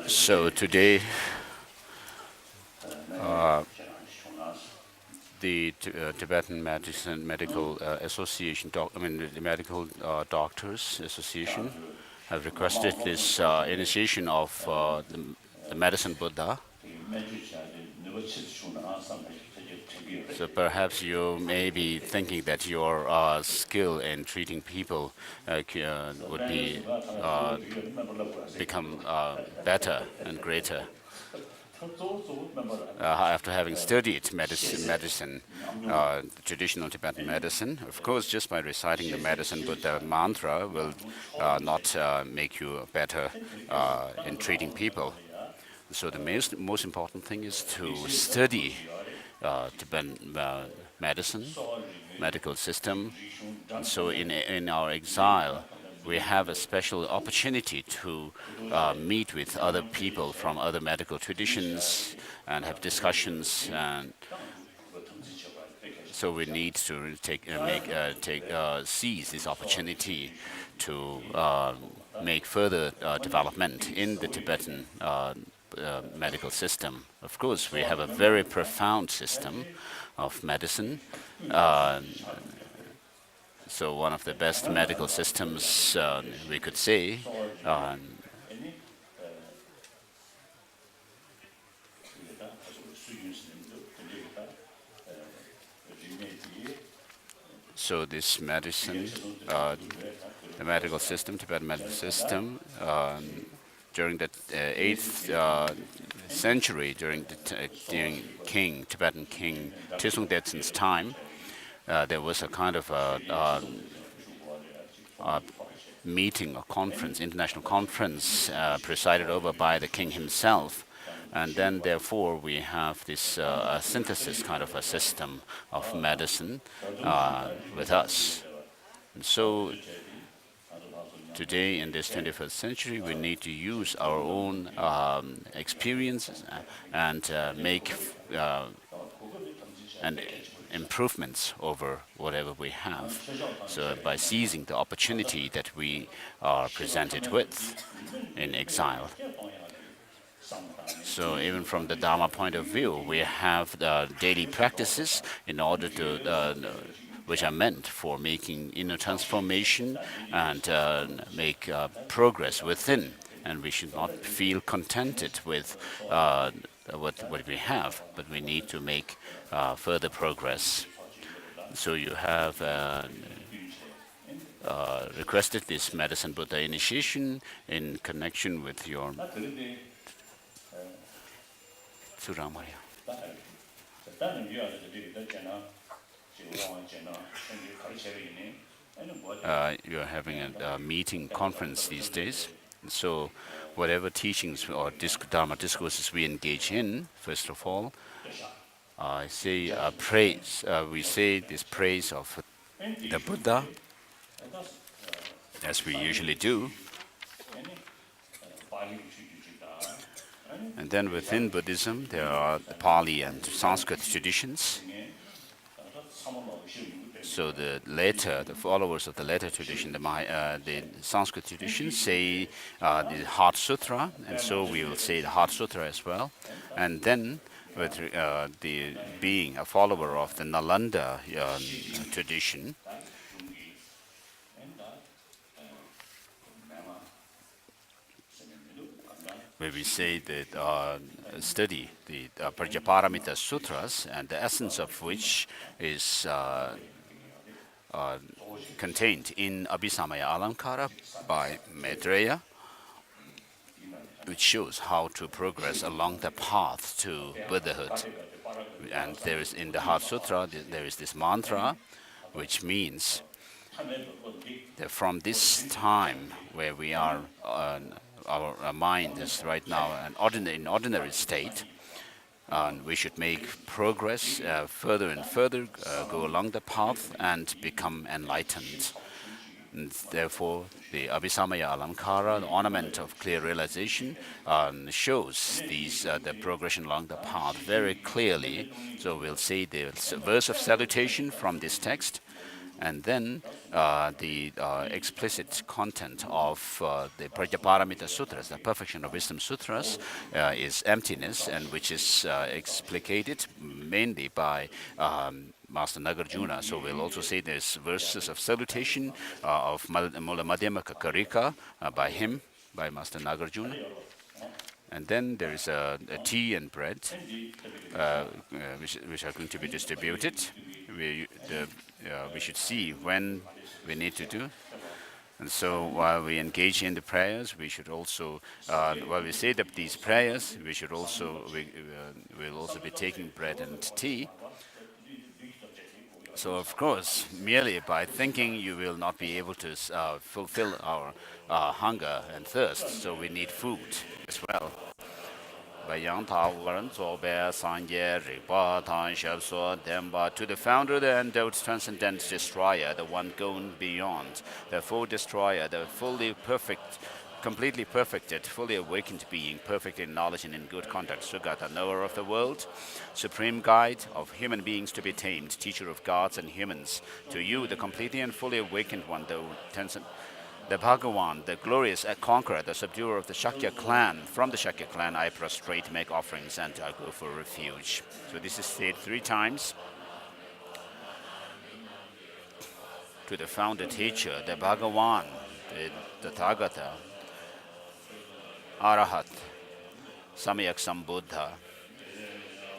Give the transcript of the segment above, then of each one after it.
So today, the Tibetan Medical Association, the Medical Doctors Association, have requested this initiation of the medicine Buddha. So perhaps you may be thinking that your skill in treating people would be become better and greater. After having studied medicine, traditional Tibetan medicine, of course, just by reciting the medicine Buddha mantra will not make you better in treating people. So the most important thing is to study Tibetan medicine, medical system. And so in our exile, we have a special opportunity to meet with other people from other medical traditions and have discussions. And so we need to seize this opportunity to make further development in the Tibetan medical system. Of course, we have a very profound system of medicine. So one of the best medical systems we could say. So this medicine, the medical system, Tibetan medical system, during the 8th century, during Tibetan King Trisung Detsen's time, there was a kind of a meeting, a conference, international conference, presided over by the king himself. And then, therefore, we have this synthesis kind of a system of medicine with us. And so today, in this 21st century, we need to use our own experiences and make improvements over whatever we have. So by seizing the opportunity that we are presented with in exile. So even from the Dharma point of view, we have the daily practices in order to which are meant for making inner transformation and make progress within. And we should not feel contented with what we have, but we need to make further progress. So you have requested this medicine Buddha initiation in connection with your Suramaya. You're having a meeting conference these days. So whatever teachings or Dharma discourses we engage in, first of all, say praise. We say this praise of the Buddha, as we usually do. And then within Buddhism, there are the Pali and Sanskrit traditions. So the followers of the later tradition, the Sanskrit tradition, say the Heart Sutra, and so we will say the Heart Sutra as well. And then, with the being a follower of the Nalanda tradition, where we say that study the Prajaparamita Sutras, and the essence of which is contained in Abhisamaya Alankara by Maitreya, which shows how to progress along the path to Buddhahood. And there is in the Heart Sutra, there is this mantra, which means that from this time where we are, our mind is right now in ordinary state, and we should make progress further and further, go along the path and become enlightened. And therefore, the Abhisamaya Alamkara, the ornament of clear realization, shows the progression along the path very clearly. So we'll say the verse of salutation from this text, and then the explicit content of the Prajnaparamita Sutras, the Perfection of Wisdom Sutras, is emptiness, and which is explicated mainly by Master Nagarjuna. So we'll also say there's verses of salutation of Mula Madhyamaka Karika by him, by Master Nagarjuna. And then there is a tea and bread, which are going to be distributed. We should see when we need to do. And so while we engage in the prayers, we should also, while we say these prayers, we'll also be taking bread and tea. So of course, merely by thinking, you will not be able to fulfill our hunger and thirst. So we need food as well. To the founder, the endowed transcendent destroyer, the one going beyond, the full destroyer, the fully perfect, completely perfected, fully awakened being, perfect in knowledge and in good conduct, Sugata, knower of the world, supreme guide of human beings to be tamed, teacher of gods and humans, to you, the completely and fully awakened one, the Bhagavan, the glorious conqueror, the subduer of the Shakya clan. From the Shakya clan, I prostrate, make offerings, and I go for refuge. So this is said 3 times. To the founder teacher, the Bhagavan, the Tathagata, Arahat, Samyak Sambuddha,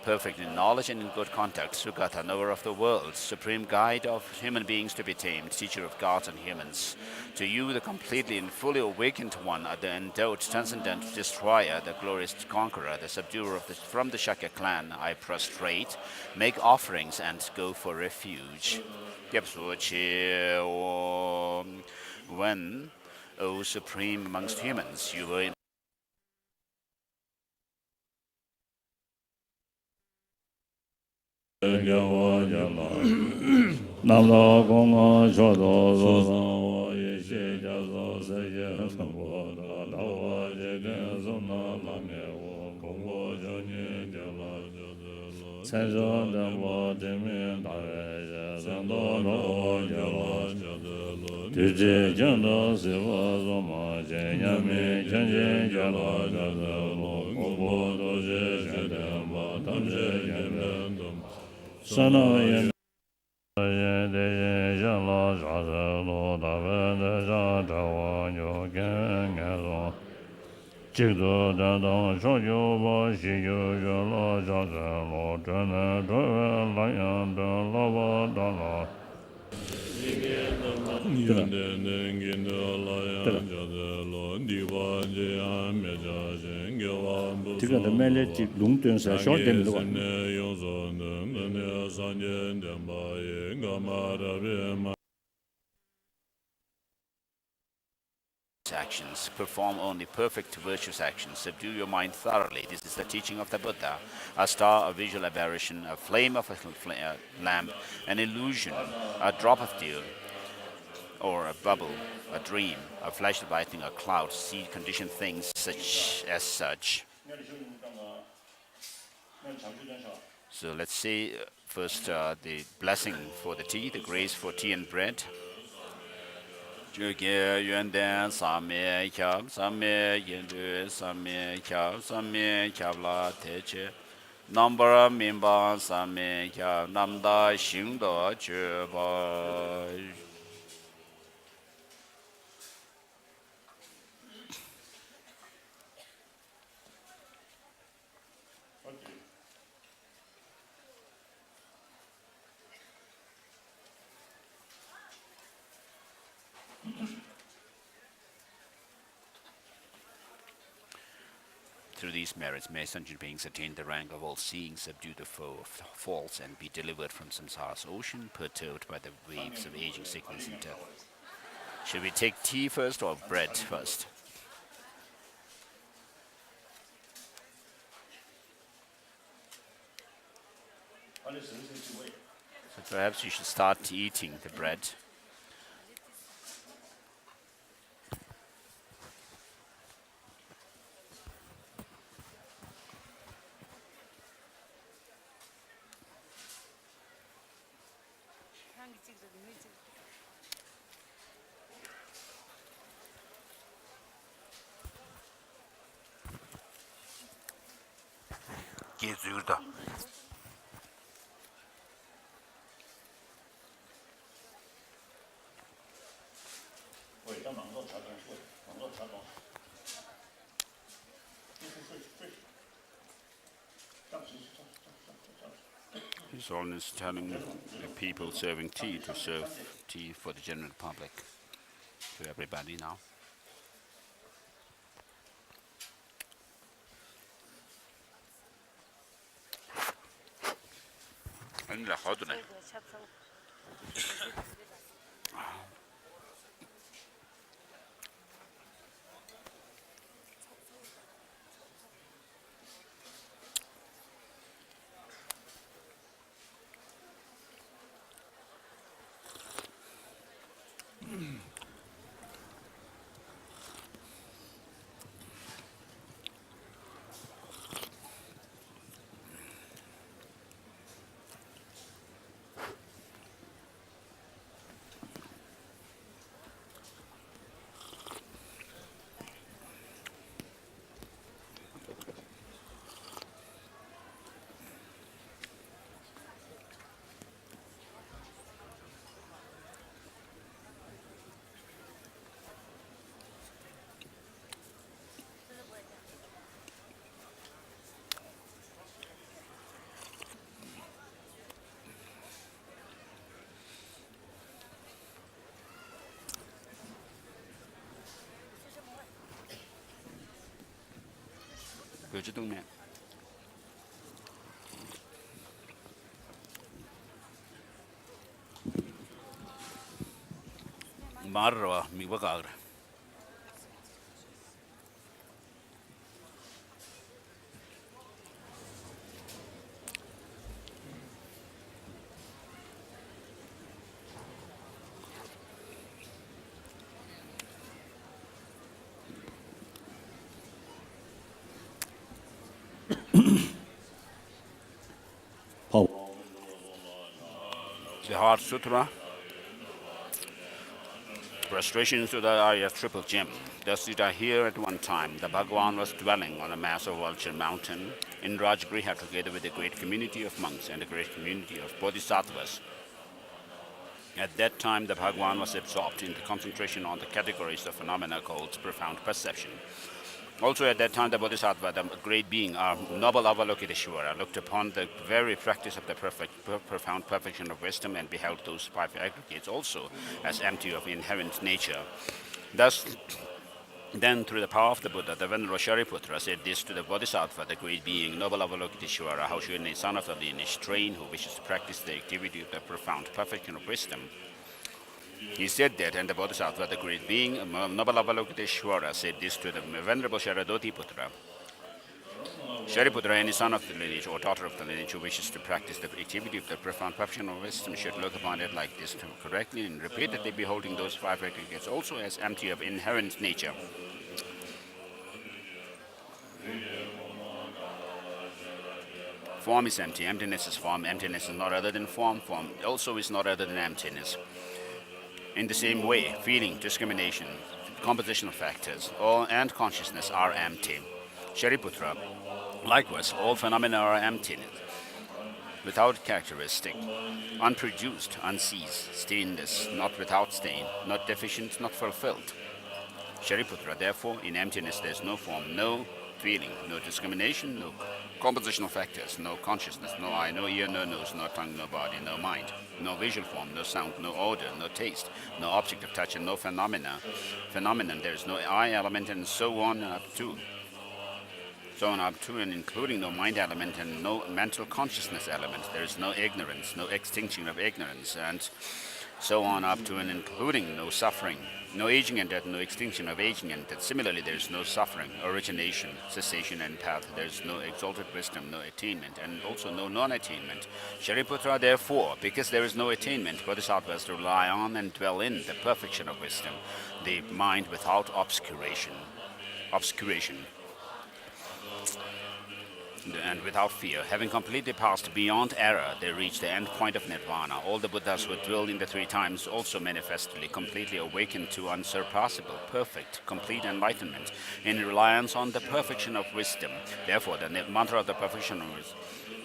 perfect in knowledge and in good conduct, Sugata, knower of the world, supreme guide of human beings to be tamed, teacher of gods and humans. To you, the completely and fully awakened one, the endowed transcendent destroyer, the glorious conqueror, the subduer from the Shakya clan, I prostrate, make offerings, and go for refuge. When, O supreme amongst humans, you were actions, perform only perfect virtuous actions, subdue your mind thoroughly. This is the teaching of the Buddha. A star, a visual aberration, a flame of a lamp, an illusion, a drop of dew, or a bubble, a dream, a flash of lightning, a cloud, see conditioned things such. So let's say first the blessing for the tea, the grace for tea and bread. Number mimba same kya namda shingdo chöba. Through these merits, may sentient beings attain the rank of all-seeing, subdue the foe of faults, and be delivered from samsara's ocean, perturbed by the waves of aging, sickness, and death. Should we take tea first or bread first? So perhaps you should start eating the bread. 기술다. His Holiness telling the people serving tea to serve tea for the general public, to everybody now. 아니 나 하도네. 교주 동네. 마르와 미바가그라. The Heart Sutra. Restoration to the Arya Triple Gem. Thus did I hear at one time the Bhagavan was dwelling on a massive vulture mountain in Rajgriha together with a great community of monks and a great community of bodhisattvas. At that time, the Bhagavan was absorbed in the concentration on the categories of phenomena called profound perception. Also at that time, the Bodhisattva, the great being, our noble Avalokiteshvara, looked upon the very practice of the profound perfection of wisdom and beheld those five aggregates also as empty of inherent nature. Thus, then, through the power of the Buddha, the Venerable Shariputra said this to the Bodhisattva, the great being, noble Avalokiteshvara, how should a son of the lineage train who wishes to practice the activity of the profound perfection of wisdom? He said that, and the Bodhisattva, the great being, noble Avalokiteshvara, said this to the Venerable Sharadoti-putra. Shariputra, any son of the lineage or daughter of the lineage who wishes to practice the activity of the profound perfection of wisdom should look upon it like this, to correctly and repeatedly beholding those five aggregates also as empty of inherent nature. Form is empty, emptiness is form, emptiness is not other than form, form also is not other than emptiness. In the same way, feeling, discrimination, compositional factors, and consciousness are empty. Shariputra, likewise, all phenomena are emptiness, without characteristic, unproduced, unceased, stainless, not without stain, not deficient, not fulfilled. Shariputra, therefore, in emptiness there is no form, no feeling, no discrimination, no compositional factors, no consciousness, no eye, no ear, no nose, no tongue, no body, no mind, no visual form, no sound, no odor, no taste, no object of touch, and no phenomenon. There is no I element, and so on up to. So on up to and including no mind element and no mental consciousness element. There is no ignorance, no extinction of ignorance, and so on up to and including no suffering, no aging and death, no extinction of aging and death. Similarly, there is no suffering, origination, cessation, and path. There is no exalted wisdom, no attainment, and also no non-attainment. Shariputra, therefore, because there is no attainment, bodhisattvas rely on and dwell in the perfection of wisdom, the mind without obscuration. and without fear. Having completely passed beyond error, they reach the end point of nirvana. All the Buddhas who dwell in the three times also manifestly, completely awakened to unsurpassable, perfect, complete enlightenment in reliance on the perfection of wisdom. Therefore, the mantra of the perfection of wisdom,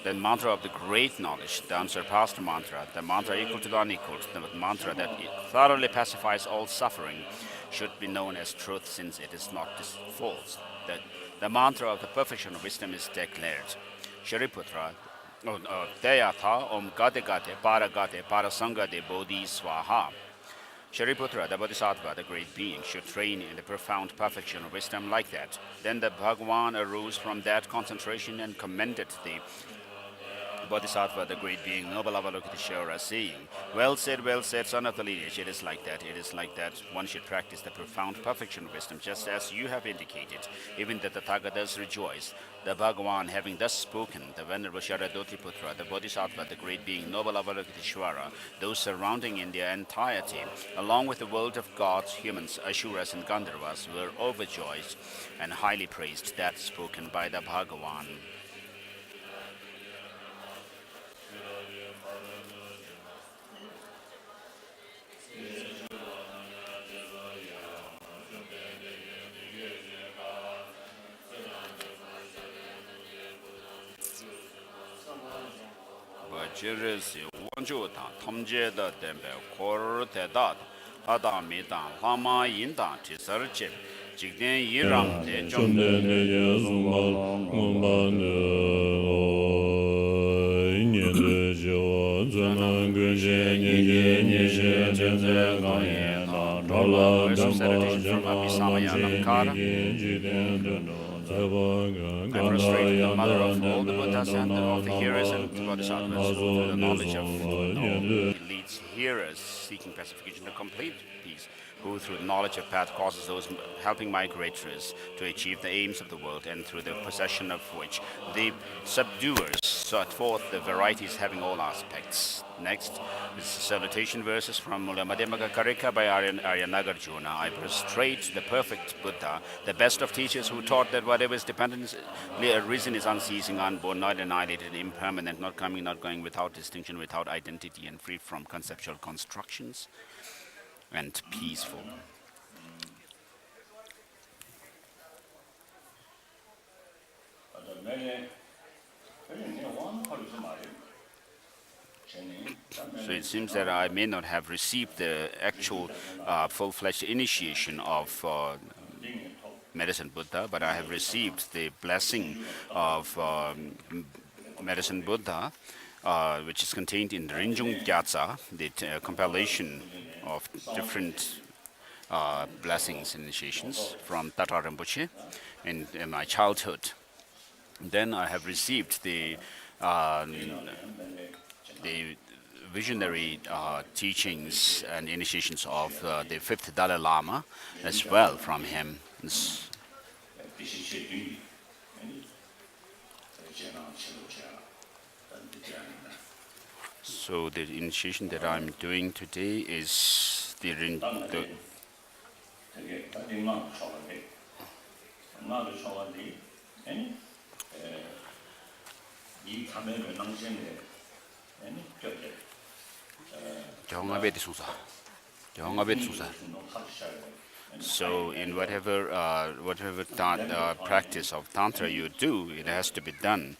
the mantra of the great knowledge, the unsurpassed mantra, the mantra equal to the unequaled, the mantra that thoroughly pacifies all suffering, should be known as truth since it is not false. The mantra of the perfection of wisdom is declared. Shariputra, Teyatha Om Gate Gate Para Sangate Bodhi Swaha. Shariputra, the Bodhisattva, the great being, should train in the profound perfection of wisdom like that. Then the Bhagavan arose from that concentration and commended the Bodhisattva, the great being, noble Avalokiteshvara, saying, well said, son of the lineage, it is like that, one should practice the profound perfection of wisdom, just as you have indicated. Even the Tathagatas rejoice. The Bhagavan, having thus spoken, the Venerable Sharadoti-putra, the Bodhisattva, the great being, noble Avalokiteshvara, those surrounding in their entirety, along with the world of gods, humans, Asuras, and Gandharvas, were overjoyed and highly praised that spoken by the Bhagavan. Jirisi Wanjuta, Tomjeda Dembe, Kor Tedat, Adamita, Lama Yinda, Tisarchip, Jigden Yiram, De Jung. I prostrate the mother of all the Buddhas and of the hearers and the Bodhisattvas through the knowledge of all. He leads hearers seeking pacification to complete peace, who through the knowledge of path causes those helping migrators to achieve the aims of the world, and through the possession of which the subduers sought forth the varieties having all aspects. Next is salutation verses from Mula Madhyamaka Karika by Nagarjuna. I prostrate the perfect Buddha, the best of teachers, who taught that whatever is dependent, reason is unceasing, unborn, not annihilated, impermanent, not coming, not going, without distinction, without identity, and free from conceptual constructions, and peaceful. So it seems that I may not have received the actual full-fledged initiation of Medicine Buddha, but I have received the blessing of Medicine Buddha, which is contained in Rinjung Gyatsa, the compilation of different blessings, initiations from Tata Rinpoche in my childhood. Then I have received the visionary teachings and initiations of the fifth Dalai Lama as well from him. So the initiation that I'm doing today is So in whatever practice of Tantra you do, it has to be done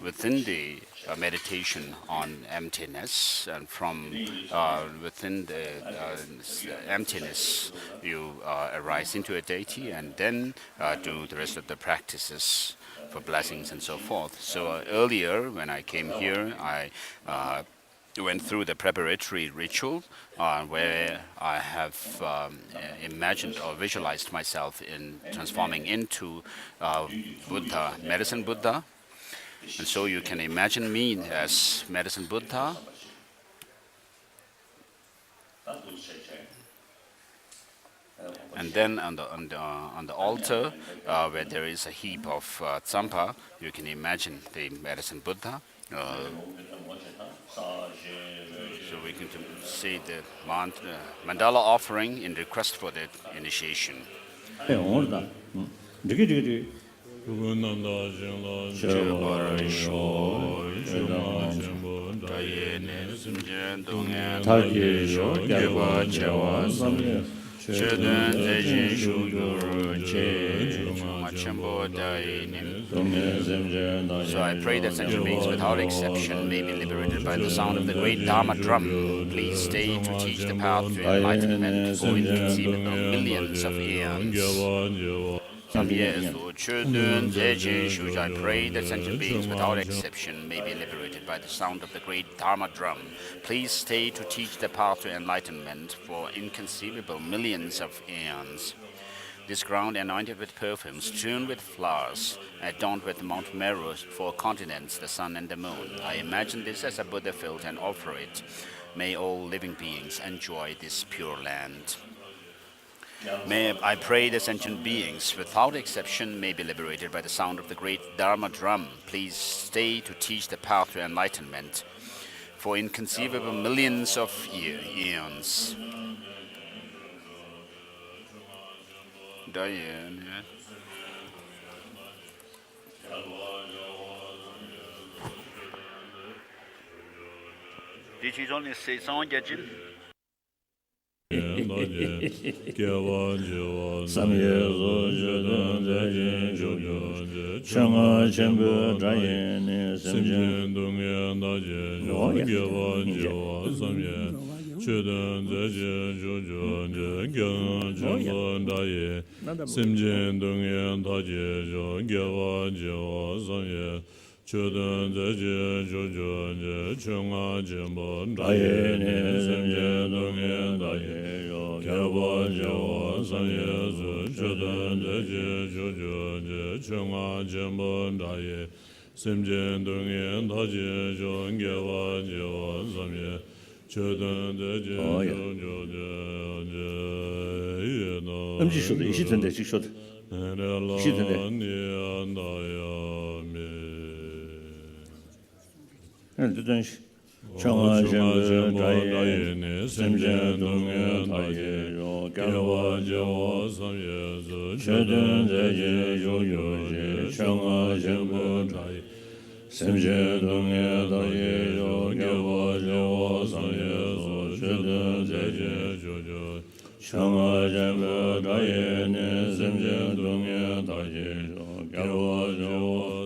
within the meditation on emptiness, and from within the emptiness you arise into a deity, and then do the rest of the practices for blessings and so forth. So earlier when I came here, I went through the preparatory ritual where I have imagined or visualized myself in transforming into Buddha, Medicine Buddha. And so you can imagine me as Medicine Buddha. And then on the altar, where there is a heap of tsampa, you can imagine the Medicine Buddha. So we can say the mandala offering in request for the initiation. So I pray that sentient beings without exception may be liberated by the sound of the great Dharma drum. Please stay to teach the path to enlightenment for inconceivable millions of eons. I pray that sentient beings without exception may be liberated by the sound of the great Dharma drum. Please stay to teach the path to enlightenment for inconceivable millions of eons. This ground anointed with perfumes, strewn with flowers, adorned with Mount Meru for continents, the sun and the moon. I imagine this as a Buddha field and offer it. May all living beings enjoy this pure land. May I pray that sentient beings, without exception, may be liberated by the sound of the great Dharma drum. Please stay to teach the path to enlightenment for inconceivable millions of eons. Did you only say song, Yajin? Chodan zaje jojo chunga jembo daye ne semje dongye daye yo kyabo jo sanye zu chodan zaje jojo chunga jembo daye semje dongye daje jo ngyewa jo samye chodan zaje jojo je no işi tende şurada. İşi tende. Evet, dönüş. Çanga jembe daye ne semje dongye daye yo kyabo jo samye zu chodan zaje jojo je changa jembe daye semje dongye daye yo kyabo jo samye zu chodan zaje jojo changa jembe daye ne semje dongye daye yo kyabo jo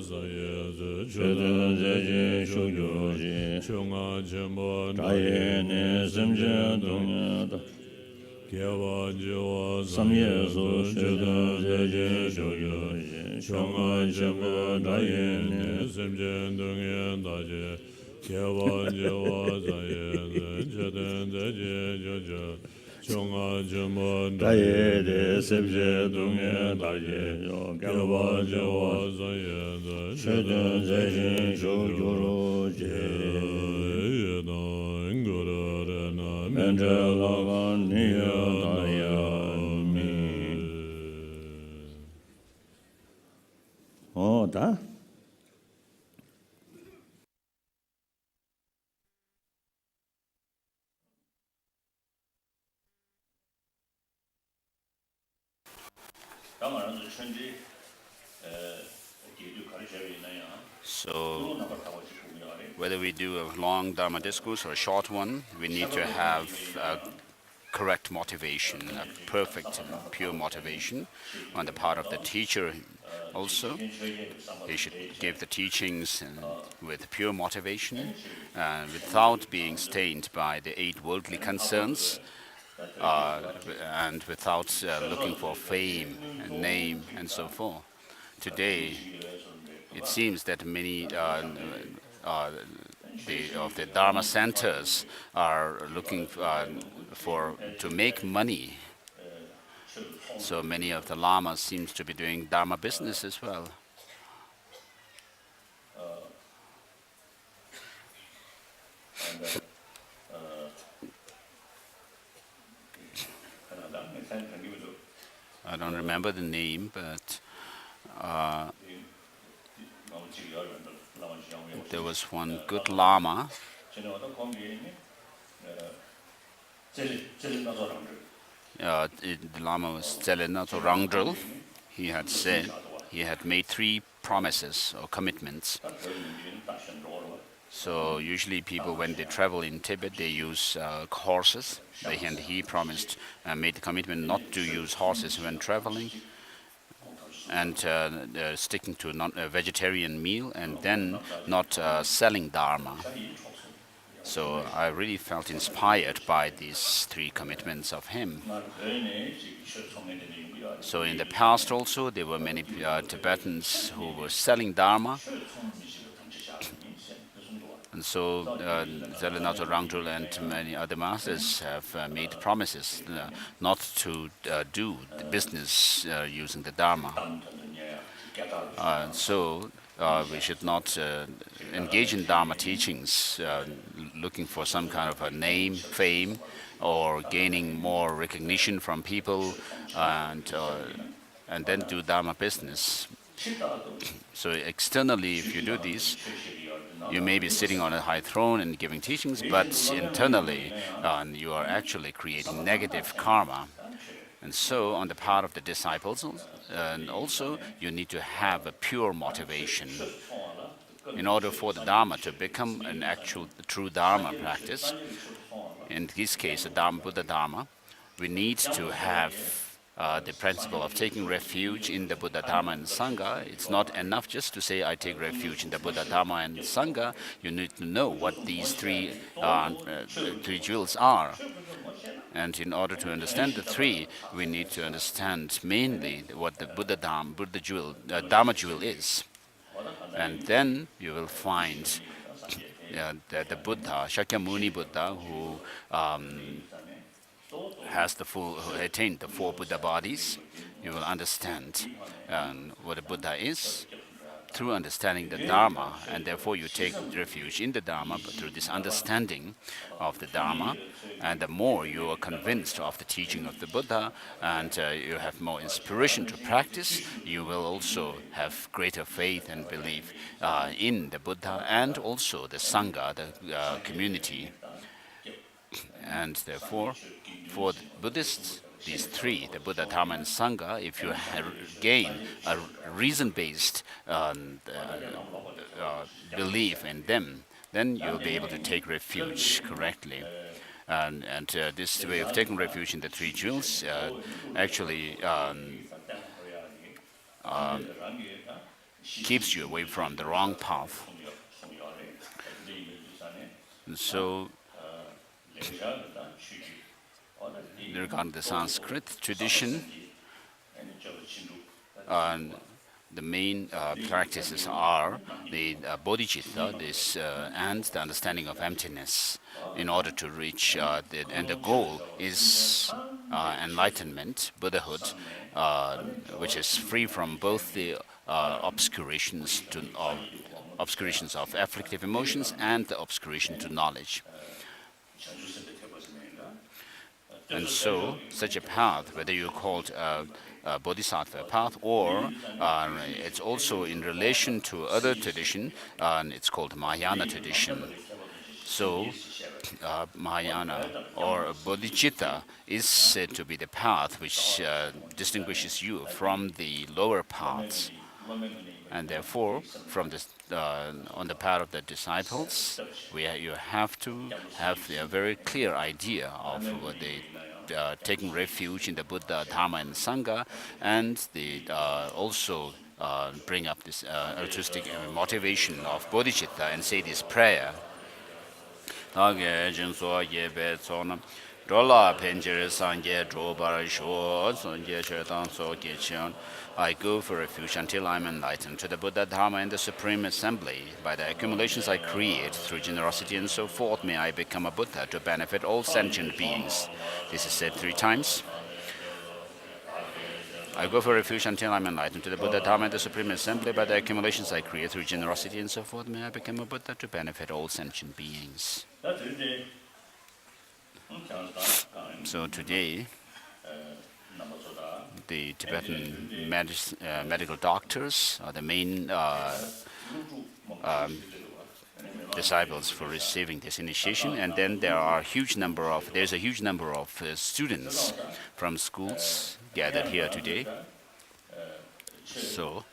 samye zu chodan zaje jojo je changa jembe daye ne semje dongye daye kyabo jo samye zu chodan zaje jojo je changa jembe daye ne semje dongye daye kyabo jo samye zu chodan zaje jojo chunga jembo daye de semje dongye daye yo kyabo jo samye zu chodan zaje jojo je no ngoro na menjala gan niya daye mi da So, whether we do a long Dharma discourse or a short one, we need to have a correct motivation, a perfect, pure motivation on the part of the teacher also. He should give the teachings with pure motivation, without being stained by the 8 worldly concerns, and without looking for fame and name and so forth. Today, it seems that many of the Dharma centers are looking to make money. So many of the Lamas seems to be doing Dharma business as well. I don't remember the name, but there was one good Lama. The Lama was Tselena Rangdrel. He had said he had made 3 promises or commitments. So usually people, when they travel in Tibet, they use horses. And he promised, made the commitment not to use horses when traveling, and sticking to a vegetarian meal, and then not selling Dharma. So I really felt inspired by these 3 commitments of him. So in the past also, there were many Tibetans who were selling Dharma. And so Zelanato Rangdul and many other masters have made promises not to do the business using the Dharma. So we should not engage in Dharma teachings looking for some kind of a name, fame, or gaining more recognition from people, and then do Dharma business. So externally, if you do this, you may be sitting on a high throne and giving teachings, but internally you are actually creating negative karma. And so on the part of the disciples, and also you need to have a pure motivation. In order for the Dharma to become an actual true Dharma practice, in this case the Buddha Dharma, we need to have the principle of taking refuge in the Buddha, Dharma, and Sangha. It's not enough just to say, I take refuge in the Buddha, Dharma, and Sangha. You need to know what these 3 jewels are. And in order to understand the 3, we need to understand mainly what the Buddha jewel, Dharma jewel is. And then you will find the Buddha, Shakyamuni Buddha, who who attained the 4 Buddha bodies. You will understand what a Buddha is through understanding the Dharma, and therefore you take refuge in the Dharma, but through this understanding of the Dharma, and the more you are convinced of the teaching of the Buddha, and you have more inspiration to practice, you will also have greater faith and belief in the Buddha and also the Sangha, the community. And therefore, for the Buddhists, these 3, the Buddha, Dharma, and Sangha, if you gain a reason-based belief in them, then you'll be able to take refuge correctly. And this way of taking refuge in the 3 jewels actually keeps you away from the wrong path. And so, regarding the Sanskrit tradition, the main practices are the bodhicitta, and the understanding of emptiness, in order to reach and the goal is enlightenment, Buddhahood, which is free from both the obscurations of afflictive emotions and the obscuration to knowledge. And so, such a path, whether you call it a bodhisattva path, or it's also in relation to other tradition, it's called Mahayana tradition. So, Mahayana or bodhicitta is said to be the path which distinguishes you from the lower paths. And therefore, from this, on the part of the disciples, you have to have a very clear idea of what they taking refuge in the Buddha, Dharma, and Sangha, and they also bring up this altruistic motivation of bodhicitta and say this prayer. I go for refuge until I am enlightened to the Buddha, Dharma, and the Supreme Assembly. By the accumulations I create through generosity and so forth, may I become a Buddha to benefit all sentient beings. This is said 3 times. I go for refuge until I am enlightened to the Buddha, Dharma, and the Supreme Assembly. By the accumulations I create through generosity and so forth, may I become a Buddha to benefit all sentient beings. So today, the Tibetan medical doctors are the main disciples for receiving this initiation, and then there's a huge number of students from schools gathered here today. So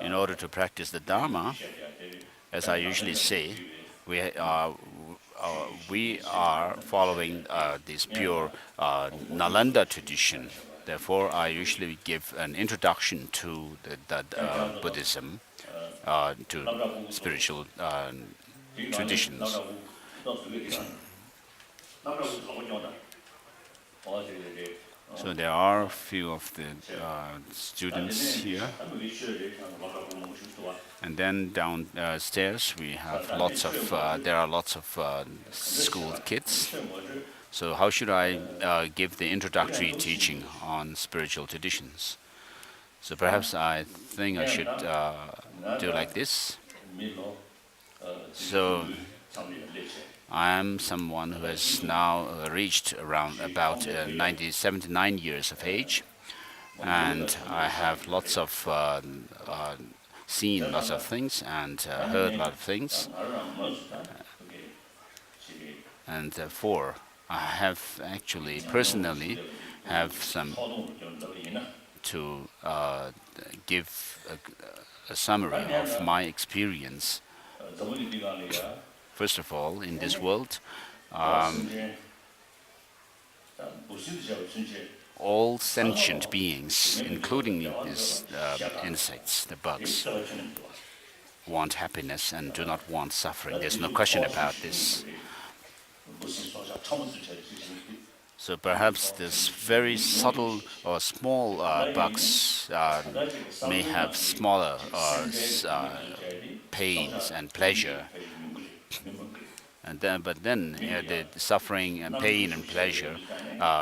In order to practice the Dharma, as I usually say, we are following this pure Nalanda tradition. Therefore, I usually give an introduction to the Buddhism, to spiritual traditions. So there are a few of the students here, and then downstairs we have there are lots of school kids. So how should I give the introductory teaching on spiritual traditions? So perhaps I think I should do like this. So I am someone who has now reached around about 79 years of age, and I have lots of seen lots of things and heard a lot of things, and therefore I have actually personally have some to give a summary of my experience. First of all, in this world, all sentient beings, including these insects, the bugs, want happiness and do not want suffering. There's no question about this. So perhaps this very subtle or small bugs may have smaller pains and pleasure. But then the suffering and pain and pleasure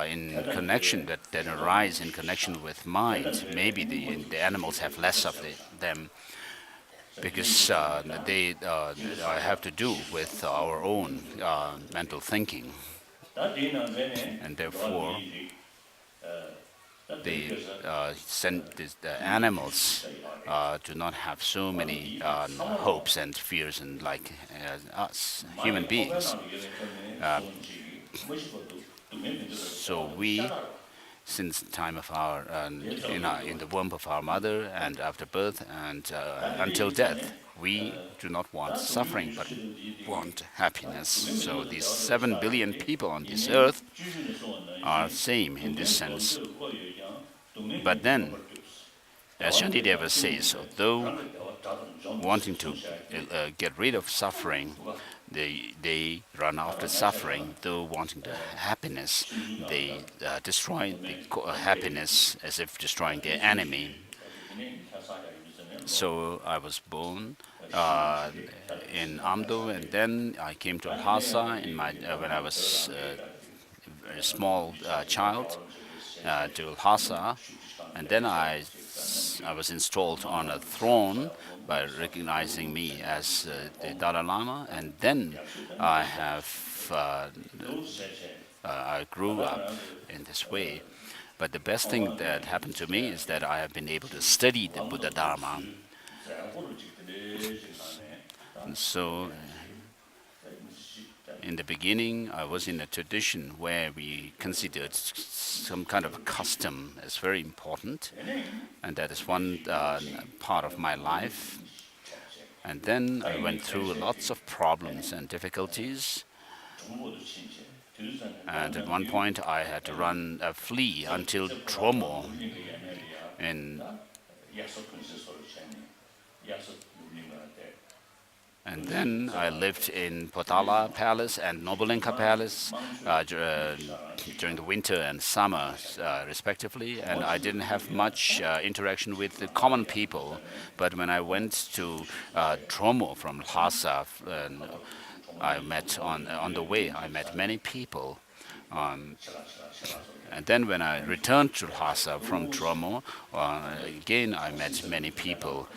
in connection that arise in connection with mind, maybe the animals have less of them because they have to do with our own mental thinking. And therefore, the animals do not have so many hopes and fears and like us human beings. So we, since the time of our in the womb of our mother and after birth and until death, we do not want suffering but want happiness. So these 7 billion people on this earth are same in this sense. But then, as Shantideva says, although wanting to get rid of suffering, they run after suffering. Though wanting the happiness, they destroy the happiness as if destroying their enemy. So I was born in Amdo, and then I came to Lhasa when I was a small child to Lhasa, and then I was installed on a throne by recognizing me as the Dalai Lama, and then I grew up in this way. But the best thing that happened to me is that I have been able to study the Buddha Dharma. And so in the beginning, I was in a tradition where we considered some kind of custom as very important, and that is one part of my life. And then I went through lots of problems and difficulties. And at one point, I had to flee until Tromo. And then I lived in Potala Palace and Nobulenka Palace during the winter and summer, respectively. And I didn't have much interaction with the common people. But when I went to Tromo from Lhasa, I met on the way, I met many people. And then when I returned to Lhasa from Tromo, again I met many people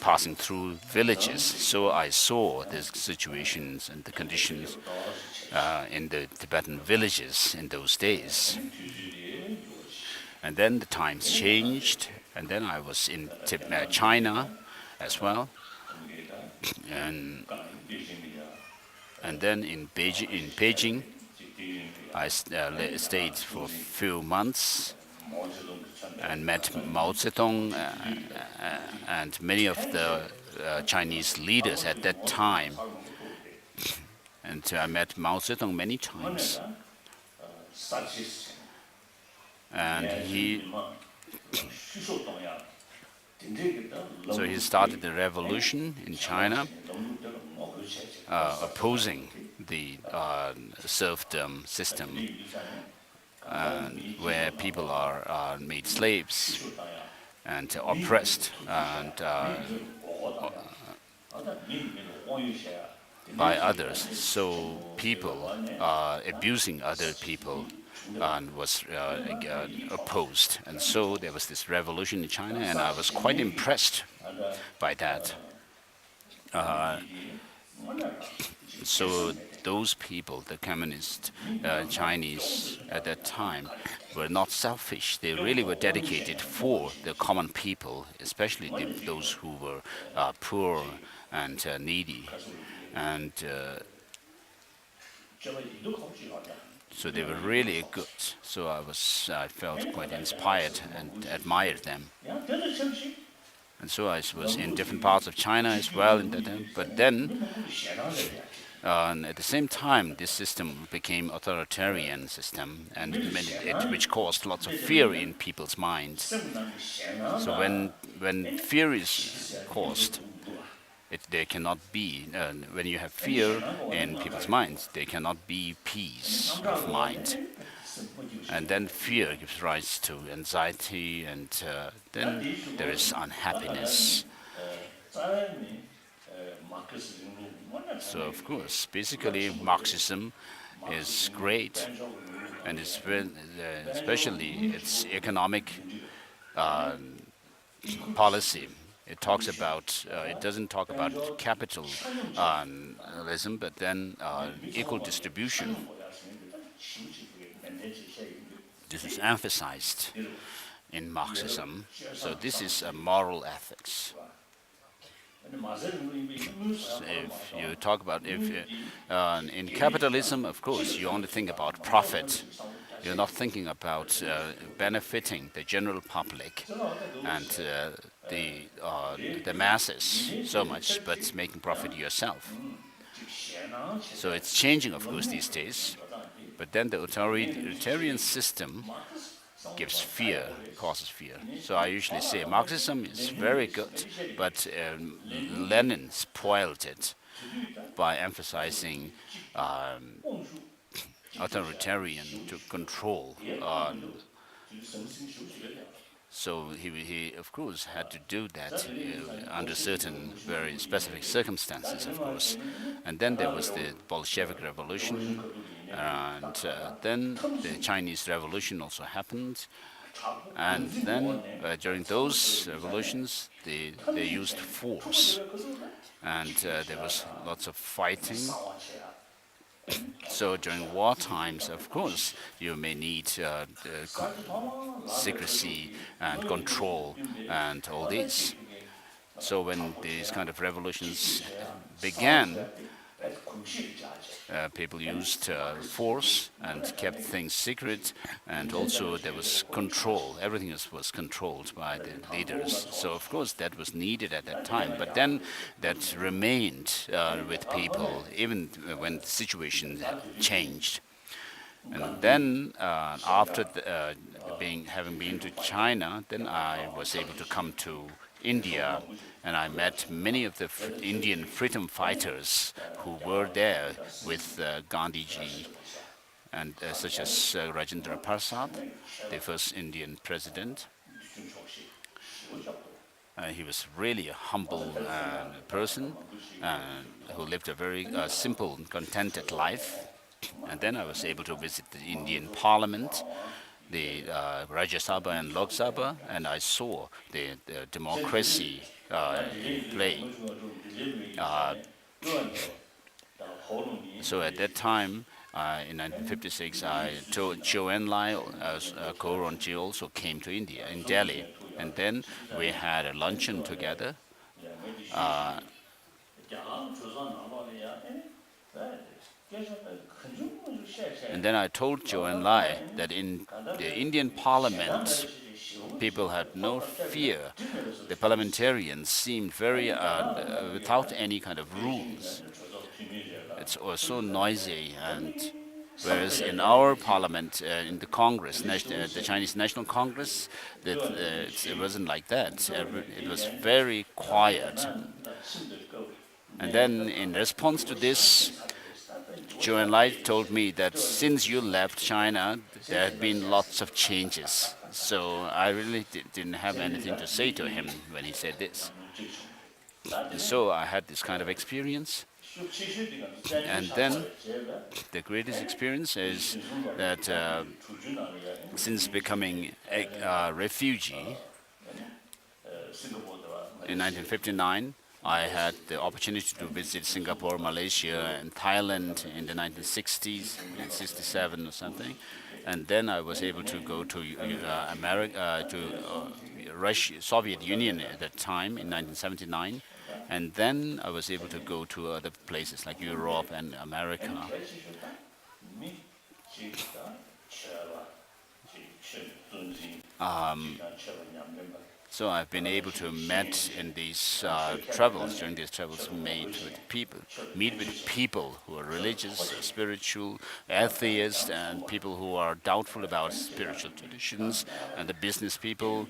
passing through villages. So I saw the situations and the conditions in the Tibetan villages in those days. And then the times changed, and then I was in China as well. And then in Beijing, I stayed for a few months, and met Mao Zedong and many of the Chinese leaders at that time. And I met Mao Zedong many times. And so he started the revolution in China, opposing the serfdom system, where people are made slaves and oppressed and by others. So people abusing other people and was opposed. And so there was this revolution in China, and I was quite impressed by that. So those people, the communist Chinese at that time, were not selfish. They really were dedicated for the common people, especially those who were poor and needy. And so they were really good. So I felt quite inspired and admired them. And so I was in different parts of China as well. But then, at the same time, this system became authoritarian system, and which caused lots of fear in people's minds. So when fear is caused, there cannot be, when you have fear in people's minds, there cannot be peace of mind. And then fear gives rise to anxiety, and then there is unhappiness. So, of course, basically Marxism is great, and it's especially its economic policy. It talks about, it doesn't talk about capitalism, but then equal distribution. This is emphasized in Marxism. So this is a moral ethics. If you talk about, in capitalism, of course, you only think about profit. You're not thinking about benefiting the general public and the masses so much, but making profit yourself. So it's changing, of course, these days. But then the authoritarian system gives fear, causes fear. So I usually say Marxism is very good, but Lenin spoiled it by emphasizing authoritarian to control. So he of course had to do that under certain very specific circumstances, of course. And then there was the Bolshevik Revolution, and then the Chinese Revolution also happened. And then during those revolutions, they used force, and there was lots of fighting. So during war times, of course, you may need secrecy and control and all this. So when these kind of revolutions began, people used force and kept things secret, and also there was control. Everything was controlled by the leaders. So of course that was needed at that time. But then that remained with people even when the situation changed. And then after having been to China, then I was able to come to India, and I met many of the Indian freedom fighters who were there with Gandhiji, and such as Rajendra Prasad, the first Indian president. He was really a humble person who lived a very simple, contented life. And then I was able to visit the Indian Parliament, the Rajya Sabha and Lok Sabha, and I saw the democracy in play. So at that time, in 1956, Zhou Enlai, Koronji also came to India, in Delhi. And then we had a luncheon together. And then I told Zhou Enlai that in the Indian parliament, people had no fear. The parliamentarians seemed very without any kind of rules. It was so noisy, and whereas in our parliament, in the Congress, the Chinese National Congress, it wasn't like that. It was very quiet. And then, in response to this, Zhou Enlai told me that since you left China, there had been lots of changes. So I really didn't have anything to say to him when he said this. And so I had this kind of experience. And then the greatest experience is that since becoming a refugee in 1959, I had the opportunity to visit Singapore, Malaysia, and Thailand in the 1960s, in 67 or something. And then I was able to go to Soviet Union at that time in 1979. And then I was able to go to other places like Europe and America. So I've been able to meet in these travels, during these travels, meet with people who are religious, spiritual, atheists, and people who are doubtful about spiritual traditions, and the business people,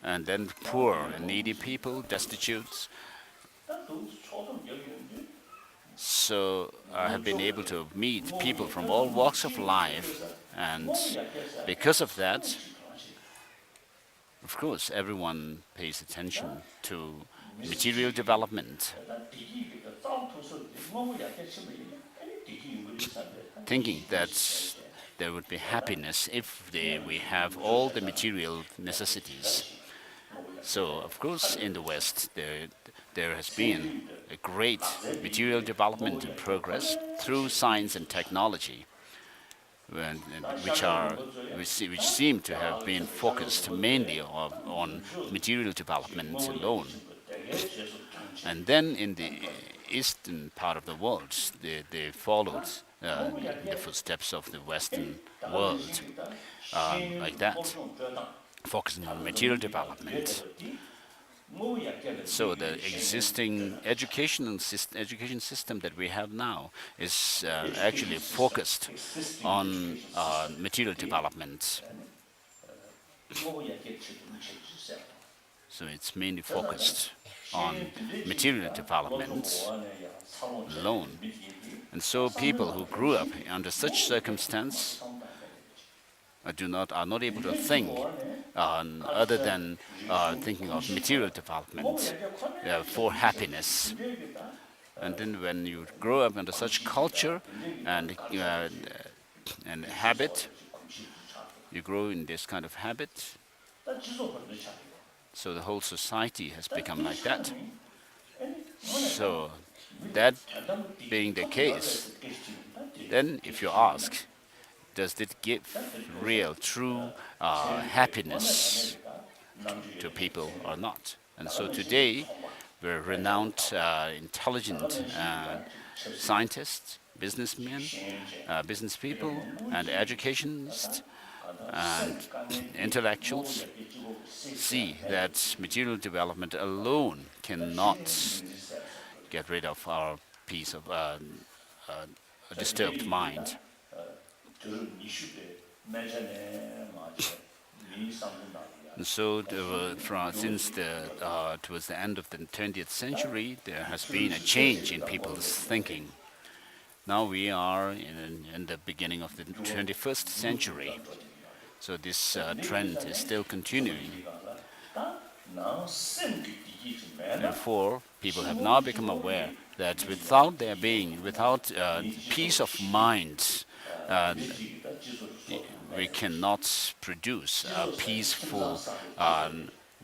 and then poor and needy people, destitutes. So I have been able to meet people from all walks of life, and because of that, of course, everyone pays attention to material development, thinking that there would be happiness if we have all the material necessities. So, of course, in the West, there has been a great material development and progress through science and technology, which seem to have been focused mainly on material development alone. And then in the eastern part of the world, they followed the footsteps of the Western world like that, focusing on material development. So the existing education system that we have now is actually focused on material development. So it's mainly focused on material development alone. And so people who grew up under such circumstance are not able to think other than thinking of material development for happiness. And then when you grow up under such culture and habit, you grow in this kind of habit. So the whole society has become like that. So that being the case, then if you ask, does it give real, true happiness to people or not? And so today, we're renowned, intelligent scientists, businessmen, business people, and educationists, and intellectuals see that material development alone cannot get rid of our peace of a disturbed mind. And so, since towards the end of the 20th century, there has been a change in people's thinking. Now we are in the beginning of the 21st century. So this trend is still continuing. Therefore, people have now become aware that without peace of mind, we cannot produce a peaceful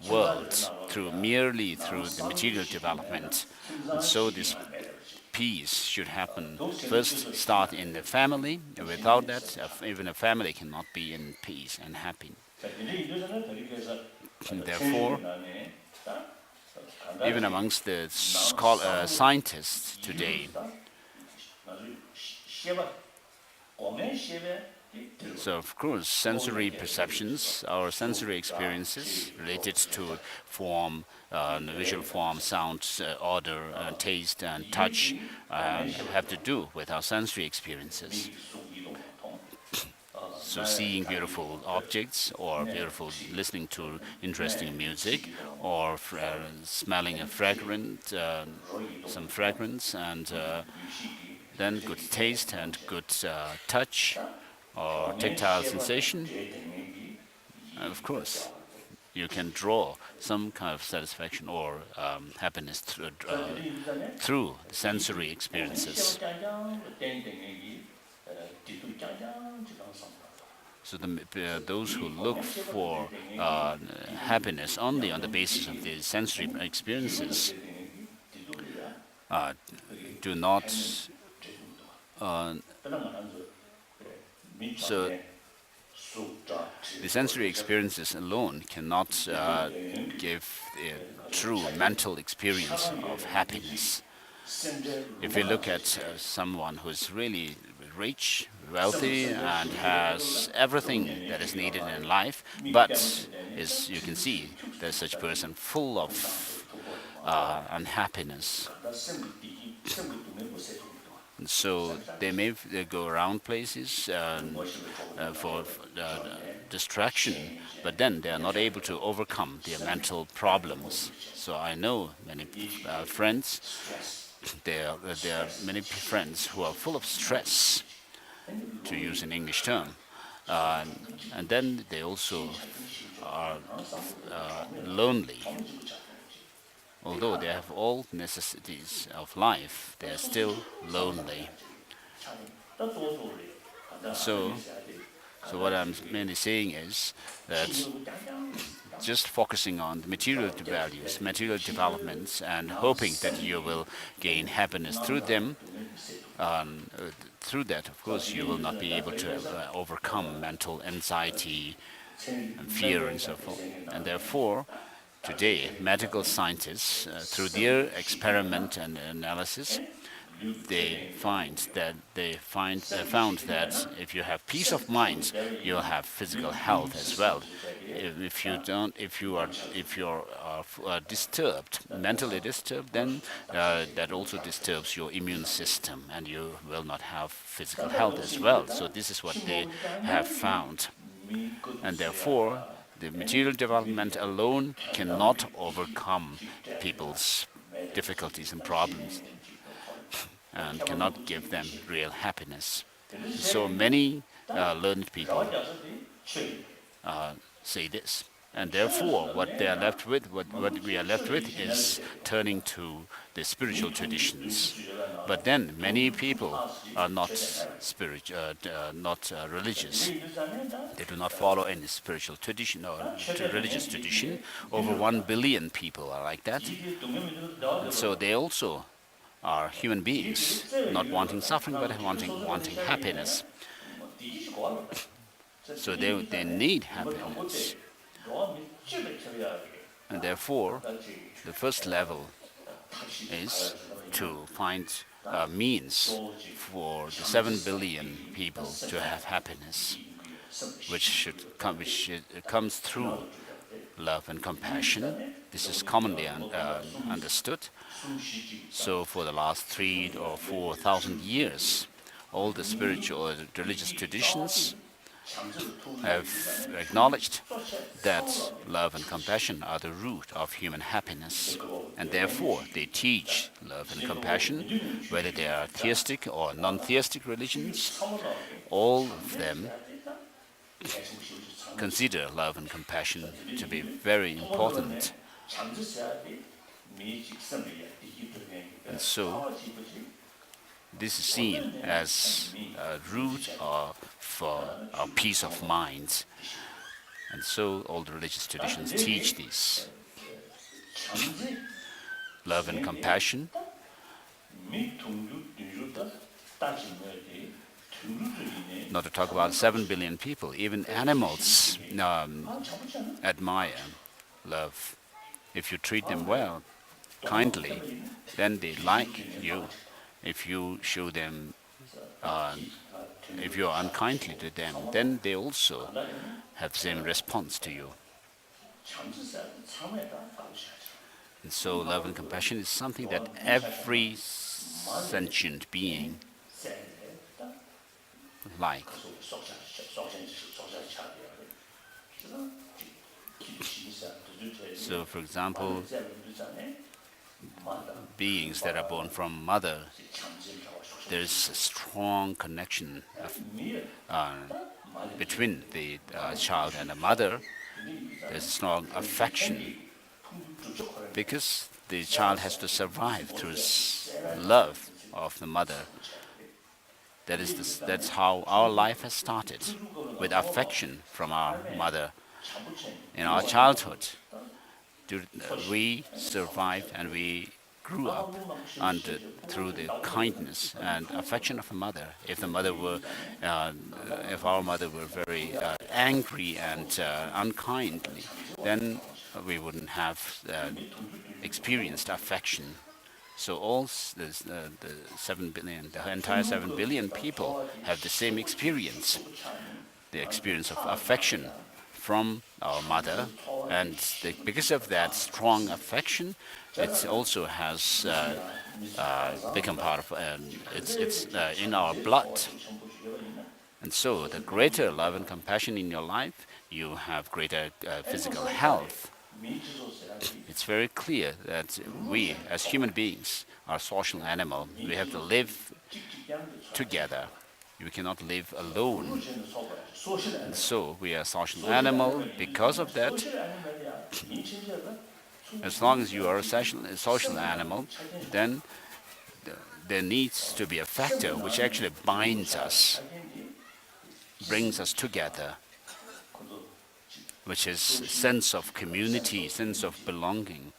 world merely through the material development. And so this peace should happen start in the family. Without that, even a family cannot be in peace and happy. And therefore, even amongst the scientists today, So, of course, sensory perceptions, our sensory experiences related to form, visual form, sound, odor, taste, and touch have to do with our sensory experiences. So, seeing beautiful objects, or listening to interesting music, or smelling a some fragrance, and then good taste and good touch or tactile sensation. And of course, you can draw some kind of satisfaction or happiness through sensory experiences. So those who look for happiness only on the basis of the sensory experiences do not. So the sensory experiences alone cannot give a true mental experience of happiness. If we look at someone who is really rich, wealthy, and has everything that is needed in life, but is, you can see, there's such person full of unhappiness. And so they go around places for distraction, but then they are not able to overcome their mental problems. So I know many friends. There are many friends who are full of stress, to use an English term, and then they also are lonely. Although they have all necessities of life, they are still lonely. So what I'm mainly saying is that just focusing on the material values, material developments, and hoping that you will gain happiness through them, through that, of course, you will not be able to overcome mental anxiety and fear and so forth. And therefore, today, medical scientists, through their experiment and analysis, they found that if you have peace of mind, you'll have physical health as well. If you are disturbed, mentally disturbed, then that also disturbs your immune system, and you will not have physical health as well. So this is what they have found, and therefore, the material development alone cannot overcome people's difficulties and problems, and cannot give them real happiness. So many learned people say this. And therefore, what we are left with is turning to the spiritual traditions. But then many people are not religious. They do not follow any spiritual tradition or religious tradition. Over 1 billion people are like that. And so they also are human beings, not wanting suffering, but wanting happiness. So they need happiness. And therefore, the first level is to find a means for the 7 billion people to have happiness, which comes through love and compassion. This is commonly understood. So for the last 3,000 or 4,000 years, all the spiritual or religious traditions have acknowledged that love and compassion are the root of human happiness, and therefore they teach love and compassion, whether they are theistic or non-theistic religions. All of them consider love and compassion to be very important. And so this is seen as a root for our peace of mind. And so all the religious traditions teach this. Love and compassion. Not to talk about 7 billion people. Even animals admire love. If you treat them well, kindly, then they like you. If you show them if you are unkindly to them, then they also have the same response to you. And so love and compassion is something that every sentient being like. So, for example, beings that are born from mother, there's a strong connection between the child and the mother. There's strong affection because the child has to survive through love of the mother. That's how our life has started, with affection from our mother. In our childhood, we survived and we grew up through the kindness and affection of a mother. If our mother were very angry and unkindly, then we wouldn't have experienced affection. So all the 7 billion, the entire 7 billion people have the same experience, the experience of affection from our mother, and because of that strong affection, it also has become part of it's in our blood. And so, the greater love and compassion in your life, you have greater physical health. It's very clear that we, as human beings, are social animal. We have to live together. You cannot live alone. And so we are a social animal. Because of that, as long as you are a social animal, then there needs to be a factor which actually binds us, brings us together, which is sense of community, sense of belonging.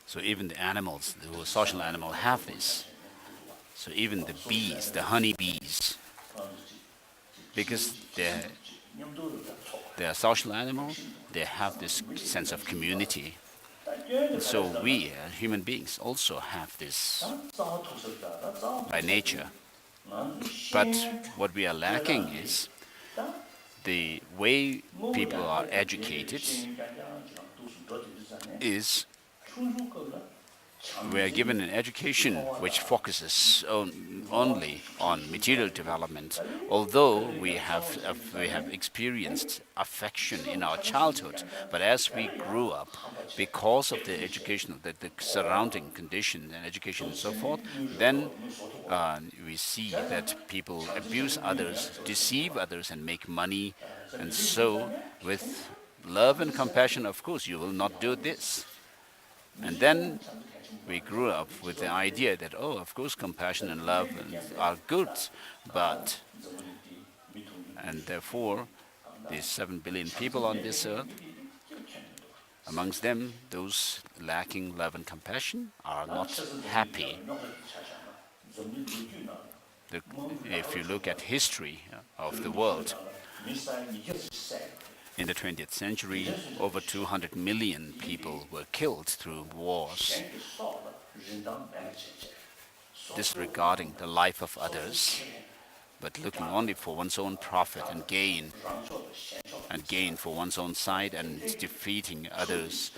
So even the animals, the social animal, have this. So even the bees, the honeybees, because they're social animal, they have this sense of community. And so we, human beings, also have this by nature. But what we are lacking is the way people are educated is we are given an education which focuses only on material development. Although we have experienced affection in our childhood, but as we grew up, because of the education, the surrounding condition and education and so forth, then we see that people abuse others, deceive others, and make money. And so, with love and compassion, of course, you will not do this. And then we grew up with the idea that, oh, of course, compassion and love are good, but, and therefore, these 7 billion people on this earth, amongst them, those lacking love and compassion are not happy. If you look at history of the world, in the 20th century, over 200 million people were killed through wars, disregarding the life of others, but looking only for one's own profit and gain for one's own side, and defeating others.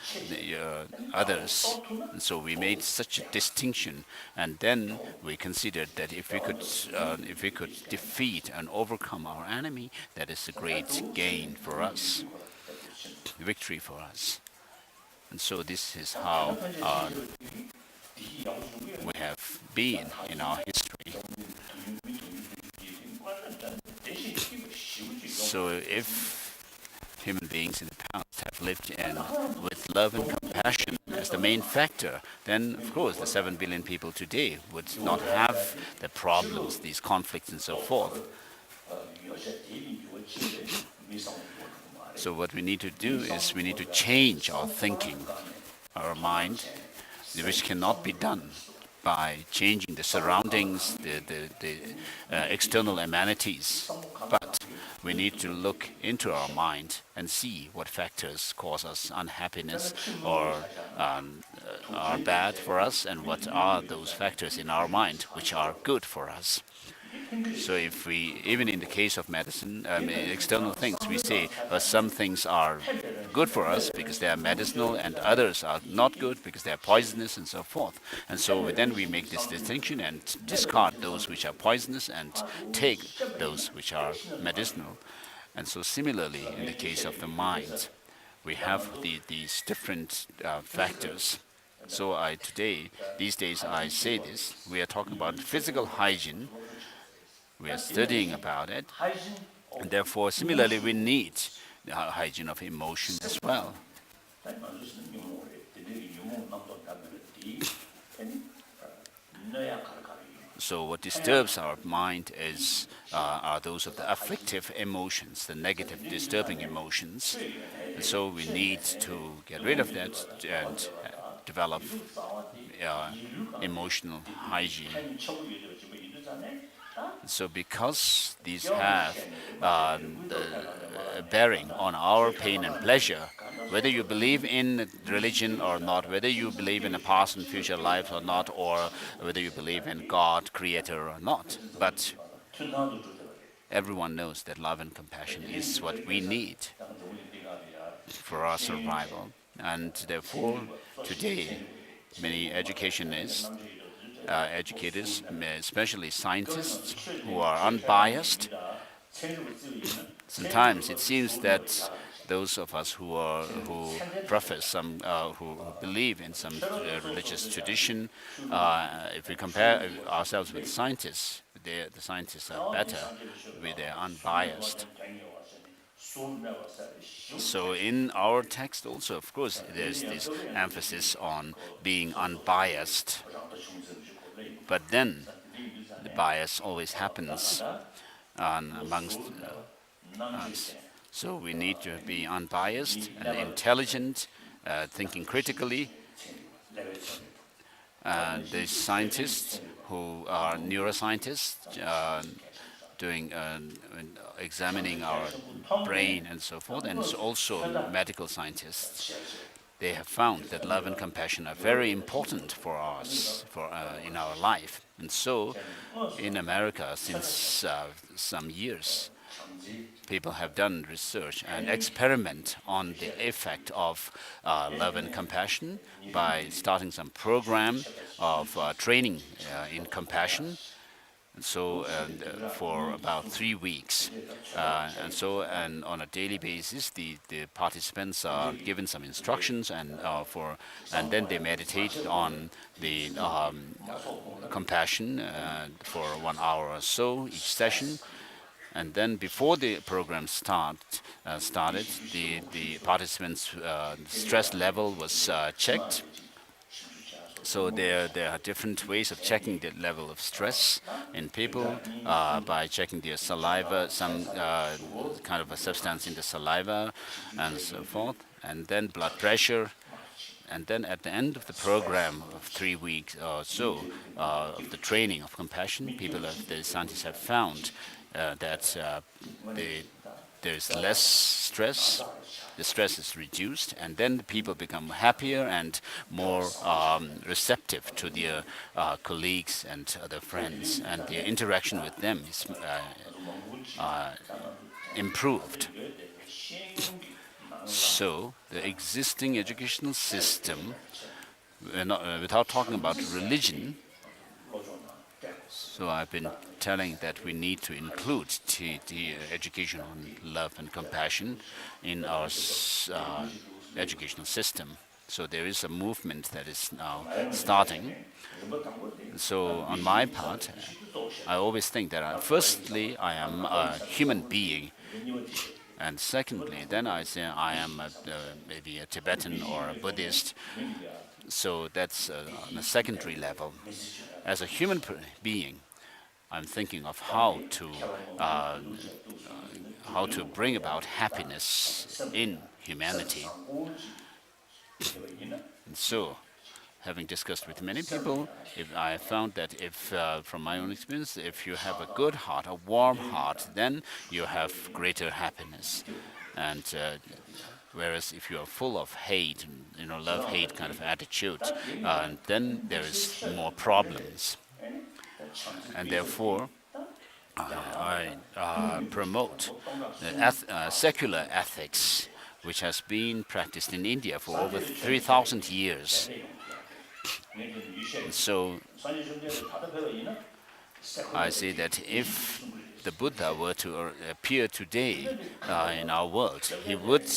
And so we made such a distinction, and then we considered that if we could defeat and overcome our enemy, that is a great gain for us, victory for us. And so this is how we have been in our history. So if human beings in the past have lived with love and compassion as the main factor, then of course the 7 billion people today would not have the problems, these conflicts and so forth. So what we need to do is we need to change our thinking, our mind, which cannot be done by changing the surroundings, the external amenities. But we need to look into our mind and see what factors cause us unhappiness or are bad for us, and what are those factors in our mind which are good for us. So if we, even in the case of medicine, external things, we say some things are good for us because they are medicinal, and others are not good because they are poisonous, and so forth. And so then we make this distinction and discard those which are poisonous and take those which are medicinal. And so similarly, in the case of the mind, we have these different factors. So these days, I say this. We are talking about physical hygiene. We are studying about it, and therefore, similarly, we need the hygiene of emotion as well. So what disturbs our mind are those of the afflictive emotions, the negative, disturbing emotions. And so we need to get rid of that and develop emotional hygiene. So because these have a bearing on our pain and pleasure, whether you believe in religion or not, whether you believe in a past and future life or not, or whether you believe in God, creator or not, but everyone knows that love and compassion is what we need for our survival. And therefore, today, many educationists, educators, especially scientists, who are unbiased. Sometimes it seems that those of us who profess some, who believe in some religious tradition, if we compare ourselves with scientists, the scientists are better with their unbiased. So in our text also, of course, there's this emphasis on being unbiased. But then the bias always happens amongst us. So we need to be unbiased and intelligent, thinking critically. The scientists who are neuroscientists, doing examining our brain and so forth, and also medical scientists, they have found that love and compassion are very important for us, in our life. And so, in America, since some years, people have done research and experiment on the effect of love and compassion by starting some program of training in compassion. So for about 3 weeks, and on a daily basis, the participants are given some instructions, and then they meditate on the compassion for 1 hour or so each session. And then before the program started, the participants' stress level was checked. So there are different ways of checking the level of stress in people by checking their saliva, some kind of a substance in the saliva, and so forth, and then blood pressure. And then at the end of the program of 3 weeks or so of the training of compassion, the scientists have found that there's less stress. The stress is reduced, and then the people become happier and more receptive to their colleagues and other friends, and their interaction with them is improved. So the existing educational system, without talking about religion, so I've been telling that we need to include the education on love and compassion in our educational system. So there is a movement that is now starting. So on my part, I always think that firstly, I am a human being. And secondly, then I say I am maybe a Tibetan or a Buddhist. So that's on a secondary level. As a human being, I'm thinking of how to bring about happiness in humanity. And so having discussed with many people, if I found that if, from my own experience, if you have a good heart, a warm heart, then you have greater happiness. And whereas if you are full of hate, and, love-hate kind of attitude, then there is more problems. And therefore, I promote the secular ethics, which has been practiced in India for over 3,000 years. So I say that if the Buddha were to appear today in our world, he would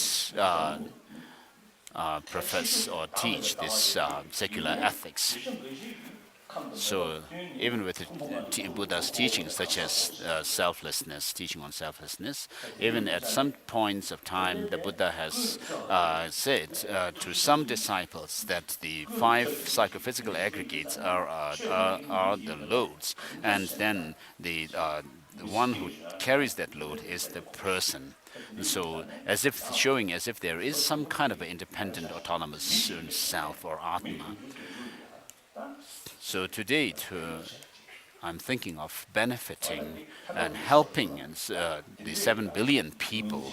profess or teach this secular ethics. So even with Buddha's teachings, such as selflessness, teaching on selflessness, even at some points of time, the Buddha has said to some disciples that the 5 psychophysical aggregates are the loads, and then the one who carries that load is the person. So, as if showing as if there is some kind of an independent, autonomous self or Atma. So today, I'm thinking of benefiting and helping the 7 billion people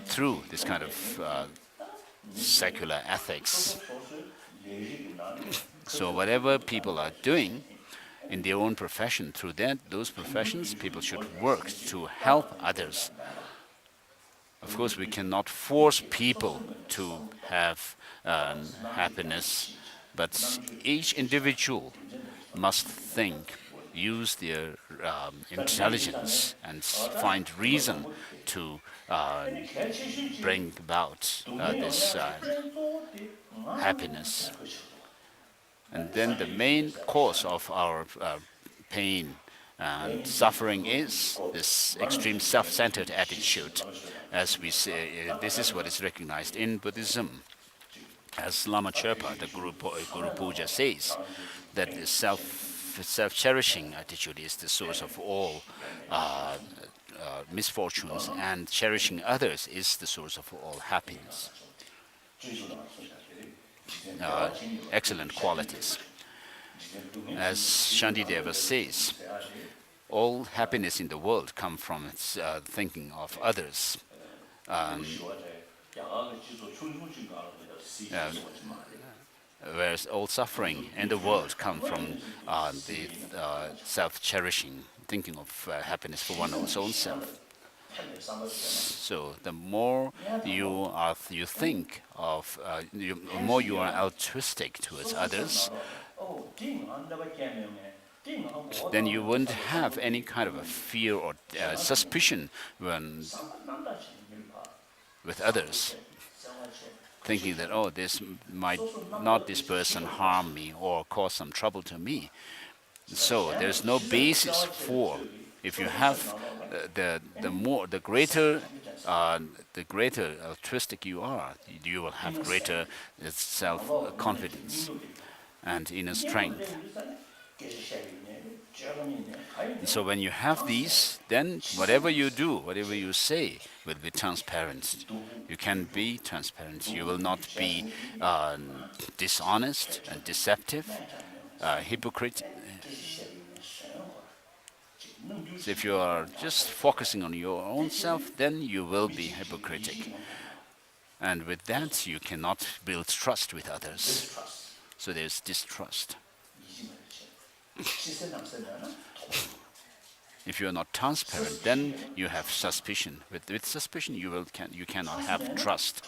through this kind of secular ethics. So whatever people are doing in their own profession, through those professions, people should work to help others. Of course, we cannot force people to have happiness, but each individual must think, use their intelligence, and find reason to bring about this happiness. And then the main cause of our pain and suffering is this extreme self-centered attitude. As we say, this is what is recognized in Buddhism. As Lama Chöpa, the Guru Puja says, that the self-cherishing attitude is the source of all misfortunes, and cherishing others is the source of all happiness. Excellent qualities. As Shantideva says, all happiness in the world comes from its thinking of others. Whereas all suffering in the world comes from the self-cherishing, thinking of happiness for one's own self. So the more you think of, the more you are altruistic towards others, then you wouldn't have any kind of a fear or suspicion with others, thinking that, oh, this might not this person harm me or cause some trouble to me. So there's no basis for, if you have the greater altruistic you are, you will have greater self-confidence and inner strength. So when you have these, then whatever you do, whatever you say, will be transparent. You can be transparent. You will not be dishonest and deceptive, hypocrite. So if you are just focusing on your own self, then you will be hypocritic. And with that, you cannot build trust with others. So there's distrust. If you are not transparent, then you have suspicion. With suspicion, you cannot have trust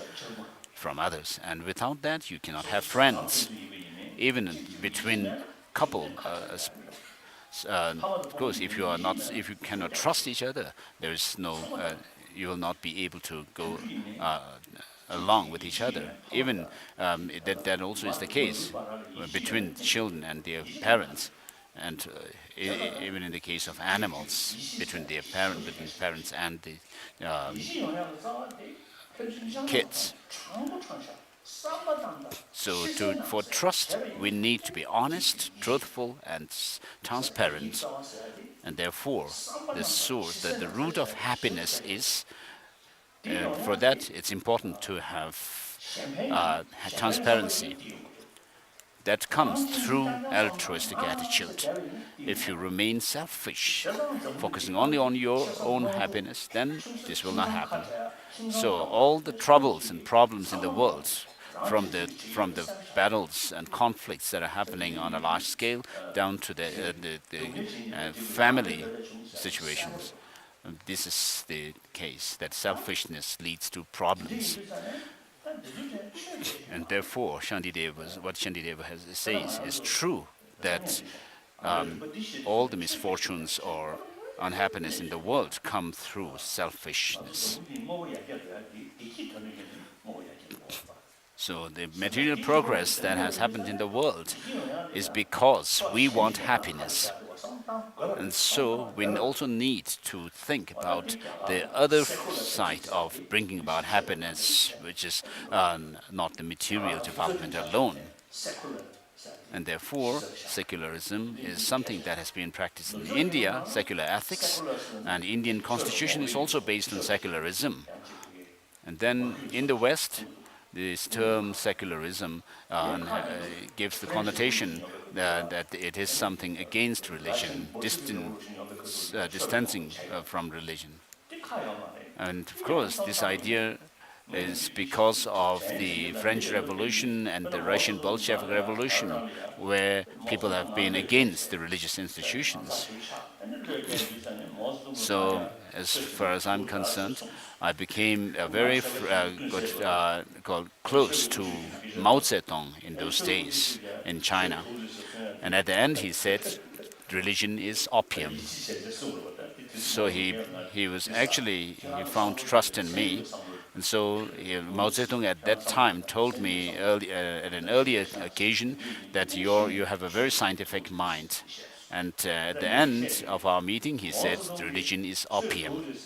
from others, and without that, you cannot have friends. Even between couple, of course, if you cannot trust each other, there is no. You will not be able to go along with each other. Even that also is the case between children and their parents. And even in the case of animals, between parents and the kids. So for trust, we need to be honest, truthful, and transparent. And therefore, the root of happiness is, for that, it's important to have transparency. that comes through altruistic attitude. If you remain selfish, focusing only on your own happiness, then this will not happen. So all the troubles and problems in the world, from the battles and conflicts that are happening on a large scale down to the family situations, this is the case that selfishness leads to problems. And therefore, what Shantideva says is true, that all the misfortunes or unhappiness in the world come through selfishness. So the material progress that has happened in the world is because we want happiness. And so we also need to think about the other side of bringing about happiness, which is not the material development alone. And therefore, secularism is something that has been practiced in India, secular ethics, and Indian constitution is also based on secularism. And then in the West, this term secularism gives the connotation that it is something against religion, distancing from religion. And of course, this idea is because of the French Revolution and the Russian Bolshevik Revolution, where people have been against the religious institutions. So, as far as I'm concerned, I became a very close to Mao Zedong in those days in China. And at the end, he said, religion is opium. So he found trust in me. And so Mao Zedong at that time told me at an earlier occasion that you have a very scientific mind. And at the end of our meeting, he said, religion is opium.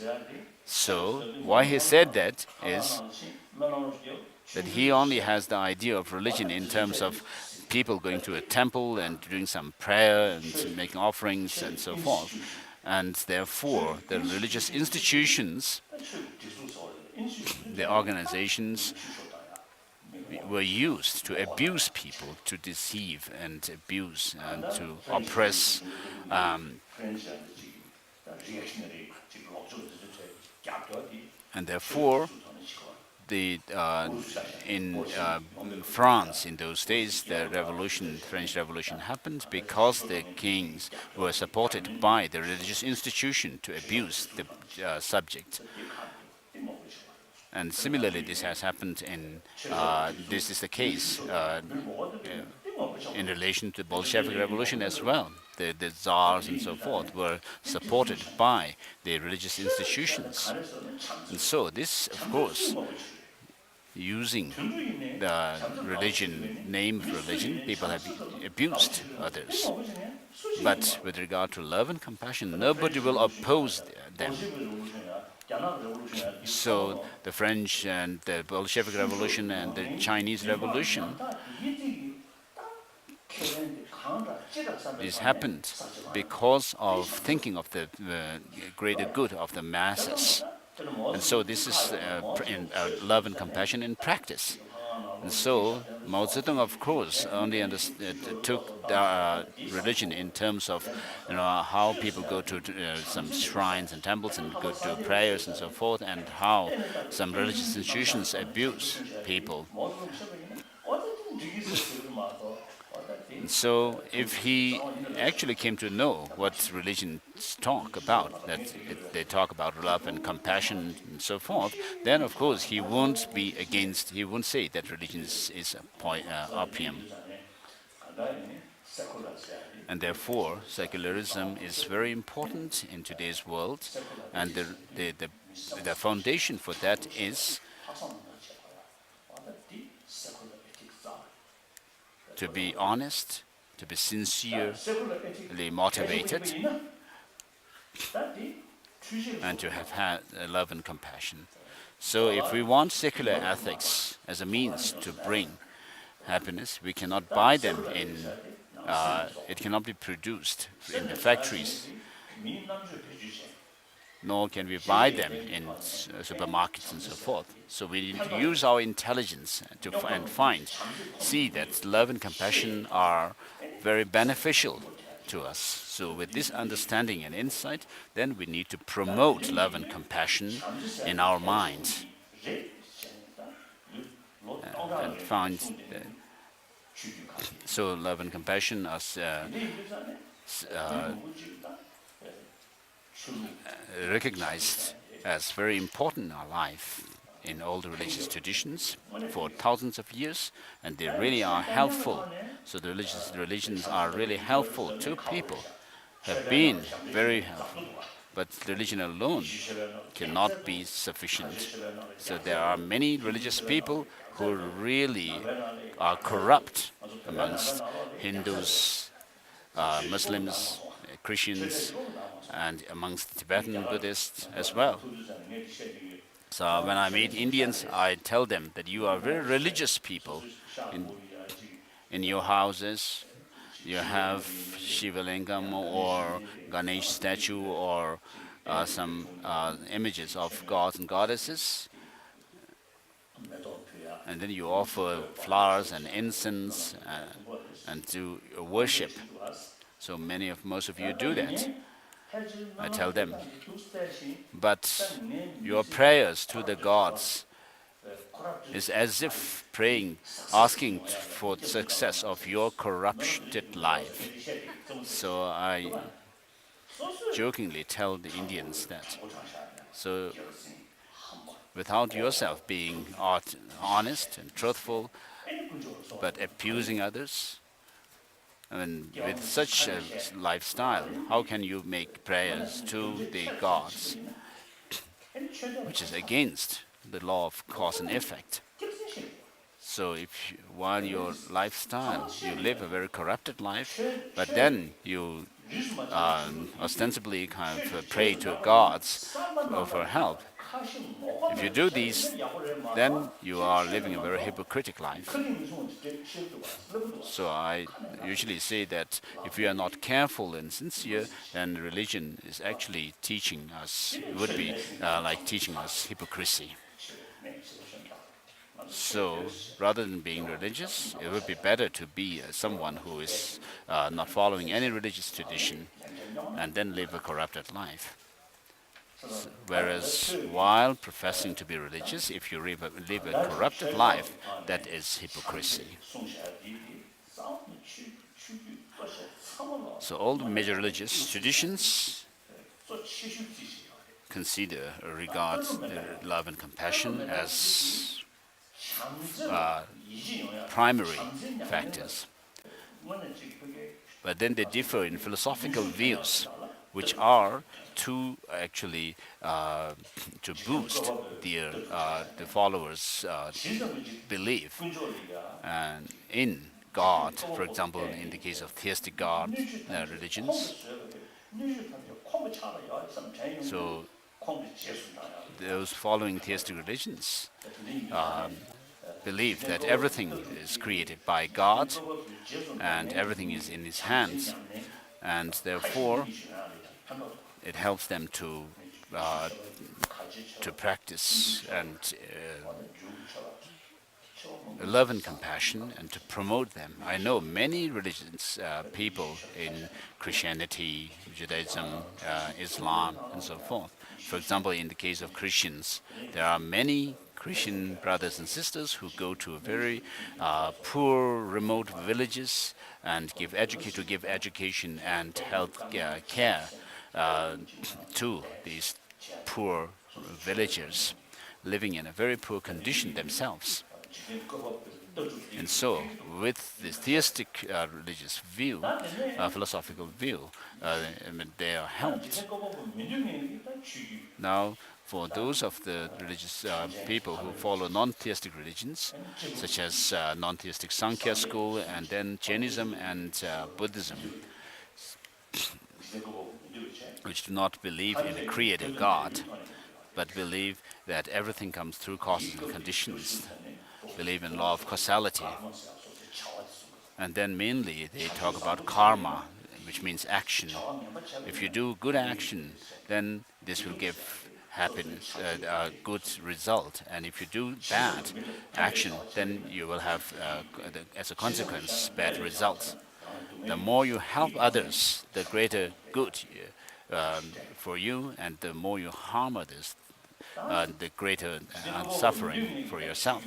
So why he said that is that he only has the idea of religion in terms of people going to a temple and doing some prayer and making offerings and so forth. And therefore, the religious institutions, the organizations, were used to abuse people, to deceive and abuse and to oppress. And therefore, in France in those days, the French Revolution happened because the kings were supported by the religious institution to abuse the subject. And similarly, this has happened this is the case in relation to the Bolshevik Revolution as well. The czars and so forth were supported by the religious institutions. And so this, of course, using the name of religion, people have abused others. But with regard to love and compassion, nobody will oppose them. So the French and the Bolshevik Revolution and the Chinese Revolution, this happened because of thinking of the greater good of the masses. And so this is love and compassion in practice. And so Mao Zedong, of course, only took religion in terms of how people go to some shrines and temples and go to prayers and so forth, and how some religious institutions abuse people. And so if he actually came to know what religions talk about, that they talk about love and compassion and so forth, then of course he won't say that religion is opium. And therefore, secularism is very important in today's world, and the foundation for that is to be honest, to be sincerely motivated, and to have had love and compassion. So if we want secular ethics as a means to bring happiness, we cannot buy them it cannot be produced in the factories. nor can we buy them in supermarkets and so forth. So we need to use our intelligence to see that love and compassion are very beneficial to us. So with this understanding and insight, then we need to promote love and compassion in our minds and find. So love and compassion are recognized as very important in our life in all the religious traditions for thousands of years, and they really are helpful. So the religions are really helpful to people, have been very helpful. But religion alone cannot be sufficient. So there are many religious people who really are corrupt amongst Hindus, Muslims, Christians, and amongst Tibetan Buddhists as well. So when I meet Indians, I tell them that you are very religious people. In your houses, you have Shiva Lingam or Ganesh statue or some images of gods and goddesses. And then you offer flowers and incense and do worship. So most of you do that. I tell them. But your prayers to the gods is as if praying, asking for the success of your corrupted life. So I jokingly tell the Indians that. So without yourself being honest and truthful, but abusing others, and with such a lifestyle, how can you make prayers to the gods, which is against the law of cause and effect? So while your lifestyle, you live a very corrupted life, but then you ostensibly kind of pray to gods for help. If you do these, then you are living a very hypocritical life. So I usually say that if we are not careful and sincere, then religion is actually teaching us, would be like teaching us hypocrisy. So rather than being religious, it would be better to be someone who is not following any religious tradition and then live a corrupted life. Whereas while professing to be religious, if you live a corrupted life, that is hypocrisy. So all the major religious traditions regard love and compassion as primary factors. But then they differ in philosophical views, which are to actually to boost the followers' belief and in God. For example, in the case of theistic God religions, so those following theistic religions believe that everything is created by God and everything is in His hands, and therefore it helps them to practice and love and compassion and to promote them. I know many religions, people in Christianity, Judaism, Islam, and so forth. For example, in the case of Christians, there are many Christian brothers and sisters who go to very poor, remote villages and give education and health care to these poor villagers living in a very poor condition themselves. And so, with this theistic religious view, philosophical view, they are helped. Now, for those of the religious people who follow non-theistic religions, such as non-theistic Sankhya school, and then Jainism and Buddhism, which do not believe in a created God, but believe that everything comes through causes and conditions, believe in law of causality. And then mainly they talk about karma, which means action. If you do good action, then this will give happiness, a good result. And if you do bad action, then you will have, as a consequence, bad results. The more you help others, the greater good for you, and the more you harm others, the greater suffering for yourself.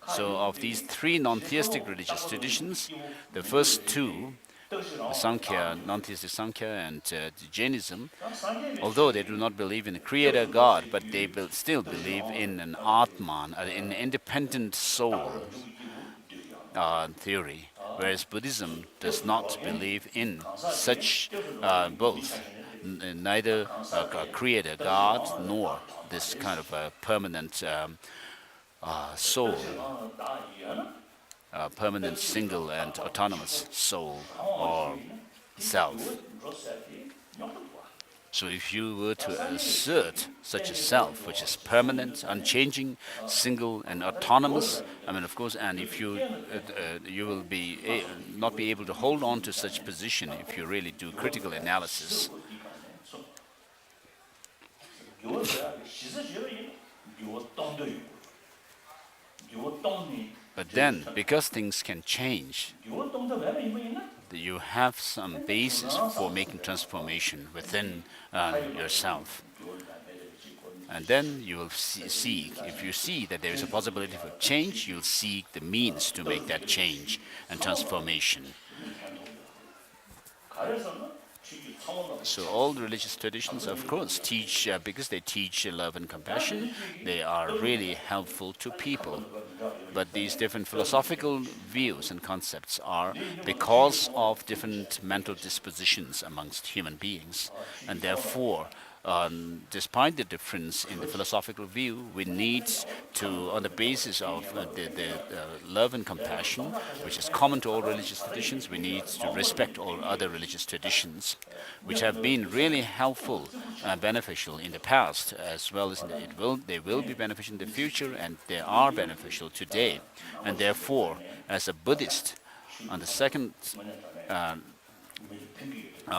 So of these three non-theistic religious traditions, the first two, the Sankhya, non-theistic Sankhya, and Jainism, although they do not believe in a creator God, but they still believe in an Atman, an independent soul theory, whereas Buddhism does not believe in such both, neither a creator God nor this kind of a permanent soul, permanent single and autonomous soul or self. So if you were to assert such a self, which is permanent, unchanging, single, and autonomous, I mean, of course, and if you you will be not be able to hold on to such position if you really do critical analysis. But then, because things can change, you have some basis for making transformation within yourself. And then you will see, if you see that there is a possibility for change, you'll seek the means to make that change and transformation. So all the religious traditions, of course, teach, because they teach love and compassion, they are really helpful to people. But these different philosophical views and concepts are because of different mental dispositions amongst human beings. And therefore, despite the difference in the philosophical view, we need to, on the basis of the love and compassion, which is common to all religious traditions, we need to respect all other religious traditions, which have been really helpful, beneficial in the past, as well as they will be beneficial in the future, and they are beneficial today. And therefore, as a Buddhist, on the second,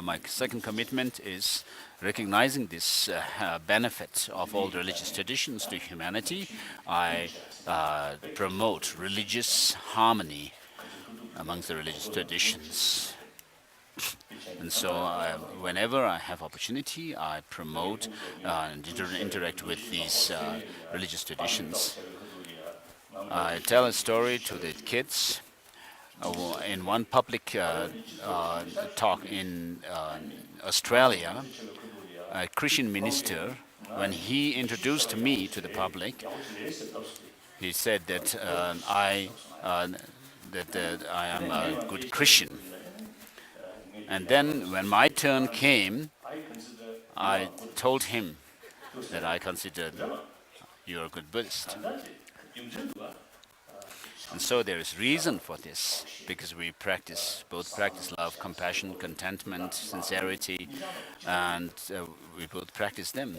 my second commitment is recognizing this benefit of all religious traditions to humanity. I promote religious harmony amongst the religious traditions. And so whenever I have opportunity, I promote and interact with these religious traditions. I tell a story to the kids. In one public talk in Australia, a Christian minister, when he introduced me to the public, he said that I am a good Christian. And then when my turn came, I told him that I considered you're a good Buddhist. And so there is reason for this, because we both practice love, compassion, contentment, sincerity, and we both practice them.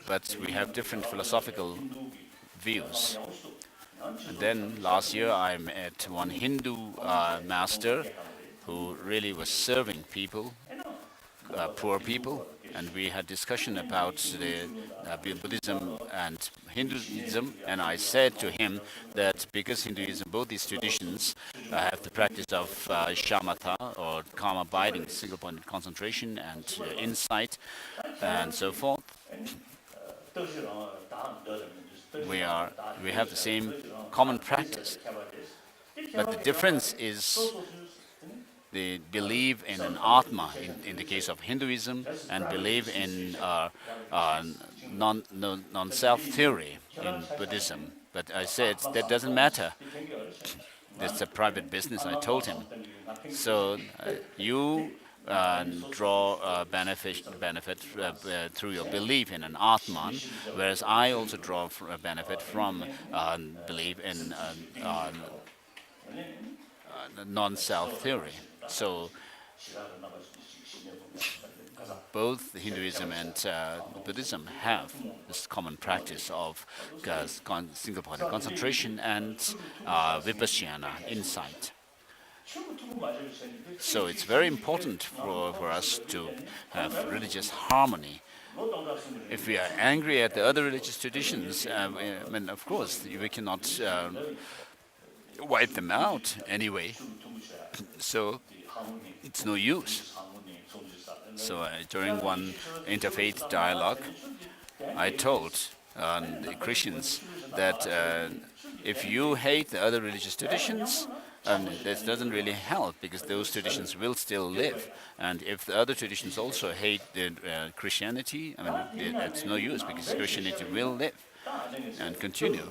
But we have different philosophical views. And then last year I met one Hindu master who really was serving people, poor people, and we had discussion about the Buddhism and Hinduism, and I said to him that because Hinduism, both these traditions have the practice of shamatha, or calm abiding, single-pointed concentration and insight, and so forth. We have the same common practice, but the difference is they believe in an Atma in the case of Hinduism, and believe in non-self theory in Buddhism. But I said that doesn't matter. That's a private business, I told him. So you draw benefit through your belief in an Atman, whereas I also draw a benefit from belief in non-self theory. So both Hinduism and Buddhism have this common practice of single-pointed concentration and vipassana, insight. So it's very important for us to have religious harmony. If we are angry at the other religious traditions, I mean, of course, we cannot wipe them out anyway. So it's no use. So during one interfaith dialogue, I told the Christians that if you hate the other religious traditions, this doesn't really help because those traditions will still live. And if the other traditions also hate the Christianity, I mean, that's no use because Christianity will live and continue.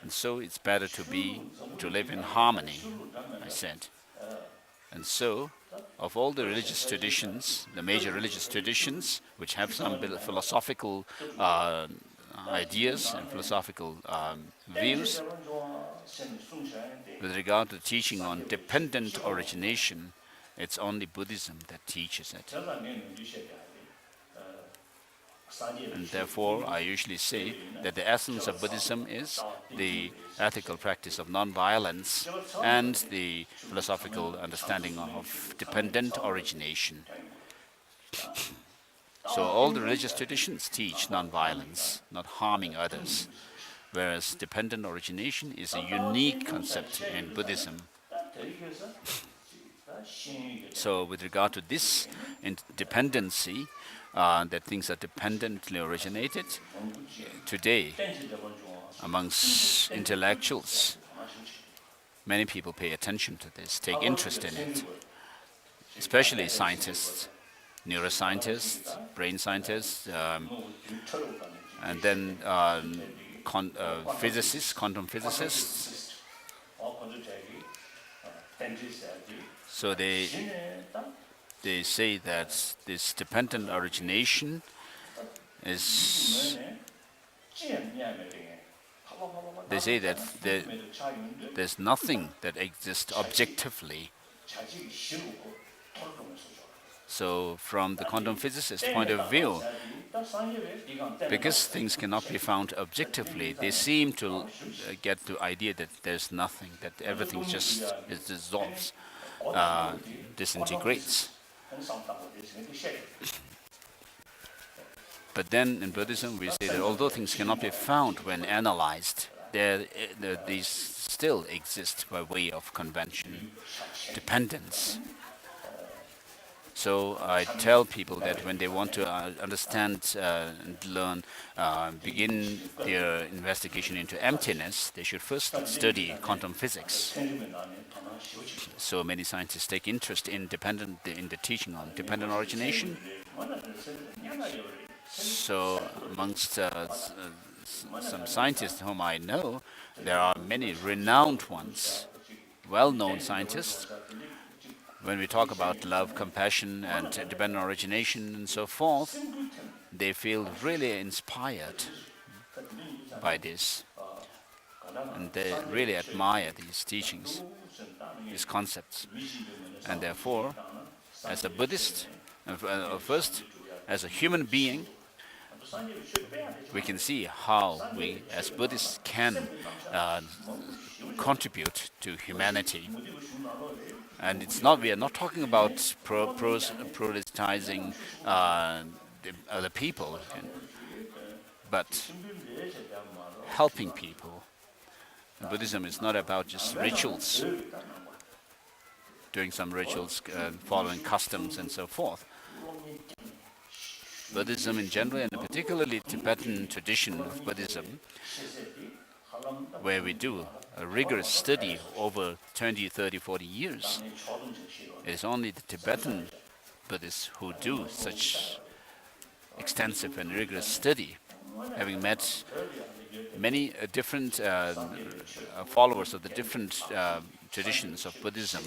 And so it's better to live in harmony, I said. And so, of all the religious traditions, the major religious traditions, which have some philosophical ideas and philosophical views, with regard to teaching on dependent origination, it's only Buddhism that teaches it. And therefore, I usually say that the essence of Buddhism is the ethical practice of non-violence and the philosophical understanding of dependent origination. So all the religious traditions teach non-violence, not harming others, whereas dependent origination is a unique concept in Buddhism. So with regard to this dependency, that things are dependently originated, today, amongst intellectuals, many people pay attention to this, take interest in it, especially scientists, neuroscientists, brain scientists, and then physicists, quantum physicists. So they say that this dependent origination is. They say that there's nothing that exists objectively. So from the quantum physicist point of view, because things cannot be found objectively, they seem to get the idea that there's nothing, that everything just dissolves, disintegrates. But then in Buddhism we say that although things cannot be found when analyzed, these still exist by way of convention, dependence. So I tell people that when they want to understand and learn, begin their investigation into emptiness, they should first study quantum physics. So many scientists take interest in the teaching on dependent origination. So amongst some scientists whom I know, there are many renowned ones, well-known scientists. When we talk about love, compassion, and dependent origination and so forth, they feel really inspired by this. And they really admire these teachings, these concepts. And therefore, as a Buddhist, first, as a human being, we can see how we, as Buddhists, can contribute to humanity. And we are not talking about proselytizing the other people, but helping people. And Buddhism is not about just rituals, doing some rituals, following customs and so forth. Buddhism in general, and particularly Tibetan tradition of Buddhism, where we do a rigorous study over 20, 30, 40 years. It is only the Tibetan Buddhists who do such extensive and rigorous study. Having met many different followers of the different traditions of Buddhism,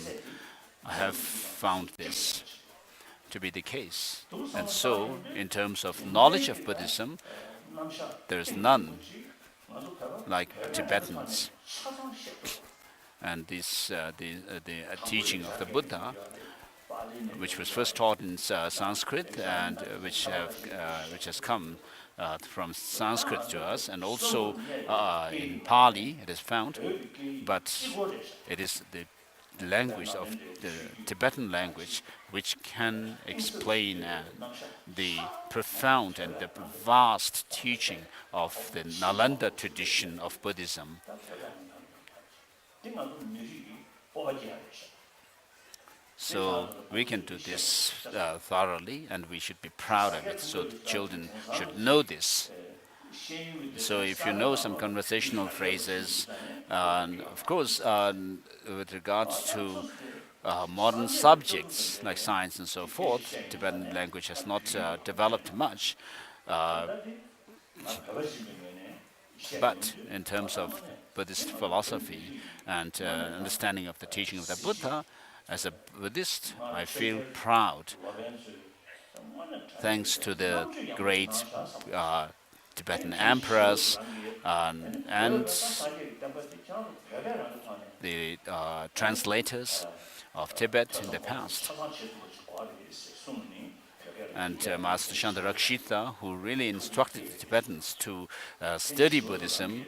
I have found this to be the case. And so, in terms of knowledge of Buddhism, there is none like Tibetans. And this, the teaching of the Buddha, which was first taught in Sanskrit and which has come from Sanskrit to us, and also in Pali it is found, but it is the language of the Tibetan language, which can explain the profound and the vast teaching of the Nalanda tradition of Buddhism. So we can do this thoroughly, and we should be proud of it. So the children should know this. So if you know some conversational phrases, and of course, with regards to modern subjects like science and so forth, Tibetan language has not developed much. But in terms of Buddhist philosophy and understanding of the teaching of the Buddha, as a Buddhist, I feel proud, thanks to the great Tibetan emperors and the translators of Tibet in the past. And Master Shantarakshita, who really instructed the Tibetans to study Buddhism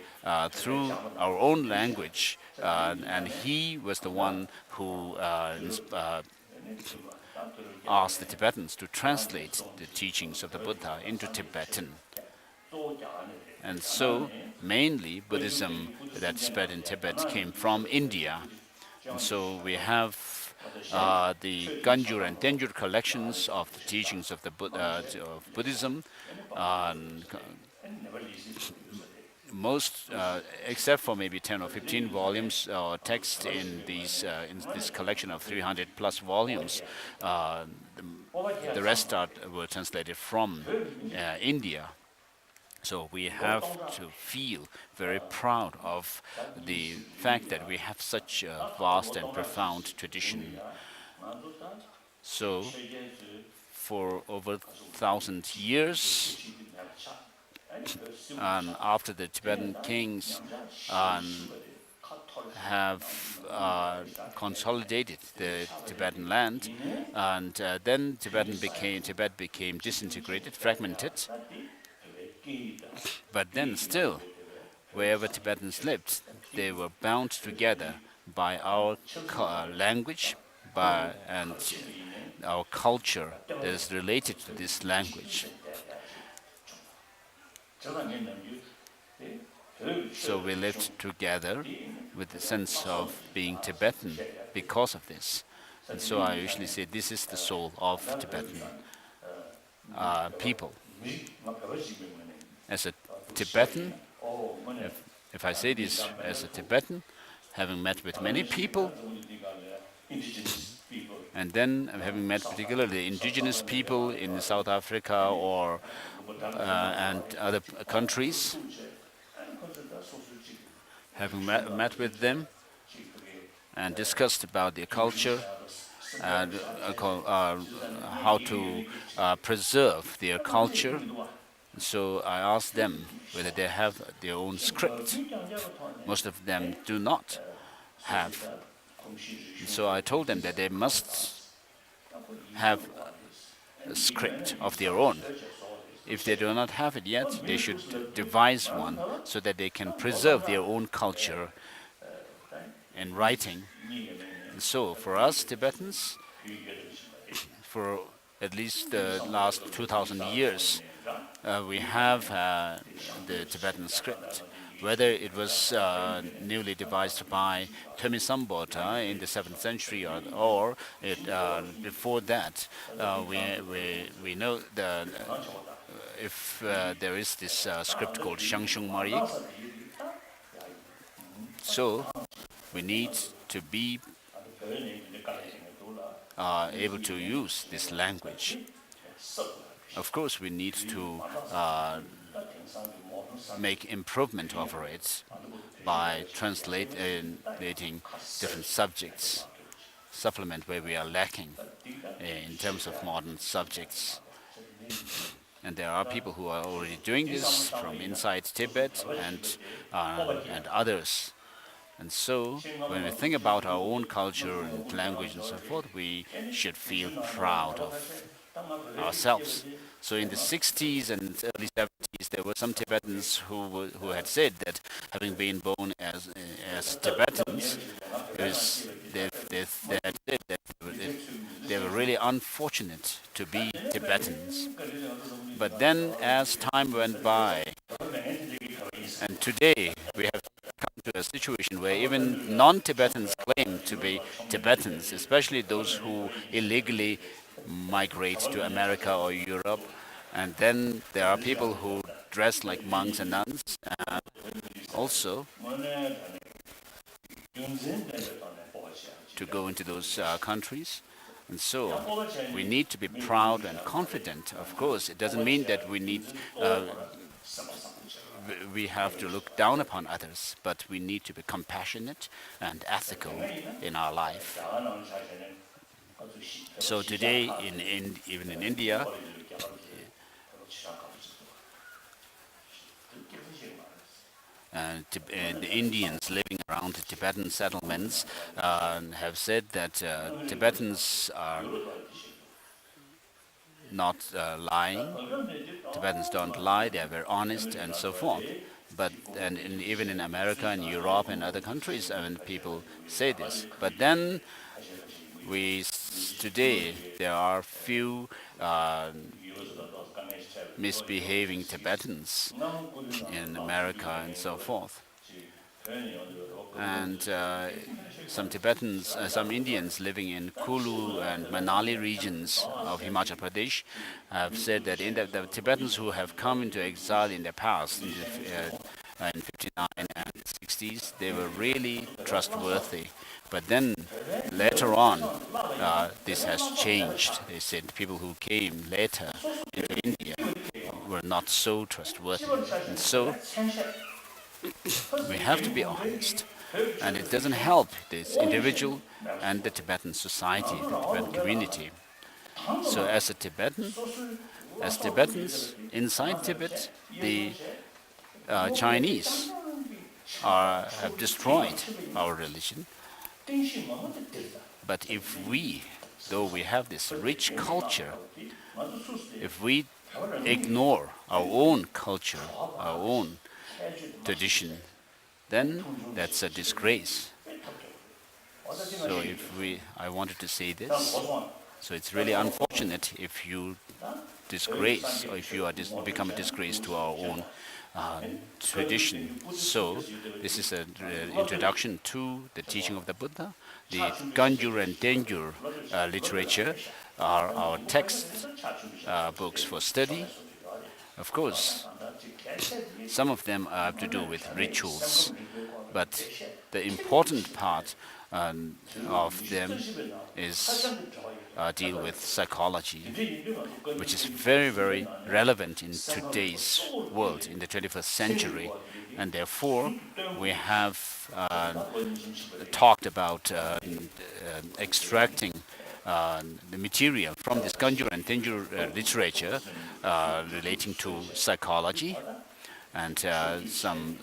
through our own language, and he was the one who asked the Tibetans to translate the teachings of the Buddha into Tibetan. And so, mainly Buddhism that spread in Tibet came from India. And so we have the Ganjur and Tenjur collections of the teachings of the of Buddhism. Most, except for maybe 10 or 15 volumes or text in this collection of 300 plus volumes, the rest were translated from India. So we have to feel very proud of the fact that we have such a vast and profound tradition. So for over 1,000 years, and after the Tibetan kings have consolidated the Tibetan land, and then Tibet became disintegrated, fragmented. But then still, wherever Tibetans lived, they were bound together by our language and our culture that is related to this language. So we lived together with the sense of being Tibetan because of this. And so I usually say this is the soul of Tibetan people. As a Tibetan, if I say this as a Tibetan, having met with many people, and then having met particularly indigenous people in South Africa or and other countries, having met with them and discussed about their culture and how to preserve their culture. So I asked them whether they have their own script. Most of them do not have. So I told them that they must have a script of their own. If they do not have it yet, they should devise one so that they can preserve their own culture in writing. And so for us Tibetans, for at least the last 2,000 years, we have the Tibetan script. Whether it was newly devised by Themisambhota in the 7th century or before that, we know that if there is this script called Shangshung Marik, so we need to be able to use this language. Of course, we need to make improvement over it by translating different subjects, supplement where we are lacking in terms of modern subjects. And there are people who are already doing this from inside Tibet and others. And so, when we think about our own culture and language and so forth, we should feel proud of ourselves. So in the 60s and early 70s, there were some Tibetans who had said that having been born as Tibetans, they they had said that they were really unfortunate to be Tibetans. But then, as time went by, and today we have come to a situation where even non-Tibetans claim to be Tibetans, especially those who illegally migrate to America or Europe. And then there are people who dress like monks and nuns also to go into those countries. And so we need to be proud and confident. Of course, it doesn't mean that we have to look down upon others, but we need to be compassionate and ethical in our life. So today, even in India, the Indians living around the Tibetan settlements have said that Tibetans are not lying. Tibetans don't lie, they are very honest and so forth. But even in America and Europe and other countries, people say this. But then today there are few misbehaving Tibetans in America and so forth. And some Indians living in Kulu and Manali regions of Himachal Pradesh have said that the Tibetans who have come into exile in the past, in 59 and 60s, they were really trustworthy. But then later on, this has changed. They said people who came later into India were not so trustworthy. And so we have to be honest. And it doesn't help this individual and the Tibetan society, the Tibetan community. So as Tibetans inside Tibet, the Chinese have destroyed our religion. But if though we have this rich culture, if we ignore our own culture, our own tradition, then that's a disgrace. So I wanted to say this. So it's really unfortunate if you disgrace or if you become a disgrace to our own tradition. So this is an introduction to the teaching of the Buddha. The Ganjur and Denjur literature are our text books for study. Of course, some of them have to do with rituals, but the important part of them is deal with psychology, which is very, very relevant in today's world, in the 21st century. And therefore, we have talked about extracting the material from this Ganjur and Tenjur literature relating to psychology, and some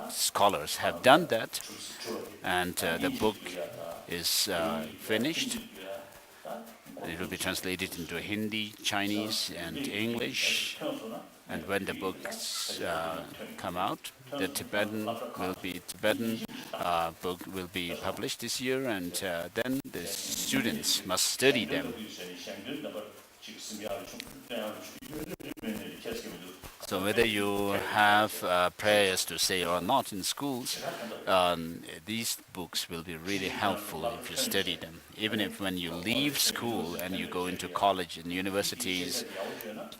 scholars have done that, and the book is finished. It will be translated into Hindi, Chinese, and English. And when the books come out, the Tibetan book will be published this year, and then the students must study them. So whether you have prayers to say or not in schools, these books will be really helpful if you study them. Even if when you leave school and you go into college and universities,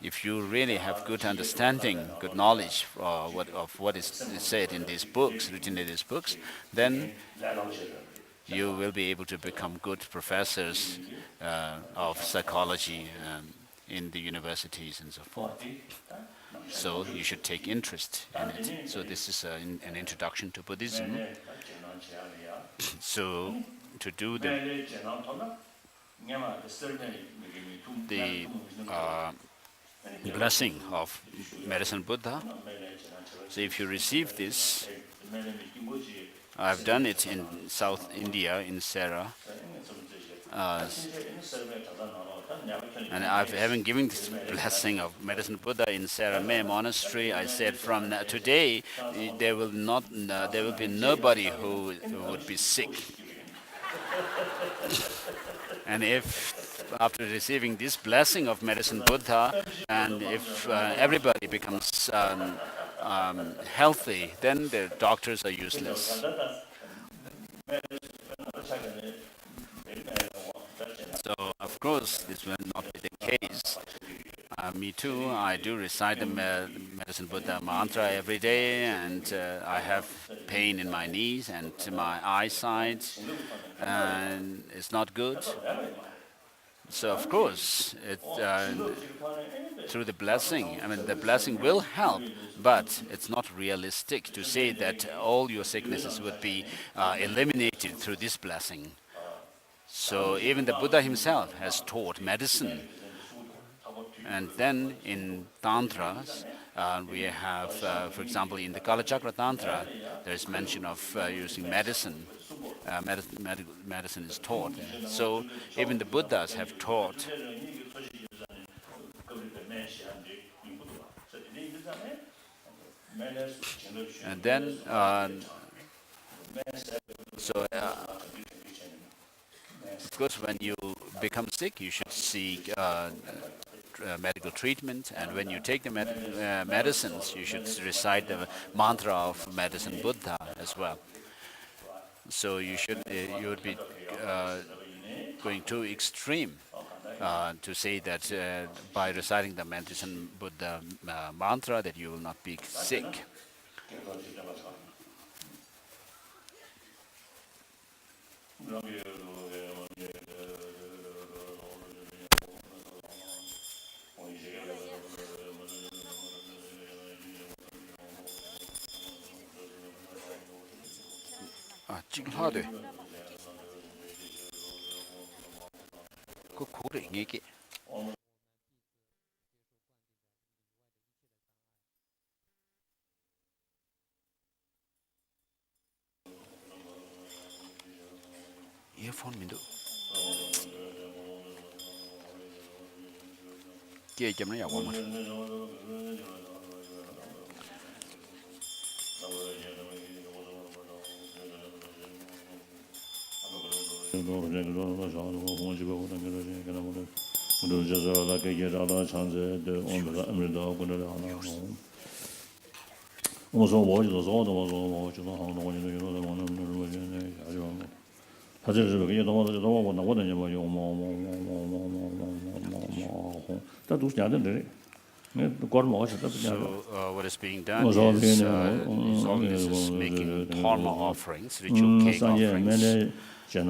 if you really have good understanding, good knowledge of what is said in these books, written in these books, then you will be able to become good professors of psychology in the universities and so forth. So you should take interest in it. So this is an introduction to Buddhism. So to do the blessing of Medicine Buddha, so if you receive this, I've done it in South India, in Sera. And having given this blessing of Medicine Buddha in Saramay Monastery, I said from today there will be nobody who would be sick. And if after receiving this blessing of medicine Buddha, and if everybody becomes healthy, then the doctors are useless. So, of course, this will not be the case. Me too, I do recite the medicine Buddha mantra every day, and I have pain in my knees and my eyesight, and it's not good. So, of course, through the blessing, I mean, the blessing will help, but it's not realistic to say that all your sicknesses would be eliminated through this blessing. So, even the Buddha himself has taught medicine. And then in Tantras, we have, for example, in the Kalachakra Tantra, there is mention of using medicine. Medicine is taught. So even the Buddhas have taught. And then, of course, when you become sick, you should seek medical treatment, and when you take the medicines, you should recite the mantra of medicine Buddha as well. So you would be going too extreme to say that by reciting the medicine Buddha mantra that you will not be sick. 지금 하되 그 고래 얘기 이어폰 민도 kia chấm nó vào qua mình So what is being done is Holiness is making dharma offerings, ritual cake offerings. To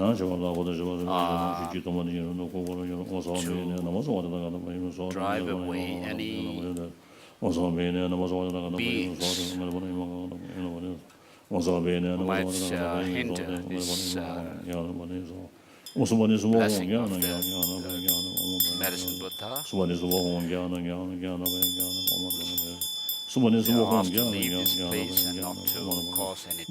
drive away any beings who might hinder this blessing of the medicine Buddha. They are asked to leave this place and not to cause any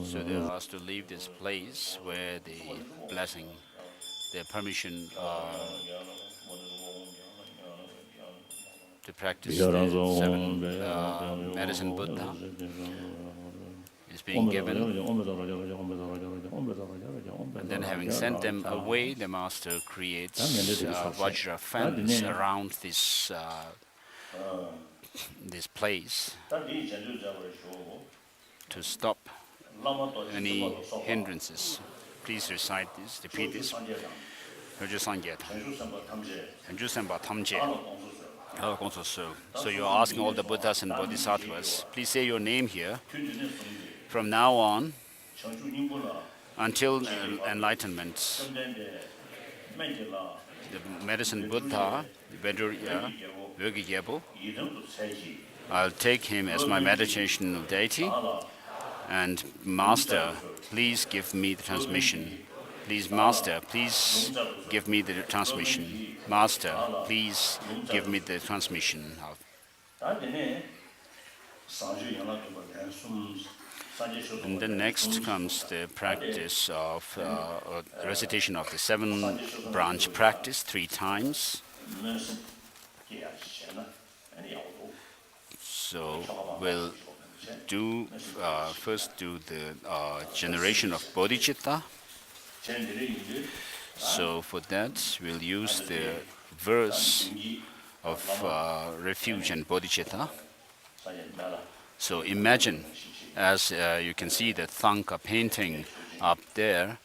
So they are asked to leave this place where the blessing, the permission to practice the seven medicine Buddha is being given. And then having sent them away, the master creates Vajra fence around this place to stop any hindrances. Please recite this, repeat this. So you're asking all the Buddhas and Bodhisattvas, please say your name here. From now on, until enlightenment, the medicine Buddha, I'll take him as my meditational deity. And Master, please give me the transmission. Please, Master, please give me the transmission. Master, please give me the transmission. And then next comes the practice of recitation of the 7-branch practice 3 times. So we'll do first do the generation of bodhicitta. So for that we'll use the verse of refuge and bodhicitta. So imagine, as you can see the Thangka painting up there,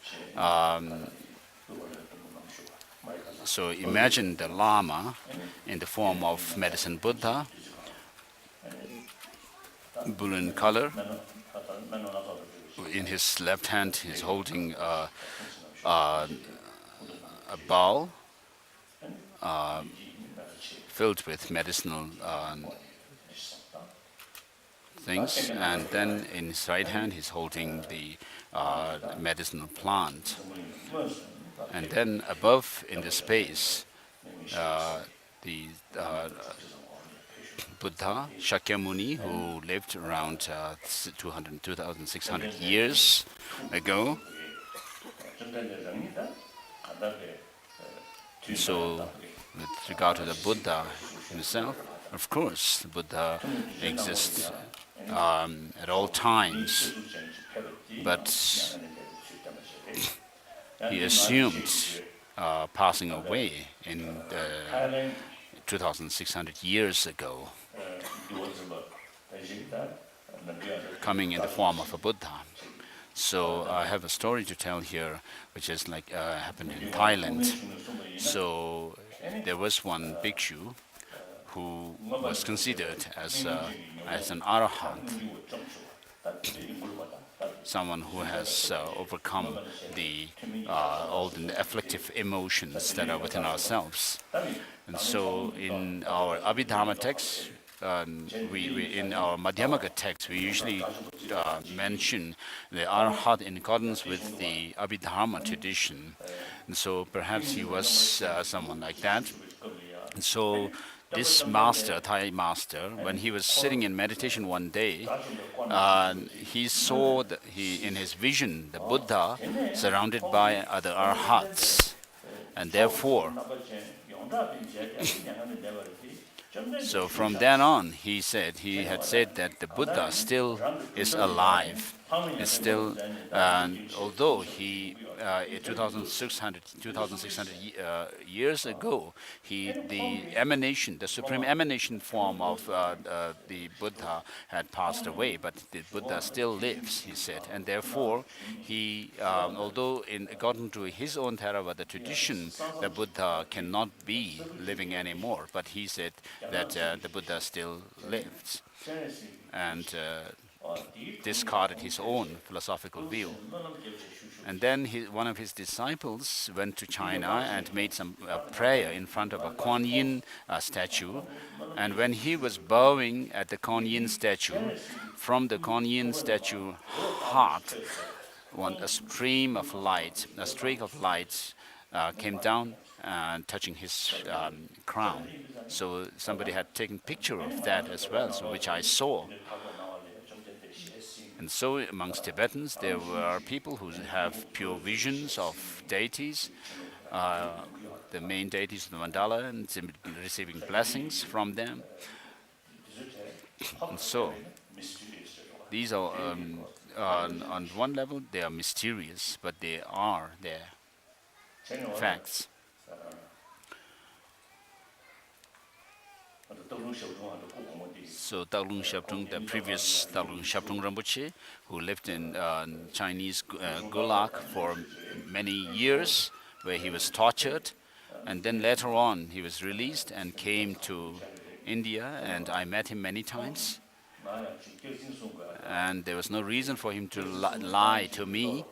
so imagine the Lama in the form of medicine Buddha, blue in color. In his left hand he's holding a bowl filled with medicinal things, and then in his right hand he's holding the medicinal plant. And then above in the space, the Buddha Shakyamuni, who lived around 2,600 years ago. So with regard to the Buddha himself, of course, the Buddha exists at all times, but he assumed passing away in 2,600 years ago, coming in the form of a Buddha. So I have a story to tell here, which is like happened in Thailand. So there was one bhikshu who was considered as an arahant, someone who has overcome all the afflictive emotions that are within ourselves. And so in our Abhidharma text, in our Madhyamaka text, we usually mention the arhat in accordance with the Abhidharma tradition. And so perhaps he was someone like that. And so this master, Thai master, when he was sitting in meditation one day, he saw in his vision the Buddha surrounded by other arhats, and therefore, so from then on, he had said that the Buddha still is alive. Is still, although he 2,600 years ago, the supreme emanation form of the Buddha had passed away, but the Buddha still lives, he said, and therefore he, although according to his own Theravada tradition, the Buddha cannot be living anymore, but he said that the Buddha still lives, and discarded his own philosophical view. And then one of his disciples went to China and made some prayer in front of a Kuan Yin statue. And when he was bowing at the Kuan Yin statue, from the Kuan Yin statue heart, a streak of light came down touching his crown. So somebody had taken picture of that as well, so which I saw. And so amongst Tibetans, there were people who have pure visions of deities, the main deities of the mandala, and receiving blessings from them. And so these are, on one level, they are mysterious, but they are there, facts. So Dalung Shabtung, the previous Dalung Shabtung Rinpoche, who lived in Chinese Gulag for many years, where he was tortured, and then later on he was released and came to India, and I met him many times. And there was no reason for him to lie to me,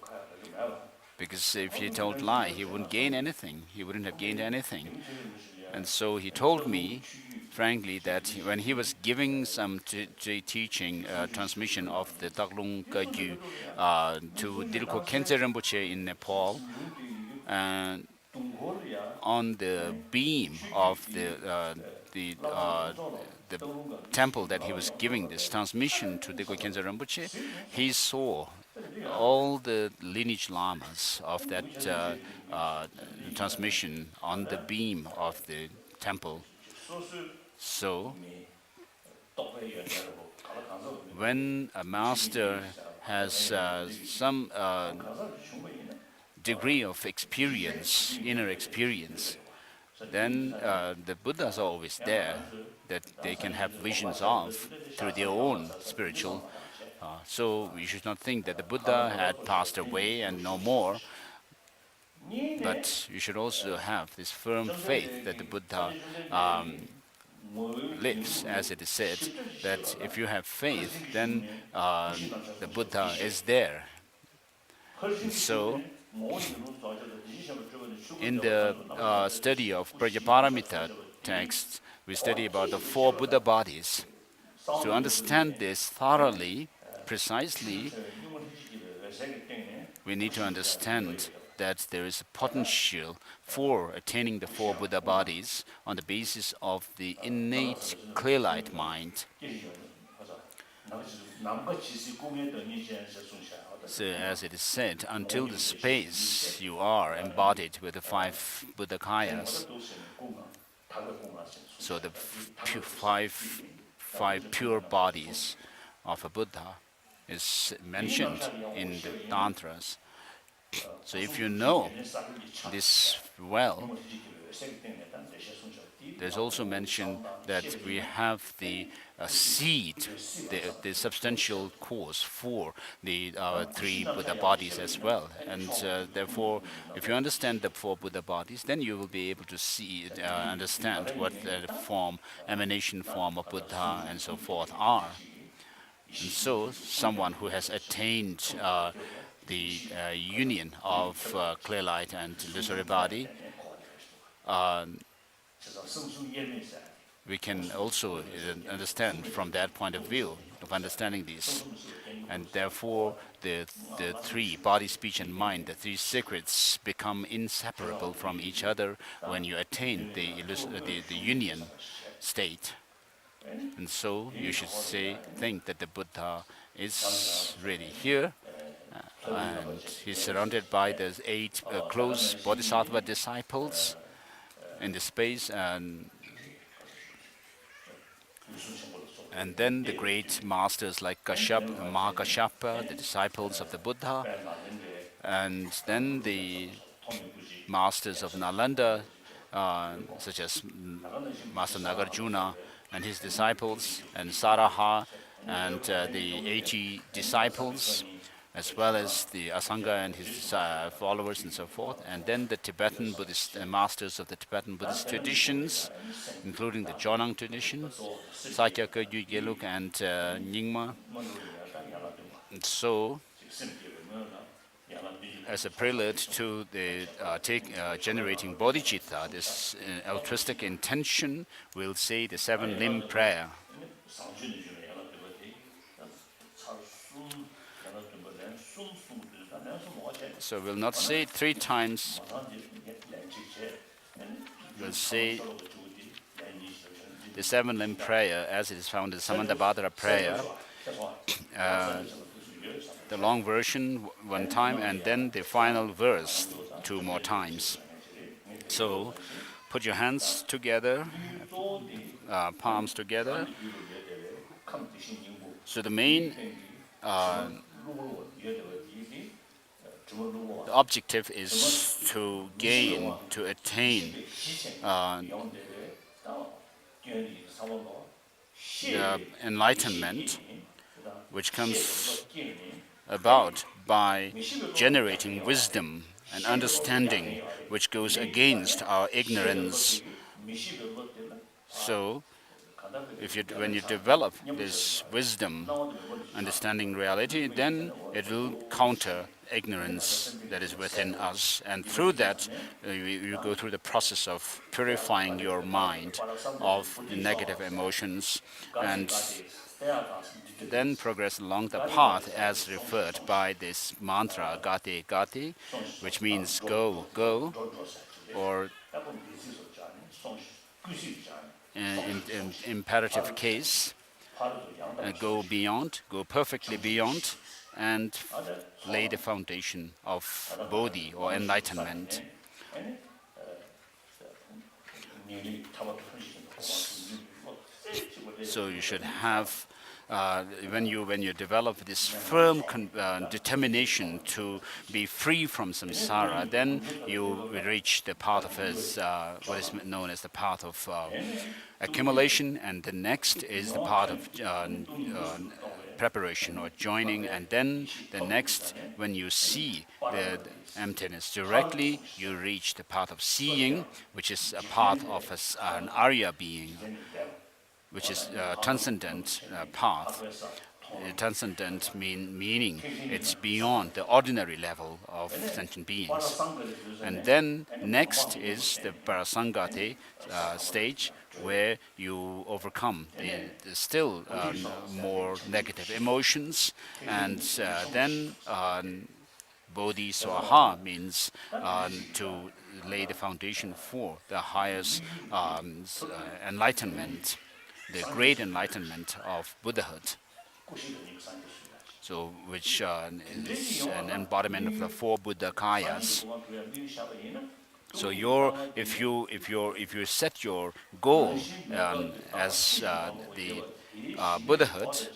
because if he told lie, he wouldn't gain anything. He wouldn't have gained anything. And so he told me frankly that when he was giving some teaching transmission of the Daglung Gagyu to Dilko Khyentse Rinpoche in Nepal, and on the beam of the the temple that he was giving this transmission to Dilko Khyentse Rinpoche, he saw all the lineage lamas of that transmission on the beam of the temple. So, when a master has some degree of experience, inner experience, then the Buddhas are always there that they can have visions of through their own spiritual. So we should not think that the Buddha had passed away and no more, but you should also have this firm faith that the Buddha lives, as it is said, that if you have faith, then the Buddha is there. And so, in the study of Prajaparamita text, we study about the 4 Buddha bodies. To understand this thoroughly, precisely, we need to understand that there is a potential for attaining the 4 Buddha bodies on the basis of the innate clear light mind. So, as it is said, until the space you are embodied with the 5 Buddha Kayas, so the 5 pure bodies of a Buddha is mentioned in the Tantras. So if you know this well, there's also mentioned that we have the seed, the substantial cause for the 3 Buddha bodies as well. And therefore, if you understand the 4 Buddha bodies, then you will be able to see, understand what the form, emanation form of Buddha and so forth are. And so, someone who has attained the union of clear light and illusory body, we can also understand from that point of view of understanding this. And therefore, the 3 body, speech, and mind, the 3 secrets, become inseparable from each other when you attain the union state. And so you should think that the Buddha is really here, and he's surrounded by the 8 close bodhisattva disciples in the space, and then the great masters like Mahakashyapa, the disciples of the Buddha, and then the masters of Nalanda, such as Master Nagarjuna and his disciples, and Saraha, and the 80 disciples, as well as the Asanga and his followers and so forth, and then the Tibetan Buddhist masters of the Tibetan Buddhist traditions, including the Jonang tradition, Sakyaka, Geluk, and Nyingma. And so, as a prelude to the generating bodhicitta, this altruistic intention, we'll say the 7-limb prayer. So we'll not say it 3 times. We'll say the 7-limb prayer as it is found in Samandabhadra prayer. The long version 1 time, and then the final verse 2 more times. So put your hands together, palms together. So the main the objective is to gain, to attain the enlightenment, which comes about by generating wisdom and understanding, which goes against our ignorance. So, when you develop this wisdom, understanding reality, then it will counter ignorance that is within us, and through that you go through the process of purifying your mind of the negative emotions, and then progress along the path as referred by this mantra gati gati, which means go go, or in imperative case, go beyond, go perfectly beyond, and lay the foundation of bodhi or enlightenment. So you should have, when you develop this firm determination to be free from samsara, then you reach the path of what is known as the path of accumulation, and the next is the path of preparation or joining, and then the next, when you see the emptiness directly, you reach the path of seeing, which is a path of an Arya being, which is a transcendent path. Transcendent meaning it's beyond the ordinary level of sentient beings. And then next is the parasangati stage, where you overcome the still more negative emotions, and then bodhisattva means to lay the foundation for the highest enlightenment, the great enlightenment of Buddhahood. So, which is an embodiment of the four Buddha Kayas. So, if you set your goal as the Buddhahood,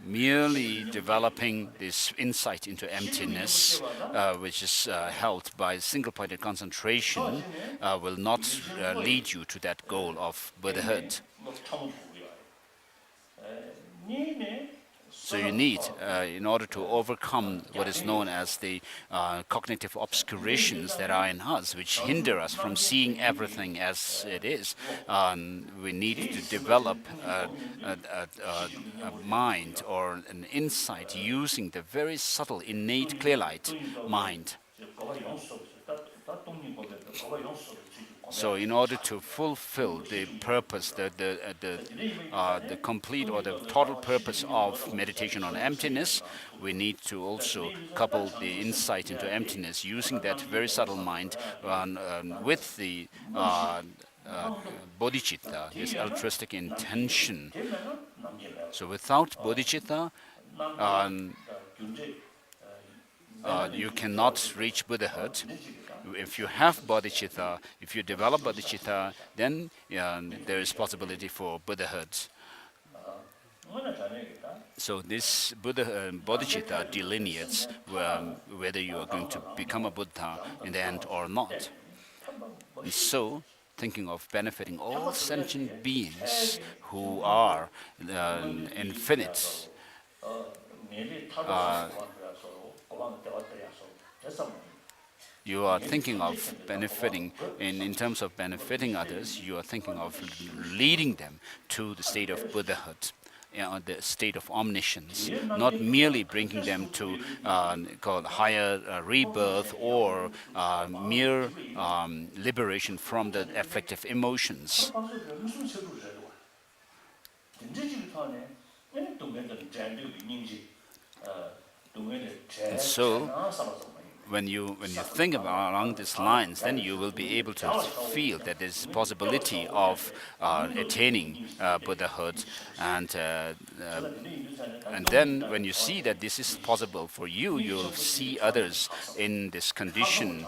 merely developing this insight into emptiness, which is held by single-pointed concentration, will not lead you to that goal of Buddhahood. So you need, in order to overcome what is known as the cognitive obscurations that are in us, which hinder us from seeing everything as it is, we need to develop a mind or an insight using the very subtle, innate, clear-light mind. So in order to fulfill the purpose, the complete or the total purpose of meditation on emptiness, we need to also couple the insight into emptiness using that very subtle mind with the bodhicitta, this altruistic intention. So without bodhicitta, you cannot reach Buddhahood. If you have bodhicitta, if you develop bodhicitta, then there is possibility for Buddhahood. So this bodhicitta delineates whether you are going to become a Buddha in the end or not. And so, thinking of benefiting all sentient beings who are infinite, you are thinking of benefiting, in terms of benefiting others, you are thinking of leading them to the state of Buddhahood, the state of omniscience, not merely bringing them to called higher rebirth or mere liberation from the afflictive emotions. And so, when you think about along these lines, then you will be able to feel that there is possibility of attaining Buddhahood, and then when you see that this is possible for you, you'll see others in this condition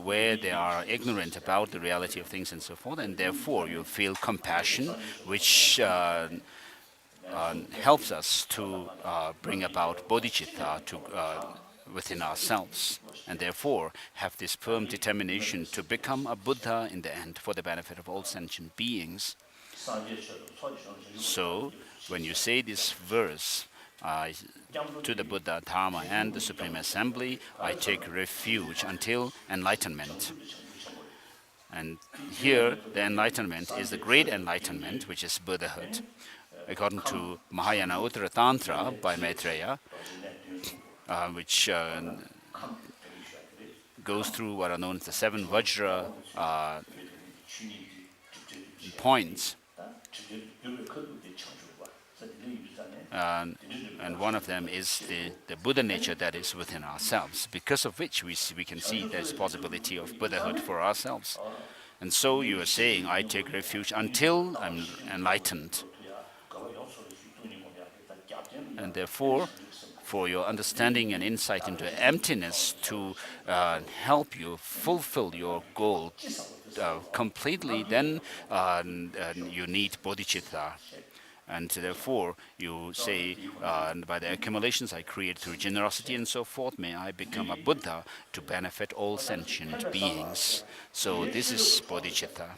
where they are ignorant about the reality of things and so forth, and therefore you feel compassion, which helps us to bring about bodhicitta within ourselves, and therefore have this firm determination to become a Buddha in the end for the benefit of all sentient beings. So, when you say this verse, to the Buddha, Dharma, and the Supreme Assembly, I take refuge until enlightenment. And here, the enlightenment is the great enlightenment, which is Buddhahood. according to Mahayana Uttara Tantra by Maitreya, which goes through what are known as the 7 Vajra points. And one of them is the Buddha nature that is within ourselves, because of which we can see there's possibility of Buddhahood for ourselves. And so you are saying, I take refuge until I'm enlightened. And therefore, for your understanding and insight into emptiness to help you fulfill your goal completely, then you need bodhicitta. And therefore, you say, by the accumulations I create through generosity and so forth, may I become a Buddha to benefit all sentient beings. So this is bodhicitta.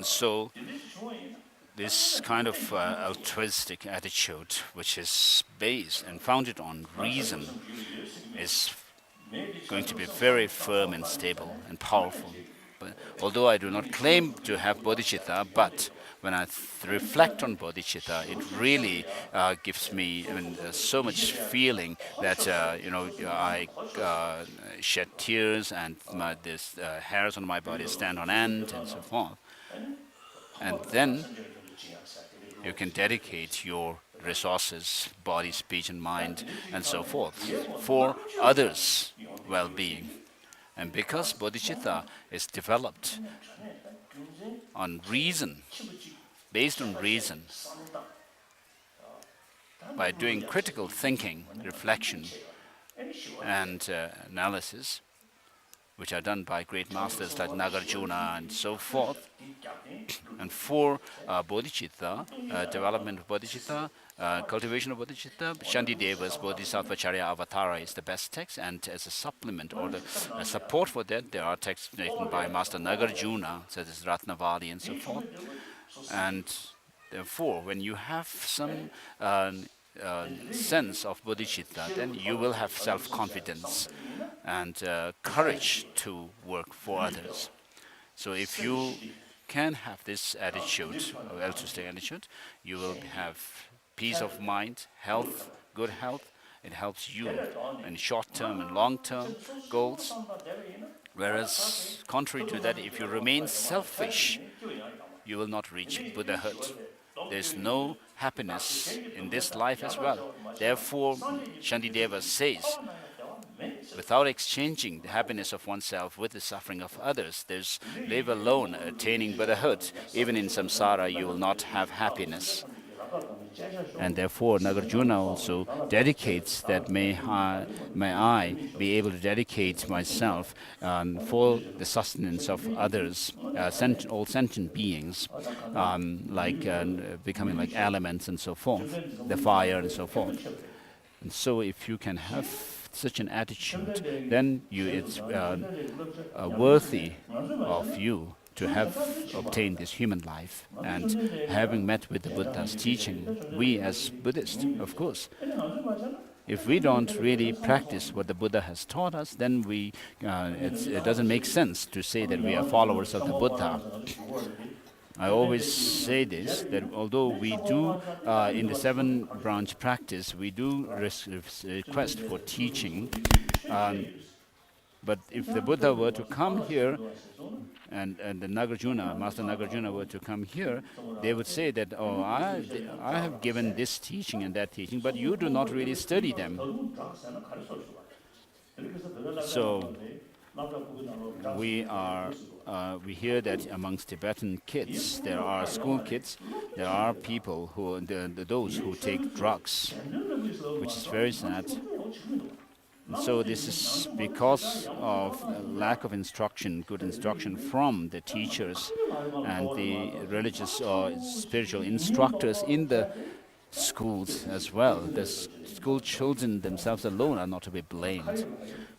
So this kind of altruistic attitude, which is based and founded on reason, is going to be very firm and stable and powerful. But although I do not claim to have bodhicitta, but when I reflect on bodhicitta, it really gives me so much feeling that I shed tears and this hairs on my body stand on end and so forth. And then you can dedicate your resources, body, speech, and mind, and so forth, for others' well-being. And because bodhicitta is developed on reason, based on reason, by doing critical thinking, reflection, and analysis, which are done by great masters like Nagarjuna and so forth. And for bodhicitta, development of bodhicitta, cultivation of bodhicitta, Shantideva's Bodhisattvacharya Avatara is the best text, and as a supplement or the support for that, there are texts written by Master Nagarjuna, such as Ratnavali and so forth. And therefore, when you have some sense of bodhicitta, then you will have self-confidence and courage to work for others. So if you can have this attitude, altruistic attitude, you will have peace of mind, health, good health. It helps you in short-term and long-term goals. Whereas, contrary to that, if you remain selfish, you will not reach Buddhahood. There's no happiness in this life as well. Therefore, Shantideva says, without exchanging the happiness of oneself with the suffering of others, there's live alone, attaining Buddhahood. Even in samsara, you will not have happiness. And therefore, Nagarjuna also dedicates that may I be able to dedicate myself for the sustenance of others, all sentient beings, becoming like elements and so forth, the fire and so forth. And so if you can have such an attitude, then it's worthy of you to have obtained this human life. And having met with the Buddha's teaching, we as Buddhists, of course, if we don't really practice what the Buddha has taught us, then it doesn't make sense to say that we are followers of the Buddha. I always say this, that although we do, in the 7-branch practice, we do request for teaching, but if the Buddha were to come here, and the Master Nagarjuna were to come here, they would say that, oh, I have given this teaching and that teaching, but you do not really study them. So we hear that amongst Tibetan kids, there are school kids, there are people those who take drugs, which is very sad. And so this is because of lack of instruction, good instruction from the teachers and the religious or spiritual instructors in the schools as well. The school children themselves alone are not to be blamed.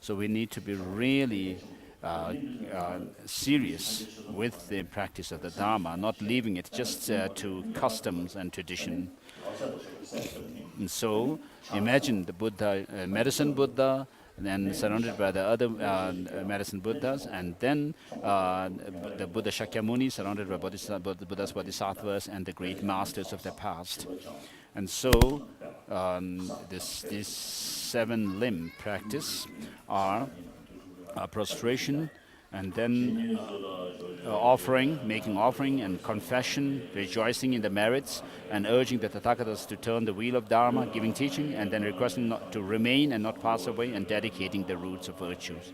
So we need to be really serious with the practice of the Dharma, not leaving it just to customs and tradition. And so imagine the Buddha, medicine Buddha, then surrounded by the other medicine Buddhas, and then the Buddha Shakyamuni surrounded by Buddhas, Bodhisattvas, and the great masters of the past. And so this seven limb practice are prostration, and then making offering and confession, rejoicing in the merits, and urging the Tathagatas to turn the wheel of Dharma, giving teaching, and then requesting not to remain and not pass away, and dedicating the roots of virtues.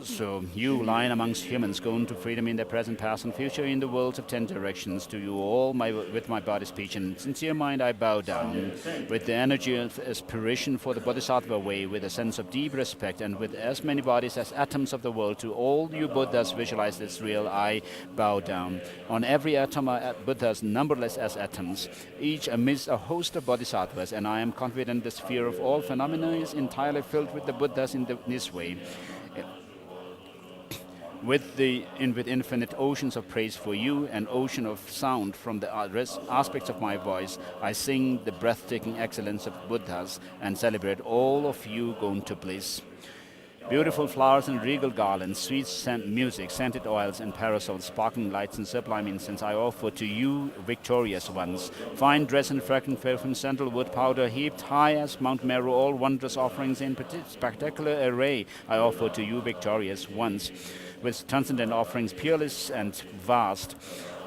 So you, lying amongst humans, go into freedom in the present, past, and future in the worlds of 10 directions. To you all, with my body, speech, and sincere mind, I bow down. With the energy of aspiration for the Bodhisattva way, with a sense of deep respect, and with as many bodies as atoms of the world, to all you Buddhas visualize this real, I bow down. On every atom are Buddhas numberless as atoms, each amidst a host of Bodhisattvas, and I am confident the sphere of all phenomena is entirely filled with the Buddhas in this way. With infinite oceans of praise for you, an ocean of sound from the aspects of my voice, I sing the breathtaking excellence of Buddhas and celebrate all of you gone to bliss. Beautiful flowers and regal garlands, sweet music, scented oils and parasols, sparkling lights and sublime incense, I offer to you, victorious ones. Fine dress and fragrant perfume, sandalwood powder, heaped high as Mount Meru, all wondrous offerings in spectacular array, I offer to you, victorious ones. With transcendent offerings, peerless and vast,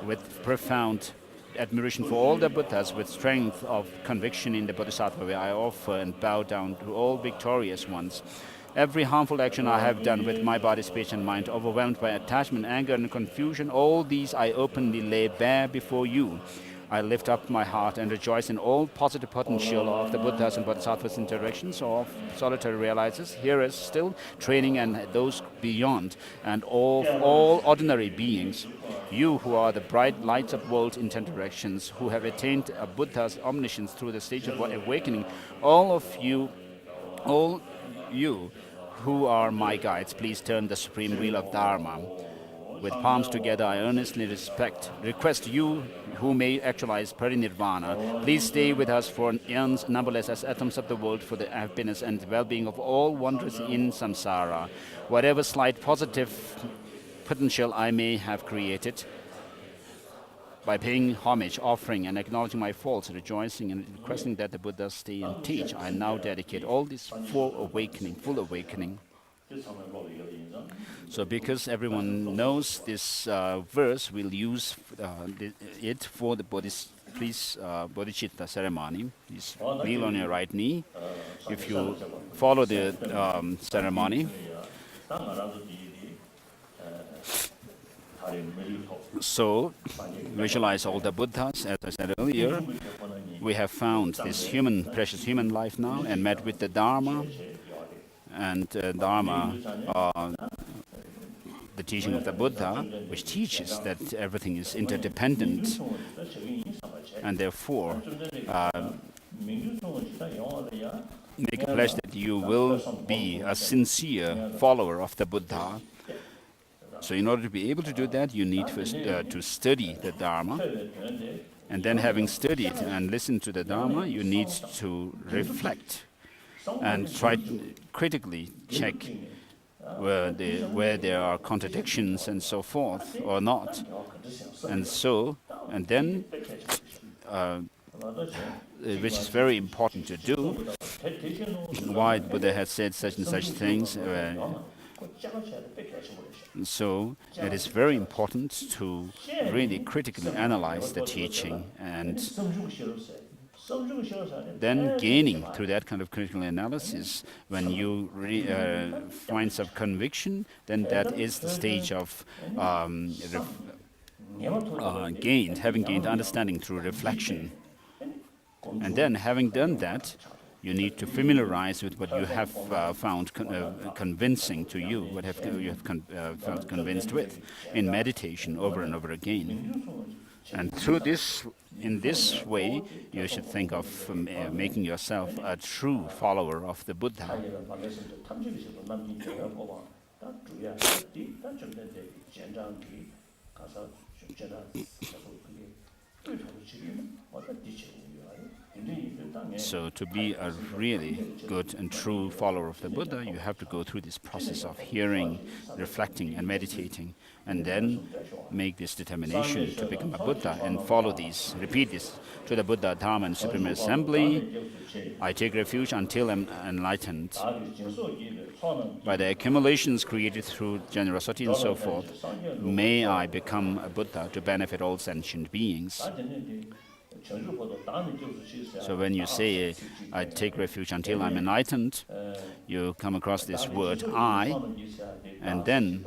with profound admiration for all the Buddhas, with strength of conviction in the Bodhisattva way, I offer and bow down to all victorious ones. Every harmful action I have done with my body, speech, and mind, overwhelmed by attachment, anger, and confusion, all these I openly lay bare before you. I lift up my heart and rejoice in all positive potential of the Buddhas and Bodhisattvas in directions of solitary realizers, hearers still, training, and those beyond, and all ordinary beings. You who are the bright lights of worlds in 10 directions, who have attained a Buddha's omniscience through the stage of awakening, all you who are my guides, please turn the supreme wheel of Dharma. With palms together, I earnestly request you who may actualize parinirvana, please stay with us for eons, numberless as atoms of the world, for the happiness and well-being of all wanderers in samsara. Whatever slight positive potential I may have created, by paying homage, offering, and acknowledging my faults, rejoicing and requesting that the Buddhas stay and teach, I now dedicate all this full awakening. So because everyone knows this verse, we'll use it for the bodhicitta ceremony. Please kneel on your right knee. If you follow the ceremony, so visualize all the Buddhas. As I said earlier, we have found this precious human life now and met with the Dharma. And Dharma, the teaching of the Buddha, which teaches that everything is interdependent, and therefore make a pledge that you will be a sincere follower of the Buddha. So in order to be able to do that, you need first to study the Dharma. And then having studied and listened to the Dharma, you need to reflect and try to critically check where there are contradictions and so forth or not. And then, which is very important to do, why Buddha has said such and such things. So it is very important to really critically analyze the teaching, and then gaining through that kind of critical analysis, when you find some conviction, then that is the stage of having gained understanding through reflection. And then having done that, you need to familiarize with what you have found convincing to you, what you have felt convinced with in meditation over and over again. And through this, in this way, you should think of making yourself a true follower of the Buddha. So to be a really good and true follower of the Buddha, you have to go through this process of hearing, reflecting, and meditating, and then make this determination to become a Buddha and follow these, repeat this to the Buddha, Dharma, and Supreme Assembly. I take refuge until I'm enlightened. By the accumulations created through generosity and so forth, may I become a Buddha to benefit all sentient beings. So when you say, I take refuge until I'm enlightened, you come across this word I, and then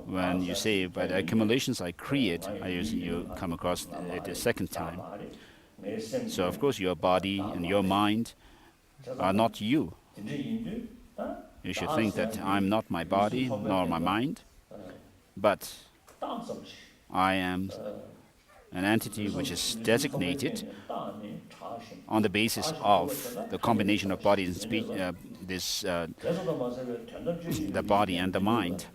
when you say, by the accumulations I create, you come across it a second time. So of course your body and your mind are not you. You should think that I'm not my body nor my mind, but I am an entity which is designated on the basis of the combination of body and speech, the body and the mind.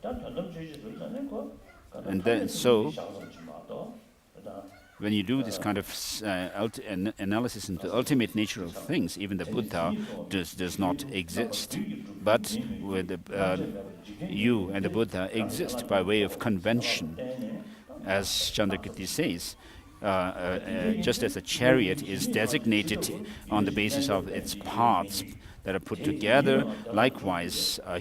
And then, so when you do this kind of analysis into the ultimate nature of things, even the Buddha does not exist. But with you and the Buddha exist by way of convention. As Chandrakirti says, just as a chariot is designated on the basis of its parts that are put together, likewise a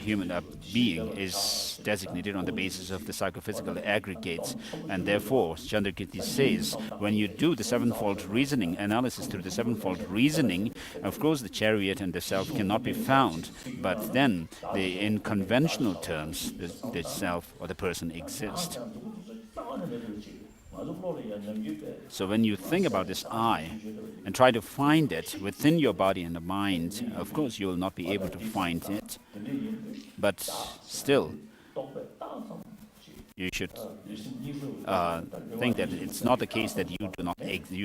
being is designated on the basis of the psychophysical aggregates. And therefore, Chandrakirti says, when you do the sevenfold reasoning, analysis through the sevenfold reasoning, of course the chariot and the self cannot be found, but then in conventional terms, the self or the person exists. So when you think about this I and try to find it within your body and the mind, of course you will not be able to find it. But still, you should think that it's not the case that you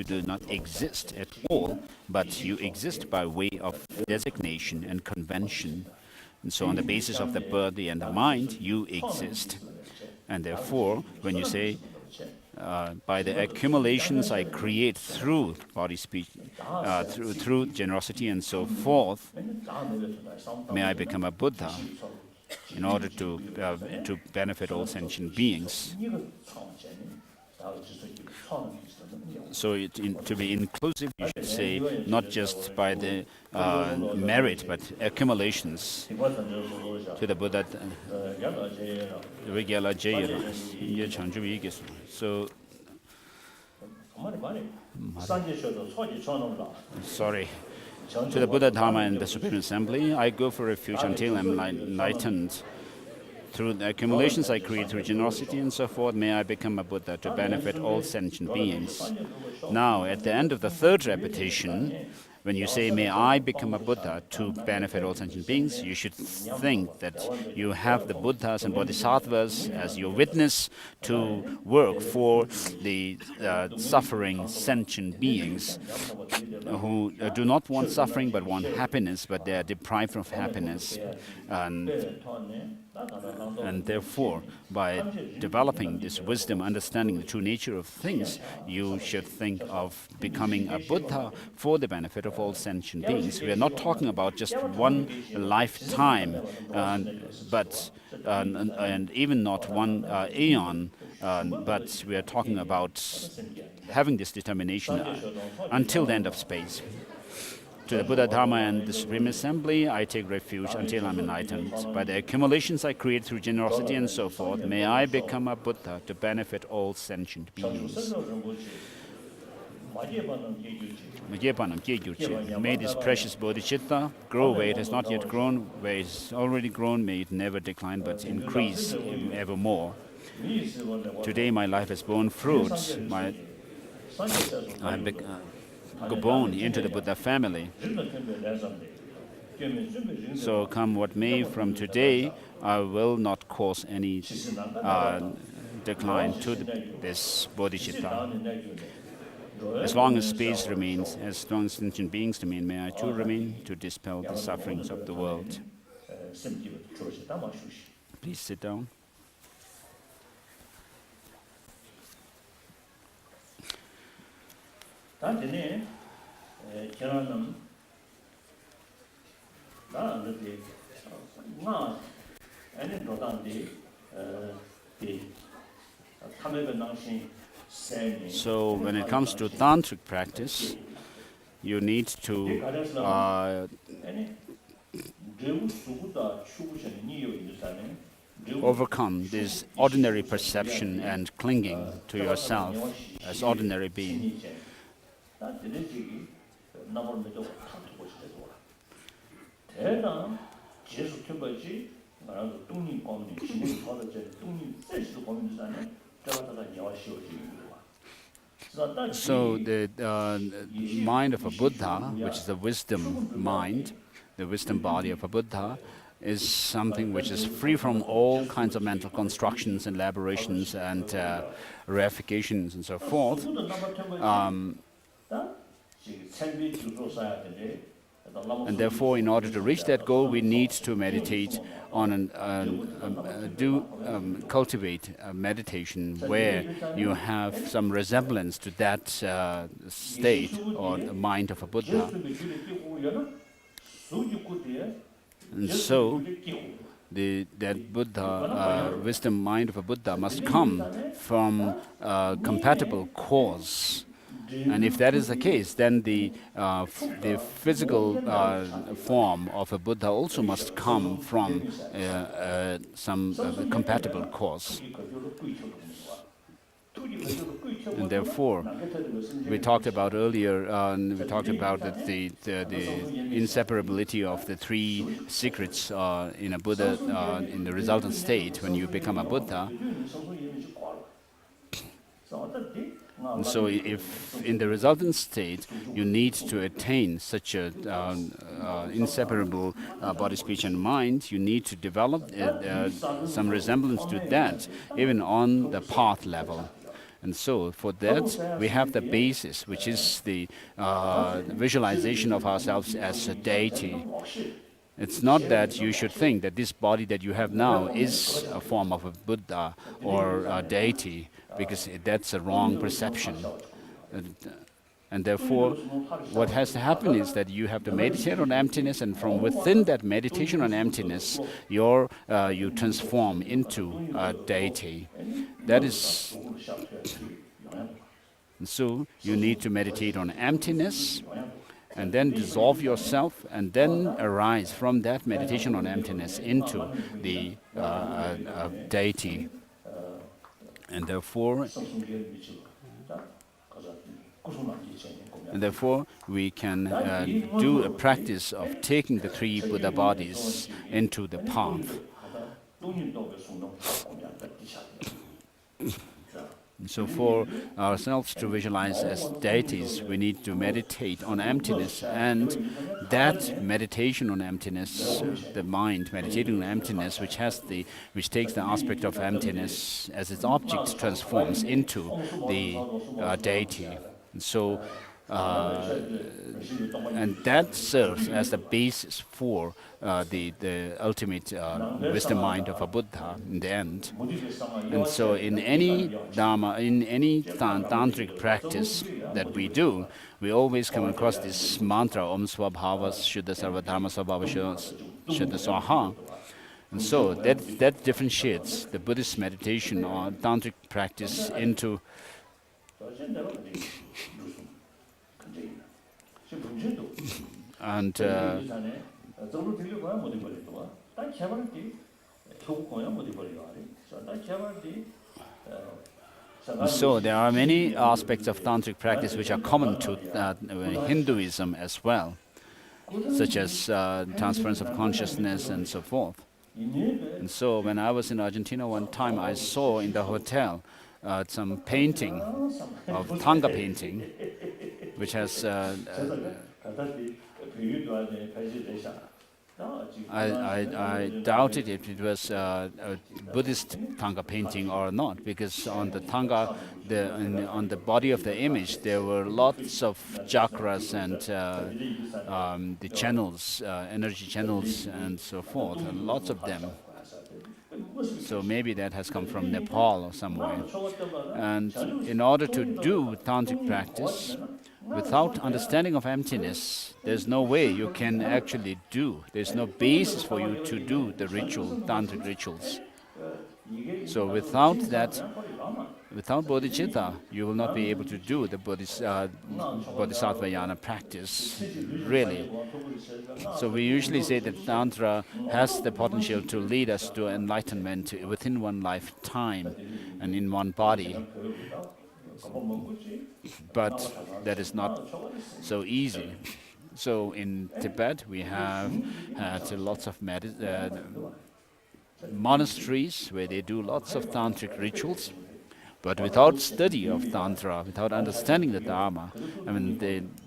do not exist at all, but you exist by way of designation and convention. And so on the basis of the body and the mind, you exist. And therefore, when you say, by the accumulations I create through body, speech, through generosity and so forth, may I become a Buddha in order to benefit all sentient beings. So to be inclusive, you should say not just by the merit, but accumulations to the Buddha. So, sorry. To the Buddha, Dharma, and the Supreme Assembly, I go for refuge until I'm enlightened. Through the accumulations I create through generosity and so forth, may I become a Buddha to benefit all sentient beings. Now, at the end of the third repetition, when you say, may I become a Buddha to benefit all sentient beings, you should think that you have the Buddhas and Bodhisattvas as your witness to work for the suffering sentient beings who do not want suffering but want happiness, but they are deprived of happiness. And therefore, by developing this wisdom, understanding the true nature of things, you should think of becoming a Buddha for the benefit of all sentient beings. We are not talking about just one lifetime, but and even not one aeon, but we are talking about having this determination until the end of space. To the Buddha, Dharma, and the Supreme Assembly, I take refuge until I'm enlightened. By the accumulations I create through generosity and so forth, may I become a Buddha to benefit all sentient beings. May this precious bodhicitta grow where it has not yet grown, where it has already grown, may it never decline but increase evermore. Today my life has borne fruit. Go born into the Buddha family. So come what may, from today I will not cause any decline to this bodhicitta. As long as space remains, as long as sentient beings remain, may I too remain to dispel the sufferings of the world. Please sit down. So when it comes to tantric practice, you need to overcome this ordinary perception and clinging to yourself as ordinary being. So the mind of a Buddha, which is the wisdom mind, the wisdom body of a Buddha, is something which is free from all kinds of mental constructions, elaborations, and reifications, and so forth. And therefore, in order to reach that goal, we need to meditate on cultivate a meditation where you have some resemblance to that state or the mind of a Buddha. And so, that Buddha, wisdom mind of a Buddha must come from a compatible cause. And if that is the case, then the physical form of a Buddha also must come from some compatible cause. And therefore, we talked about earlier, we talked about the inseparability of the three secrets in a Buddha, in the resultant state when you become a Buddha. And so if in the resultant state you need to attain such a inseparable body, speech and mind, you need to develop some resemblance to that, even on the path level. And so for that, we have the basis, which is the visualization of ourselves as a deity. It's not that you should think that this body that you have now is a form of a Buddha or a deity, because that's a wrong perception. And therefore, what has to happen is that you have to meditate on emptiness, and from within that meditation on emptiness, you transform into a deity. That is. And so you need to meditate on emptiness, and then dissolve yourself, and then arise from that meditation on emptiness into the deity. And therefore, we can do a practice of taking the three Buddha bodies into the path. So for ourselves to visualize as deities, we need to meditate on emptiness, and that meditation on emptiness, the mind meditating on emptiness, which takes the aspect of emptiness as its object, transforms into the deity. And so, and that serves as the basis for the ultimate wisdom mind of a Buddha in the end. And so in any Dharma, in any tantric practice that we do, we always come across this mantra, Om Swabhava Shuddha Sarva Dharma Swabhava Shuddha Swaha. And so that differentiates the Buddhist meditation or tantric practice into and so there are many aspects of tantric practice which are common to Hinduism as well, such as transference of consciousness and so forth. And so when I was in Argentina one time, I saw in the hotel some painting of Thanga painting, which has I doubted if it was a Buddhist Thanga painting or not, because on the Thanga, on the body of the image, there were lots of chakras and the channels, energy channels and so forth, and lots of them. So maybe that has come from Nepal or somewhere. And in order to do tantric practice, without understanding of emptiness, there's no way you can actually do. There's no basis for you to do the ritual, tantric rituals. So without that, without bodhicitta, you will not be able to do the bodhisattva yana practice, really. So we usually say that Tantra has the potential to lead us to enlightenment within one lifetime and in one body. But that is not so easy. So in Tibet, we have had lots of monasteries where they do lots of tantric rituals. But without study of Tantra, without understanding the Dharma, I mean,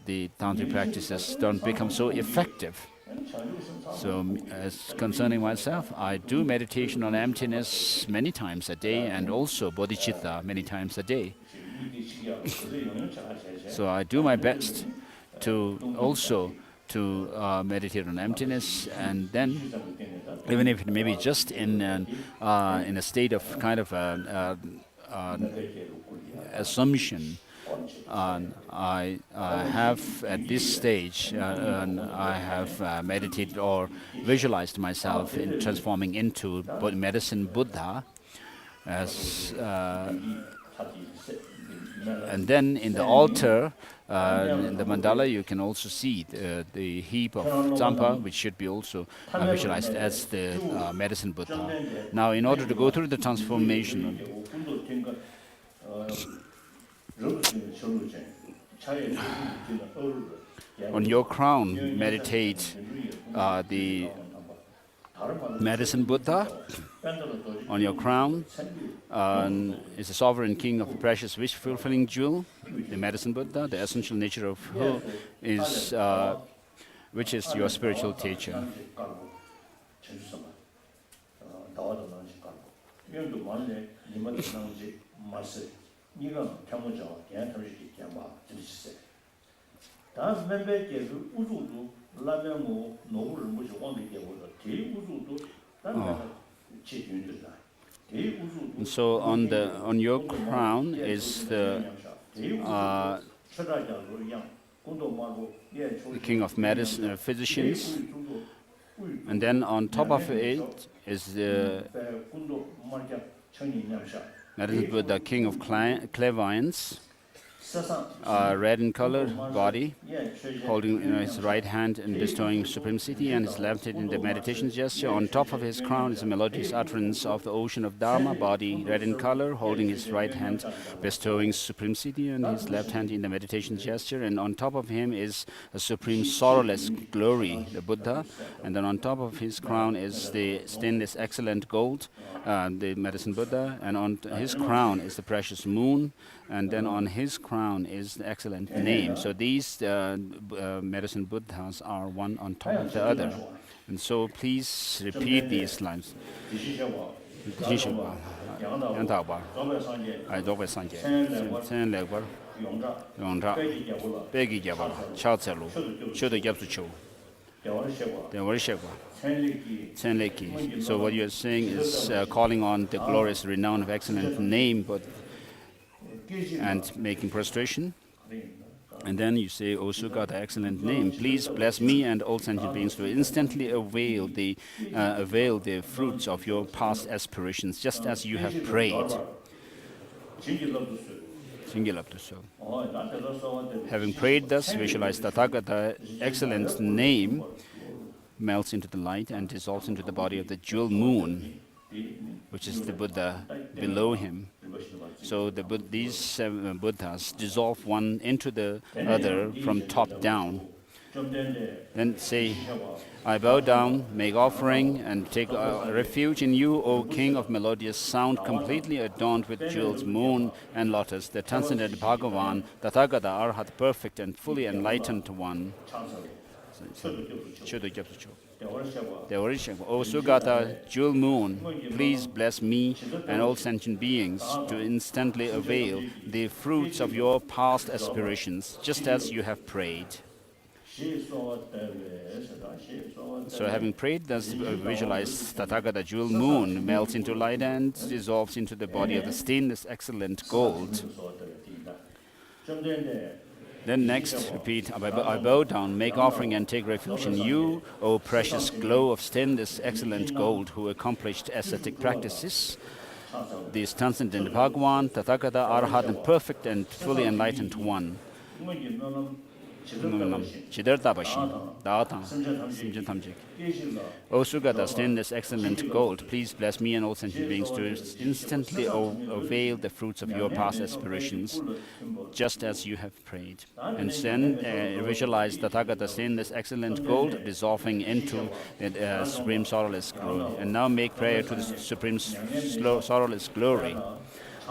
the tantric practices don't become so effective. So as concerning myself, I do meditation on emptiness many times a day and also bodhicitta many times a day. So I do my best to also meditate on emptiness, and then even if it may be just in a state of kind of assumption, I have at this stage I have meditated or visualized myself in transforming into medicine Buddha, as and then in the altar, in the mandala, you can also see the heap of Tsampa, which should be also visualized as the medicine Buddha. Now, in order to go through the transformation, on your crown, meditate the medicine Buddha. On your crown is the sovereign king of the precious wish-fulfilling jewel, the medicine Buddha, the essential nature of who is, which is your spiritual teacher. And so on your crown is the king of medicine, physicians, and then on top of it is the medicine Buddha, king of clairvoyance. Red in color, body, holding his right hand and bestowing supremacy, and his left hand in the meditation gesture. On top of his crown is a melodious utterance of the ocean of Dharma, body, red in color, holding his right hand, bestowing supremacy, and his left hand in the meditation gesture. And on top of him is a supreme sorrowless glory, the Buddha. And then on top of his crown is the stainless excellent gold, the medicine Buddha. And on his crown is the precious moon. And then on his crown is the excellent name. So these medicine Buddhas are one on top of the other. And so please repeat these lines. So what you are saying is calling on the glorious renown of excellent name, but and making prostration. And then you say, O Sukha, the excellent name, please bless me and all sentient beings to instantly avail the fruits of your past aspirations, just as you have prayed. Having prayed thus, visualize Tathagata, excellent name, melts into the light and dissolves into the body of the jewel moon, which is the Buddha below him. So these seven Buddhas dissolve one into the other from top down. Then say, I bow down, make offering, and take refuge in you, O King of melodious sound, completely adorned with jewels, moon, and lotus, the transcendent Bhagavan, Tathagata, Arhat, perfect and fully enlightened one. O Sugata, jewel moon, please bless me and all sentient beings to instantly avail the fruits of your past aspirations, just as you have prayed. So having prayed, thus visualize Tathagata jewel moon melts into light and dissolves into the body of the stainless excellent gold. Then next, repeat, I bow down, make offering and take refuge in you, O precious glow of stainless excellent gold, who accomplished ascetic practices. This transcendent Bhagavan, Tathagata, Arhat, and perfect and fully enlightened one. O Sugata, stainless excellent gold, please bless me and all sentient beings to instantly avail the fruits of your past aspirations, just as you have prayed. And then visualize Tathagata, stainless excellent gold, dissolving into the supreme sorrowless glory. And now make prayer to the supreme sorrowless glory.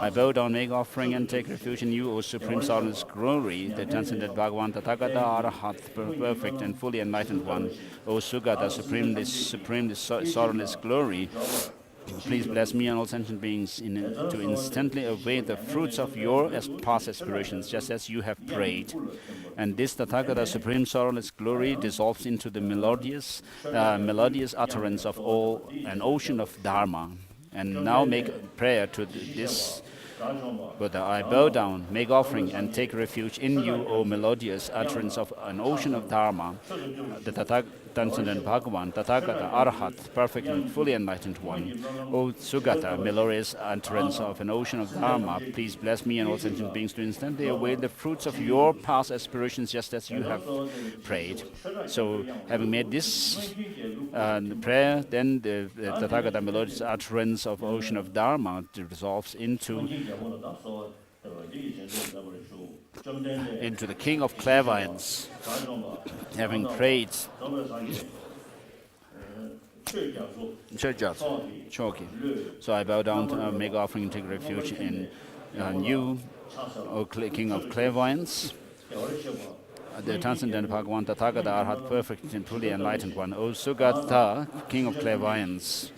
I bow down, make offering, and take refuge in you, O supreme sorrowless glory, the transcendent Bhagavan, Tathagata, Arahat, perfect and fully enlightened one. O Sugata, supremely sorrowless glory, please bless me and all sentient beings to instantly avail the fruits of your past aspirations, just as you have prayed. And this Tathagata, supreme sorrowless glory, dissolves into the melodious utterance of an ocean of Dharma. And now make prayer to this Buddha. I bow down, make offering, and take refuge in you, O melodious utterance of an ocean of Dharma, the transcendent Bhagavan, Tathagata, Arahat, perfect and fully enlightened one. O Sugata, melodious utterance of an ocean of Dharma, please bless me and all sentient beings to instantly avail the fruits of your past aspirations, just as you have prayed. So, having made this prayer, then the Tathagata, melodious utterance of ocean of Dharma, dissolves into the king of clairvoyance. Having prayed, so I bow down to make offering and take refuge in you, O king of clairvoyance, the transcendent Bhagavan, Tathagata, Arhat, perfect and fully enlightened one. O Sugata, king of clairvoyance,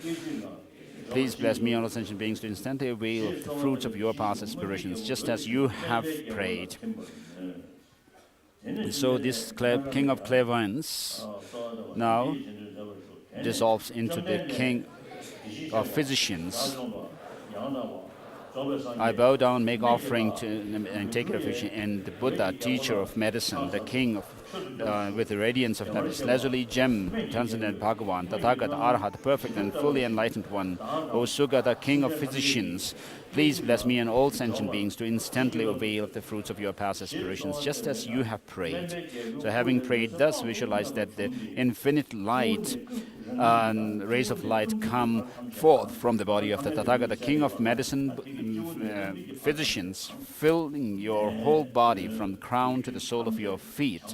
please bless me and all sentient beings to instantly avail of the fruits of your past aspirations, just as you have prayed. So this king of clairvoyance now dissolves into the king of physicians. I bow down, make offering and take refuge in the Buddha, teacher of medicine, the king of with the radiance of that lazuli gem, transcendent Bhagavan, Tathagata, Arhat, perfect and fully enlightened one. O Sugata, king of physicians, please bless me and all sentient beings to instantly avail of the fruits of your past aspirations, just as you have prayed. So having prayed thus, visualize that the infinite light and rays of light come forth from the body of the Tathagata, king of medicine, physicians, filling your whole body from the crown to the sole of your feet,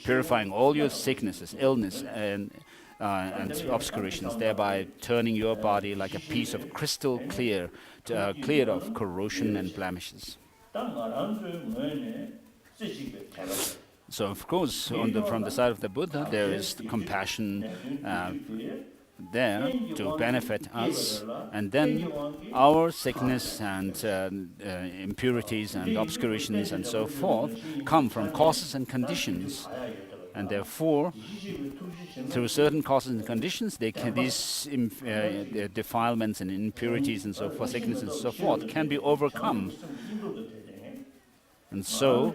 purifying all your sicknesses, illness, and obscurations, thereby turning your body like a piece of crystal clear, clear of corrosion and blemishes. So, of course, from the side of the Buddha, there is the compassion there to benefit us, and then our sickness and impurities and obscurations and so forth come from causes and conditions, and therefore, through certain causes and conditions, these defilements and impurities and so forth, sickness and so forth, can be overcome. And so,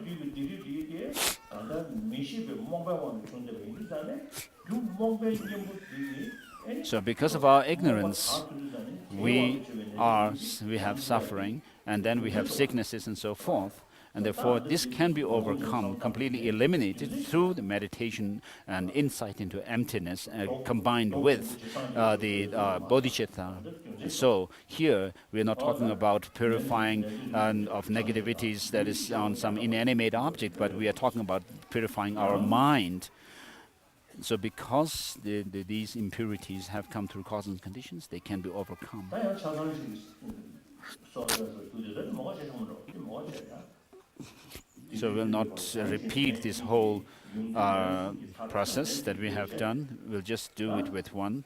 because of our ignorance, we have suffering, and then we have sicknesses and so forth. And therefore, this can be overcome, completely eliminated through the meditation and insight into emptiness, combined with the bodhicitta. So here, we are not talking about purifying of negativities that is on some inanimate object, but we are talking about purifying our mind. So because these impurities have come through causes and conditions, they can be overcome. So we'll not repeat this whole process that we have done. We'll just do it with one.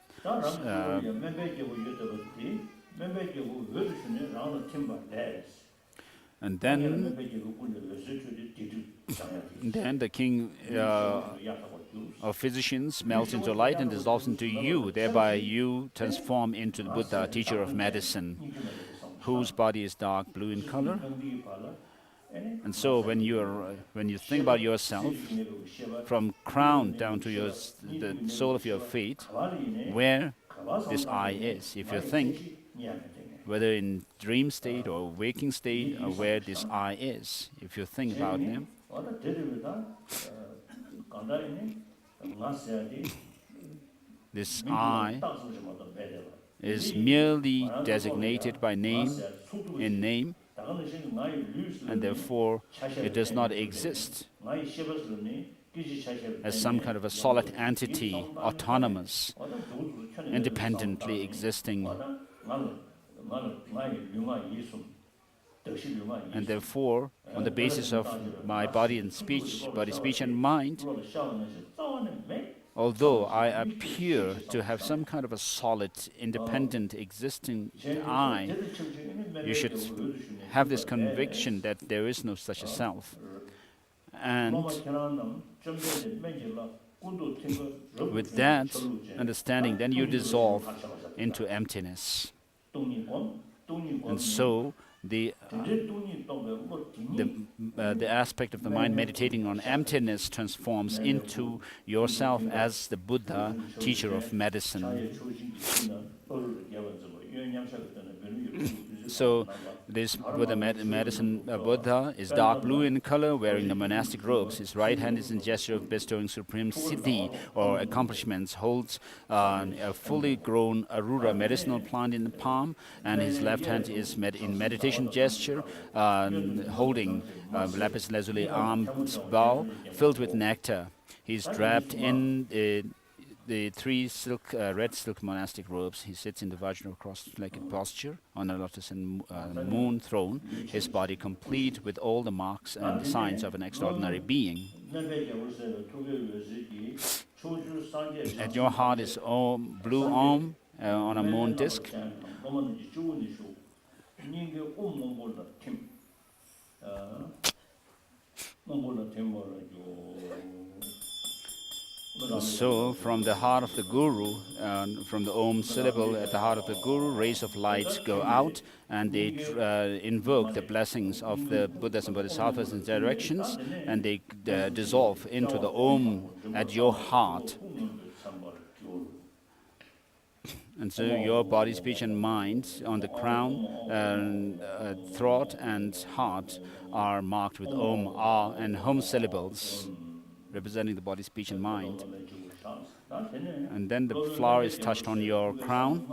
And then the king of physicians melts into light and dissolves into you. Thereby you transform into the Buddha, teacher of medicine, whose body is dark blue in color. And so when you think about yourself, from crown down to the sole of your feet, where this I is, if you think, whether in dream state or waking state, or where this I is, if you think about them, this I is merely designated by name, in name, and therefore it does not exist as some kind of a solid entity, autonomous, independently existing. And therefore, on the basis of my body, speech and mind, although I appear to have some kind of a solid, independent, existing I, you should have this conviction that there is no such a self. And with that understanding, then you dissolve into emptiness. And so the aspect of the mind meditating on emptiness transforms into yourself as the Buddha, teacher of medicine. So this Buddha Buddha is dark blue in color, wearing the monastic robes. His right hand is in gesture of bestowing supreme siddhi or accomplishments, holds a fully grown arura medicinal plant in the palm, and his left hand is in meditation gesture, holding lapis lazuli alms bowl filled with nectar. He's draped in the three red silk monastic robes. He sits in the virginal cross-legged posture on a lotus and moon throne, his body complete with all the marks and the signs of an extraordinary being. At your heart is blue Om on a moon disc. So, from the heart of the Guru, from the Om syllable at the heart of the Guru, rays of light go out, and they invoke the blessings of the Buddhas and Bodhisattvas in directions, and they dissolve into the Om at your heart. And so your body, speech, and mind on the crown, throat, and heart are marked with Om, Ah, and Hum syllables, representing the body, speech, and mind. And then the flower is touched on your crown.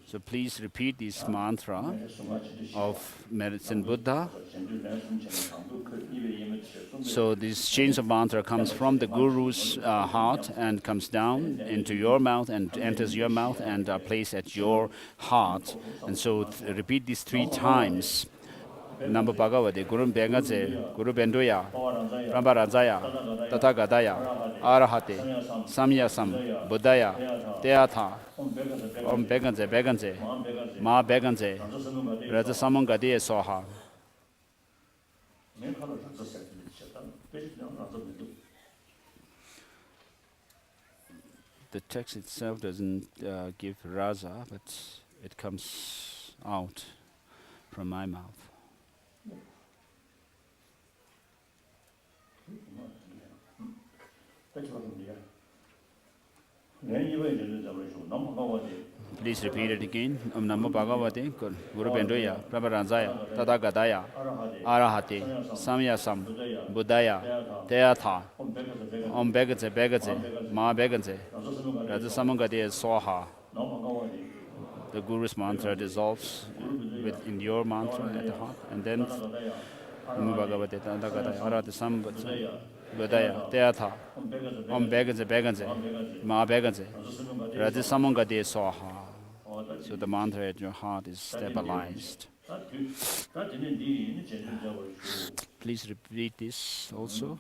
So please repeat this mantra of Medicine Buddha. So this chains of mantra comes from the Guru's heart and comes down into your mouth and enters your mouth and are placed at your heart. And so repeat these 3 times. Namo Bhagavate, Guru Bengaze, Guru Bendoya, Rambarazaya, Tathagataya, Arahate, Samyasam, Buddhaya, Teatha, Om Beganze, Ma Beganze, Raja Samangadiya Soha. The text itself doesn't give rasa, but it comes out from my mouth. Please repeat it again. Om Namo Bhagavate, Guru Bendoya, Prabharanjaya, Tathagataya, Arahate, Samyasam, Buddhaya, Teatha, Om Beganze, Ma Beganze, Raja Samangadiya Soha. The Guru's mantra dissolves in your mantra at the heart, and then Namo Bhagavate, Tathagataya, Arahate, Samyasam, Buddhaya, Teatha, Om Beganze, Ma Beganze, Raja Samangadiya Soha. So the mantra at your heart is stabilized. Please repeat this also.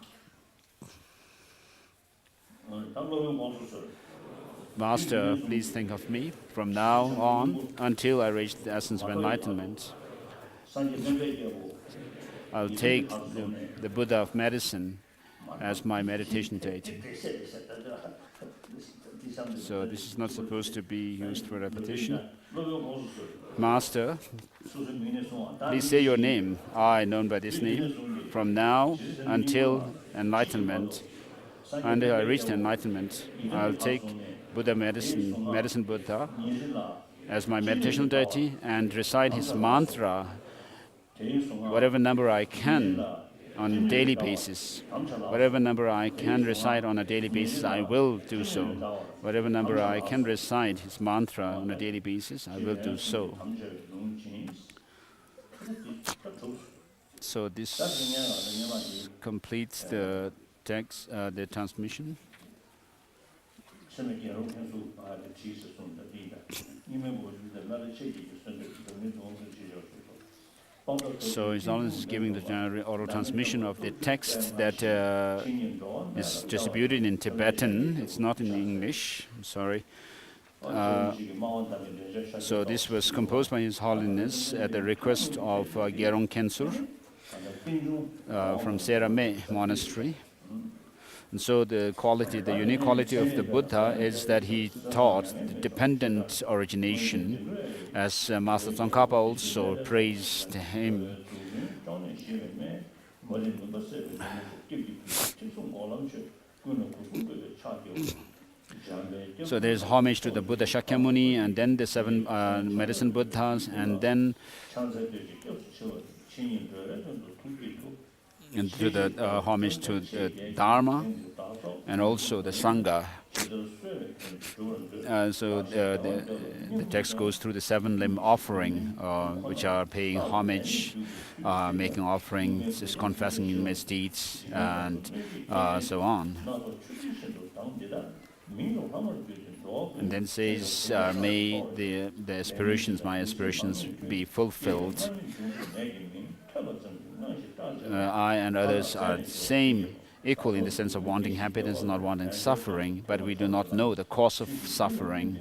Master, please think of me from now on until I reach the essence of enlightenment. I'll take the Buddha of medicine as my meditation deity. So this is not supposed to be used for repetition. Master, please say your name. I, known by this name, from now until enlightenment. Until I reach enlightenment, I'll take Buddha medicine Buddha, as my meditational deity and recite his mantra, whatever number I can on a daily basis. Whatever number I can recite on a daily basis, I will do so. Whatever number I can recite his mantra on a daily basis, I will do so. So this completes the text, the transmission. So His Holiness is giving the general oral transmission of the text that is distributed in Tibetan. It's not in English. I'm sorry. So this was composed by His Holiness at the request of Gyalrong Khensur from Serame Monastery. And so the unique quality of the Buddha is that he taught the dependent origination, as Master Tsongkhapa also praised him. So there's homage to the Buddha Shakyamuni, and then the 7 medicine Buddhas, and then and to the homage to the Dharma and also the Sangha. So the text goes through the 7 limb offering, which are paying homage, making offerings, just confessing in misdeeds, and so on. And then says, may the aspirations, my aspirations, be fulfilled. I and others are the same, equal in the sense of wanting happiness and not wanting suffering, but we do not know the cause of suffering.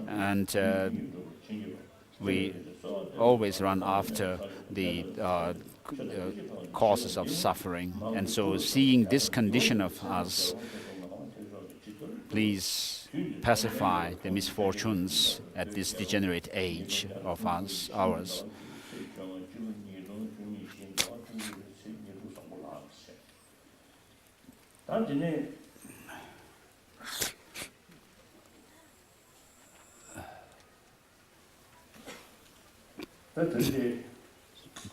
And we always run after the causes of suffering. And so seeing this condition of us, please pacify the misfortunes at this degenerate age of ours.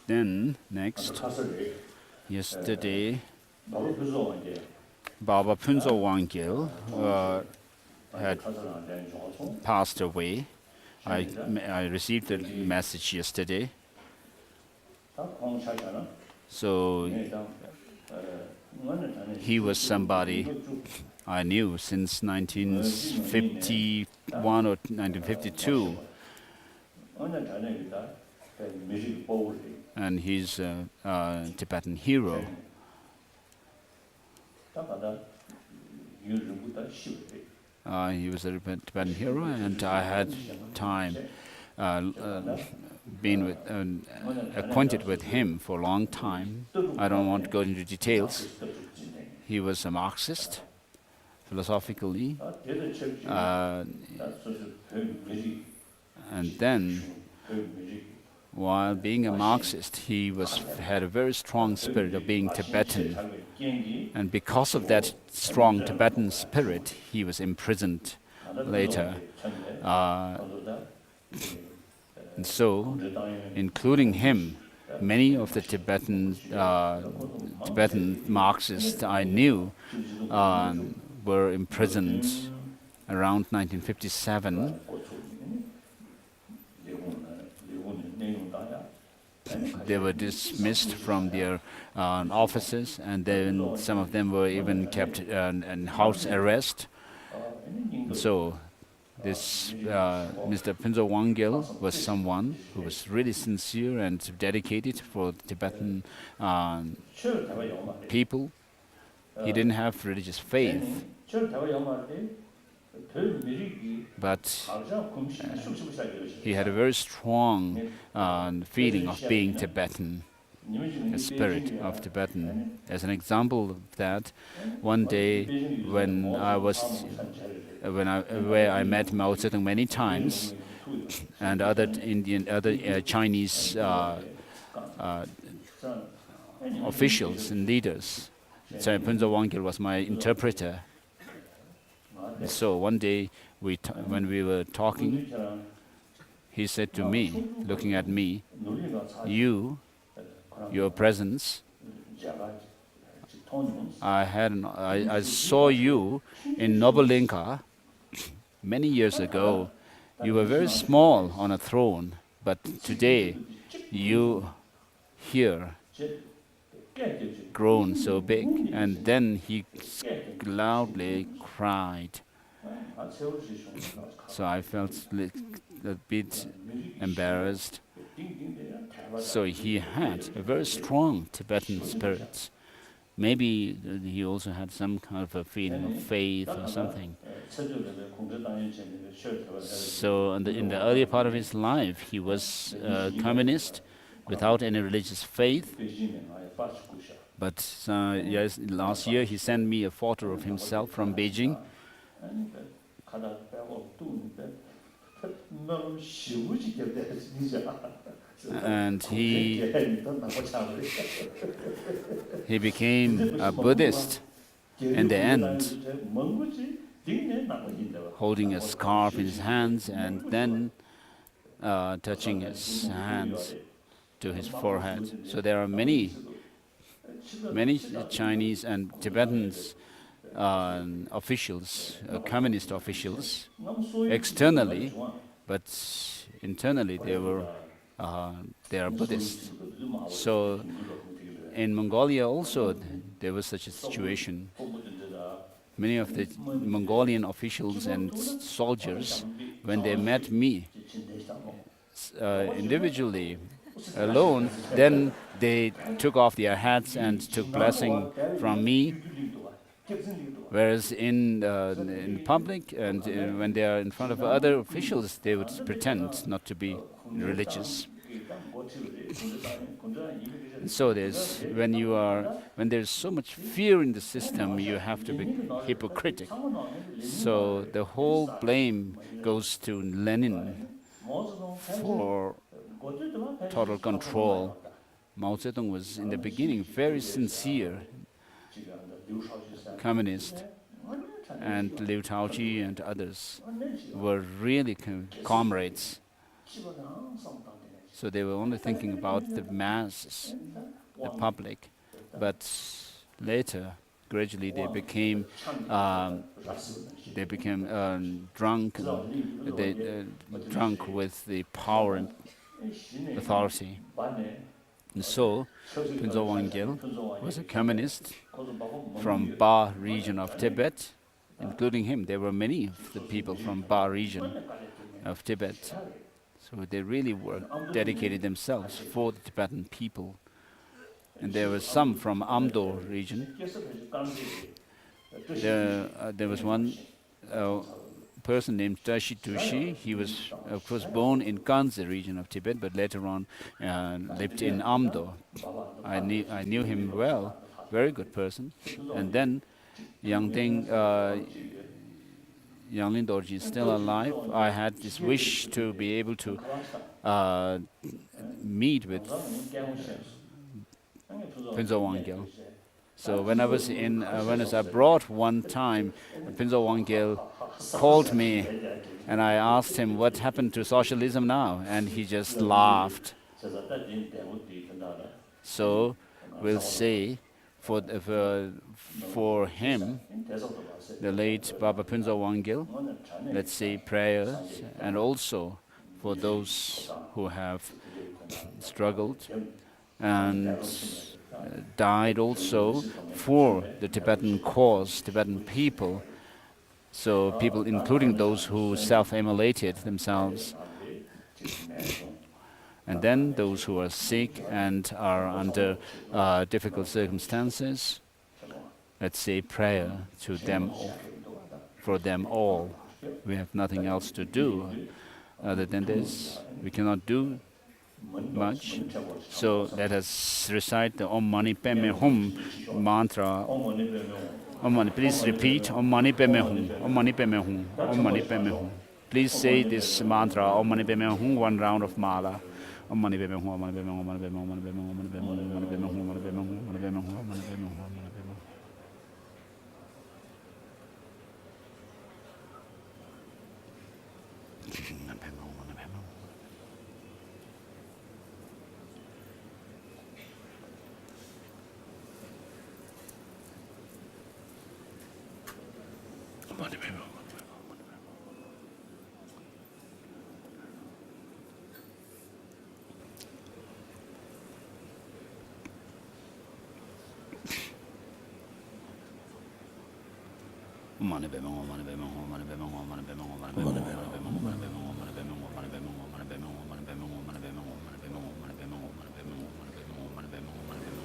Then, next, yesterday, Baba Phunzo Wangyal had passed away. I received the message yesterday. So he was somebody I knew since 1951 or 1952. And he's a Tibetan hero. He was a Tibetan hero, and I had time been acquainted with him for a long time. I don't want to go into details. He was a Marxist, philosophically, and then, while being a Marxist, he had a very strong spirit of being Tibetan, and because of that strong Tibetan spirit, he was imprisoned later. And so, including him, many of the Tibetan Marxists I knew were imprisoned around 1957. They were dismissed from their offices, and then some of them were even kept in house arrest. So this Mr. Phunzo Wangyal was someone who was really sincere and dedicated for the Tibetan people. He didn't have religious faith, but he had a very strong feeling of being Tibetan. spirit of Tibetan. As an example of that, one day when I was where I met Mao Zedong many times, and other Chinese officials and leaders. So Punzo Wangyal was my interpreter. So one day when we were talking, he said to me, looking at me, your presence, I saw you in Nobulinka many years ago. You were very small on a throne, but today you here grown so big. And then he loudly cried. So I felt a bit embarrassed. So he had a very strong Tibetan spirit. Maybe he also had some kind of a feeling of faith or something. So in the earlier part of his life, he was a communist without any religious faith. But yes, last year he sent me a photo of himself from Beijing. And he became a Buddhist in the end, holding a scarf in his hands and then touching his hands to his forehead. So there are many Chinese and Tibetans officials, communist officials, externally, but internally they are Buddhists. So in Mongolia also there was such a situation. Many of the Mongolian officials and soldiers, when they met me individually, alone, then they took off their hats and took blessing from me. Whereas in public and when they are in front of other officials, they would pretend not to be religious. So when there's so much fear in the system, you have to be hypocritical. So the whole blame goes to Lenin for total control. Mao Zedong was in the beginning very sincere communist, and Liu Taoji and others were really comrades. So they were only thinking about the masses, the public. But later, gradually, they became drunk, drunk with the power and authority. And so, Punzo Wangyal was a communist from Ba region of Tibet. Including him, there were many of the people from Ba region of Tibet. So they really dedicated themselves for the Tibetan people. And there were some from Amdo region. There was one person named Tashi Tushi. He was, of course, born in Kanze region of Tibet, but later on lived in Amdo. I knew him well, very good person. And then Yangling Dorji is still alive. I had this wish to be able to meet with Punzo Wangyal. So when I was abroad one time, Punzo Wangyal called me, and I asked him what happened to socialism now, and he just laughed. So we'll say for him, the late Baba Punzo Wangyal, let's say prayers, and also for those who have struggled and died also for the Tibetan cause, Tibetan people. So people, including those who self-immolated themselves, and then those who are sick and are under difficult circumstances. Let's say prayer to them, for them all. We have nothing else to do other than this. We cannot do much. So let us recite the Om Mani Padme Hum mantra. Om Mani, please repeat Om Mani Padme Hum, Om Mani Padme Hum, Om Mani Padme Hum. Please say this mantra Om Mani Padme Hum one round of mala. Om Mani Padme Hum, Om Mani Padme Hum, Om Mani Padme Hum, Om Mani Padme Hum, Om Mani Padme Hum, Om Mani Padme Hum, Om Mani Padme Hum, Om Mani Padme Hum, Om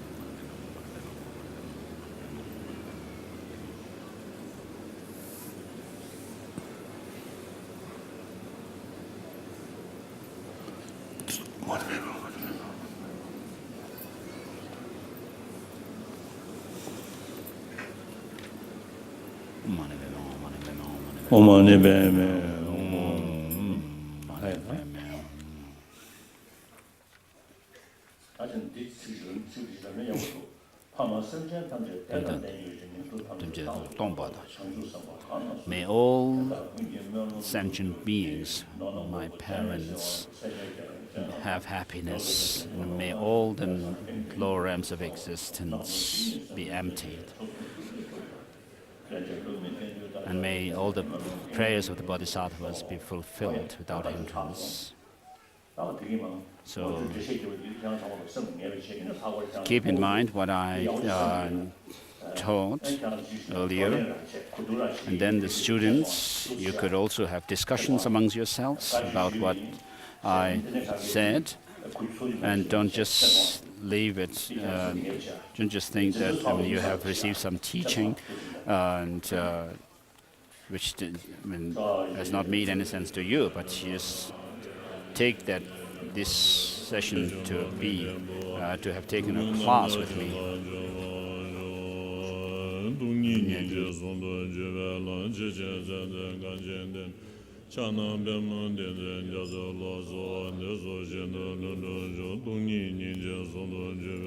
Mani Padme Hum, Om Mani Padme Hum, Om Mani Padme Hum, Om Mani Padme Hum. Om Mani Padme May all sentient beings, my parents, have happiness. May all the lower realms of existence be emptied. And may all the prayers of the bodhisattvas be fulfilled without hindrance. So keep in mind what I taught earlier, and then the students, you could also have discussions amongst yourselves about what I said, and don't just leave it, don't just think that you have received some teaching and which has not made any sense to you, but you just take that this session to be to have taken a class with me.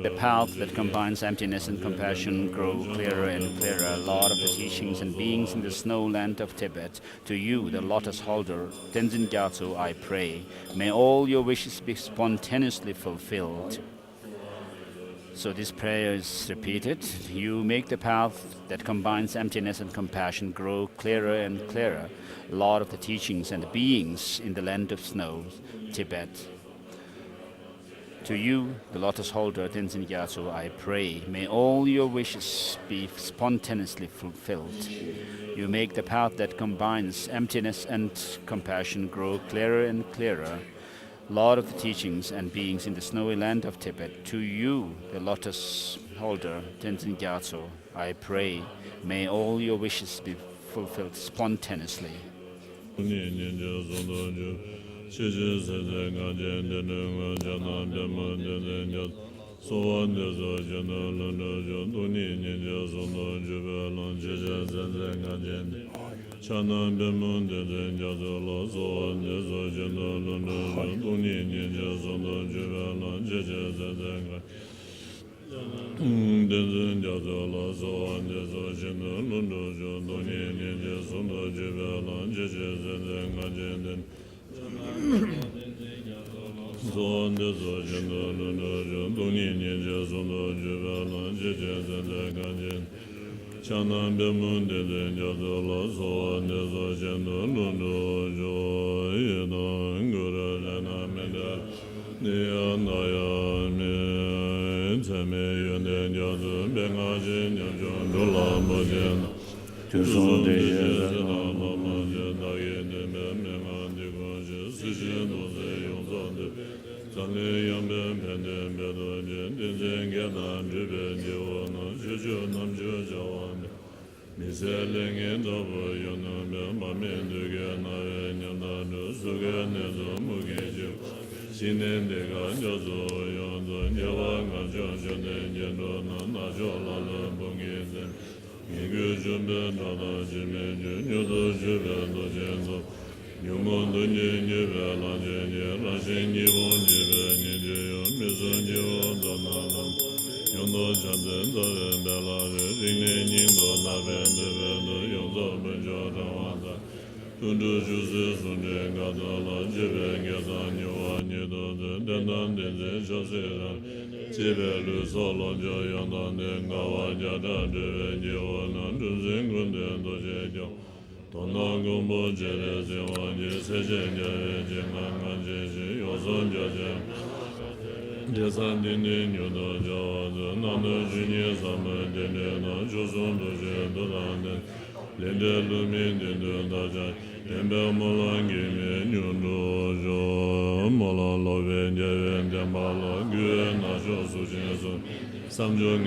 The path that combines emptiness and compassion grow clearer and clearer. Lord of the teachings and beings in the snow land of Tibet, to you, the lotus holder, Tenzin Gyatso, I pray. May all your wishes be spontaneously fulfilled. So this prayer is repeated. You make the path that combines emptiness and compassion grow clearer and clearer. Lord of the teachings and the beings in the land of snow, Tibet. To you, the lotus holder, Tenzin Gyatso, I pray. May all your wishes be spontaneously fulfilled. You make the path that combines emptiness and compassion grow clearer and clearer. Lord of the teachings and beings in the snowy land of Tibet, to you, the lotus holder, Tenzin Gyatso, I pray. May all your wishes be fulfilled spontaneously. Chanam Bemun de Jazolo, so and the General Duni, Jazono, Juvelan, Jazazenga. Denzin Jazolo, so and the General Duni, Jazono, Juvelan, Jazazenga, Jenden. So and the General Duni, Jazono, Juvelan, Jazazenga, Jenden. Chanam Bemun de Jazolo, so and the General Joy, Gurana Mendel, Nianaya, Tame, and then Yazu, Bengajin, Yajon, Dula, Mojan, Tuson de Lama, Nayan, Meman, the Gorgeous, Sishin, Yonzon, Sunday, Yambem, Pendem, Bedojan, Dinzen, Gadan, Driven, Joan, Juju, Nam Jujan. Miseling in the Voyonam, Mamin, the Gana, and Yana, Sugan, and the Mugiju, Samjong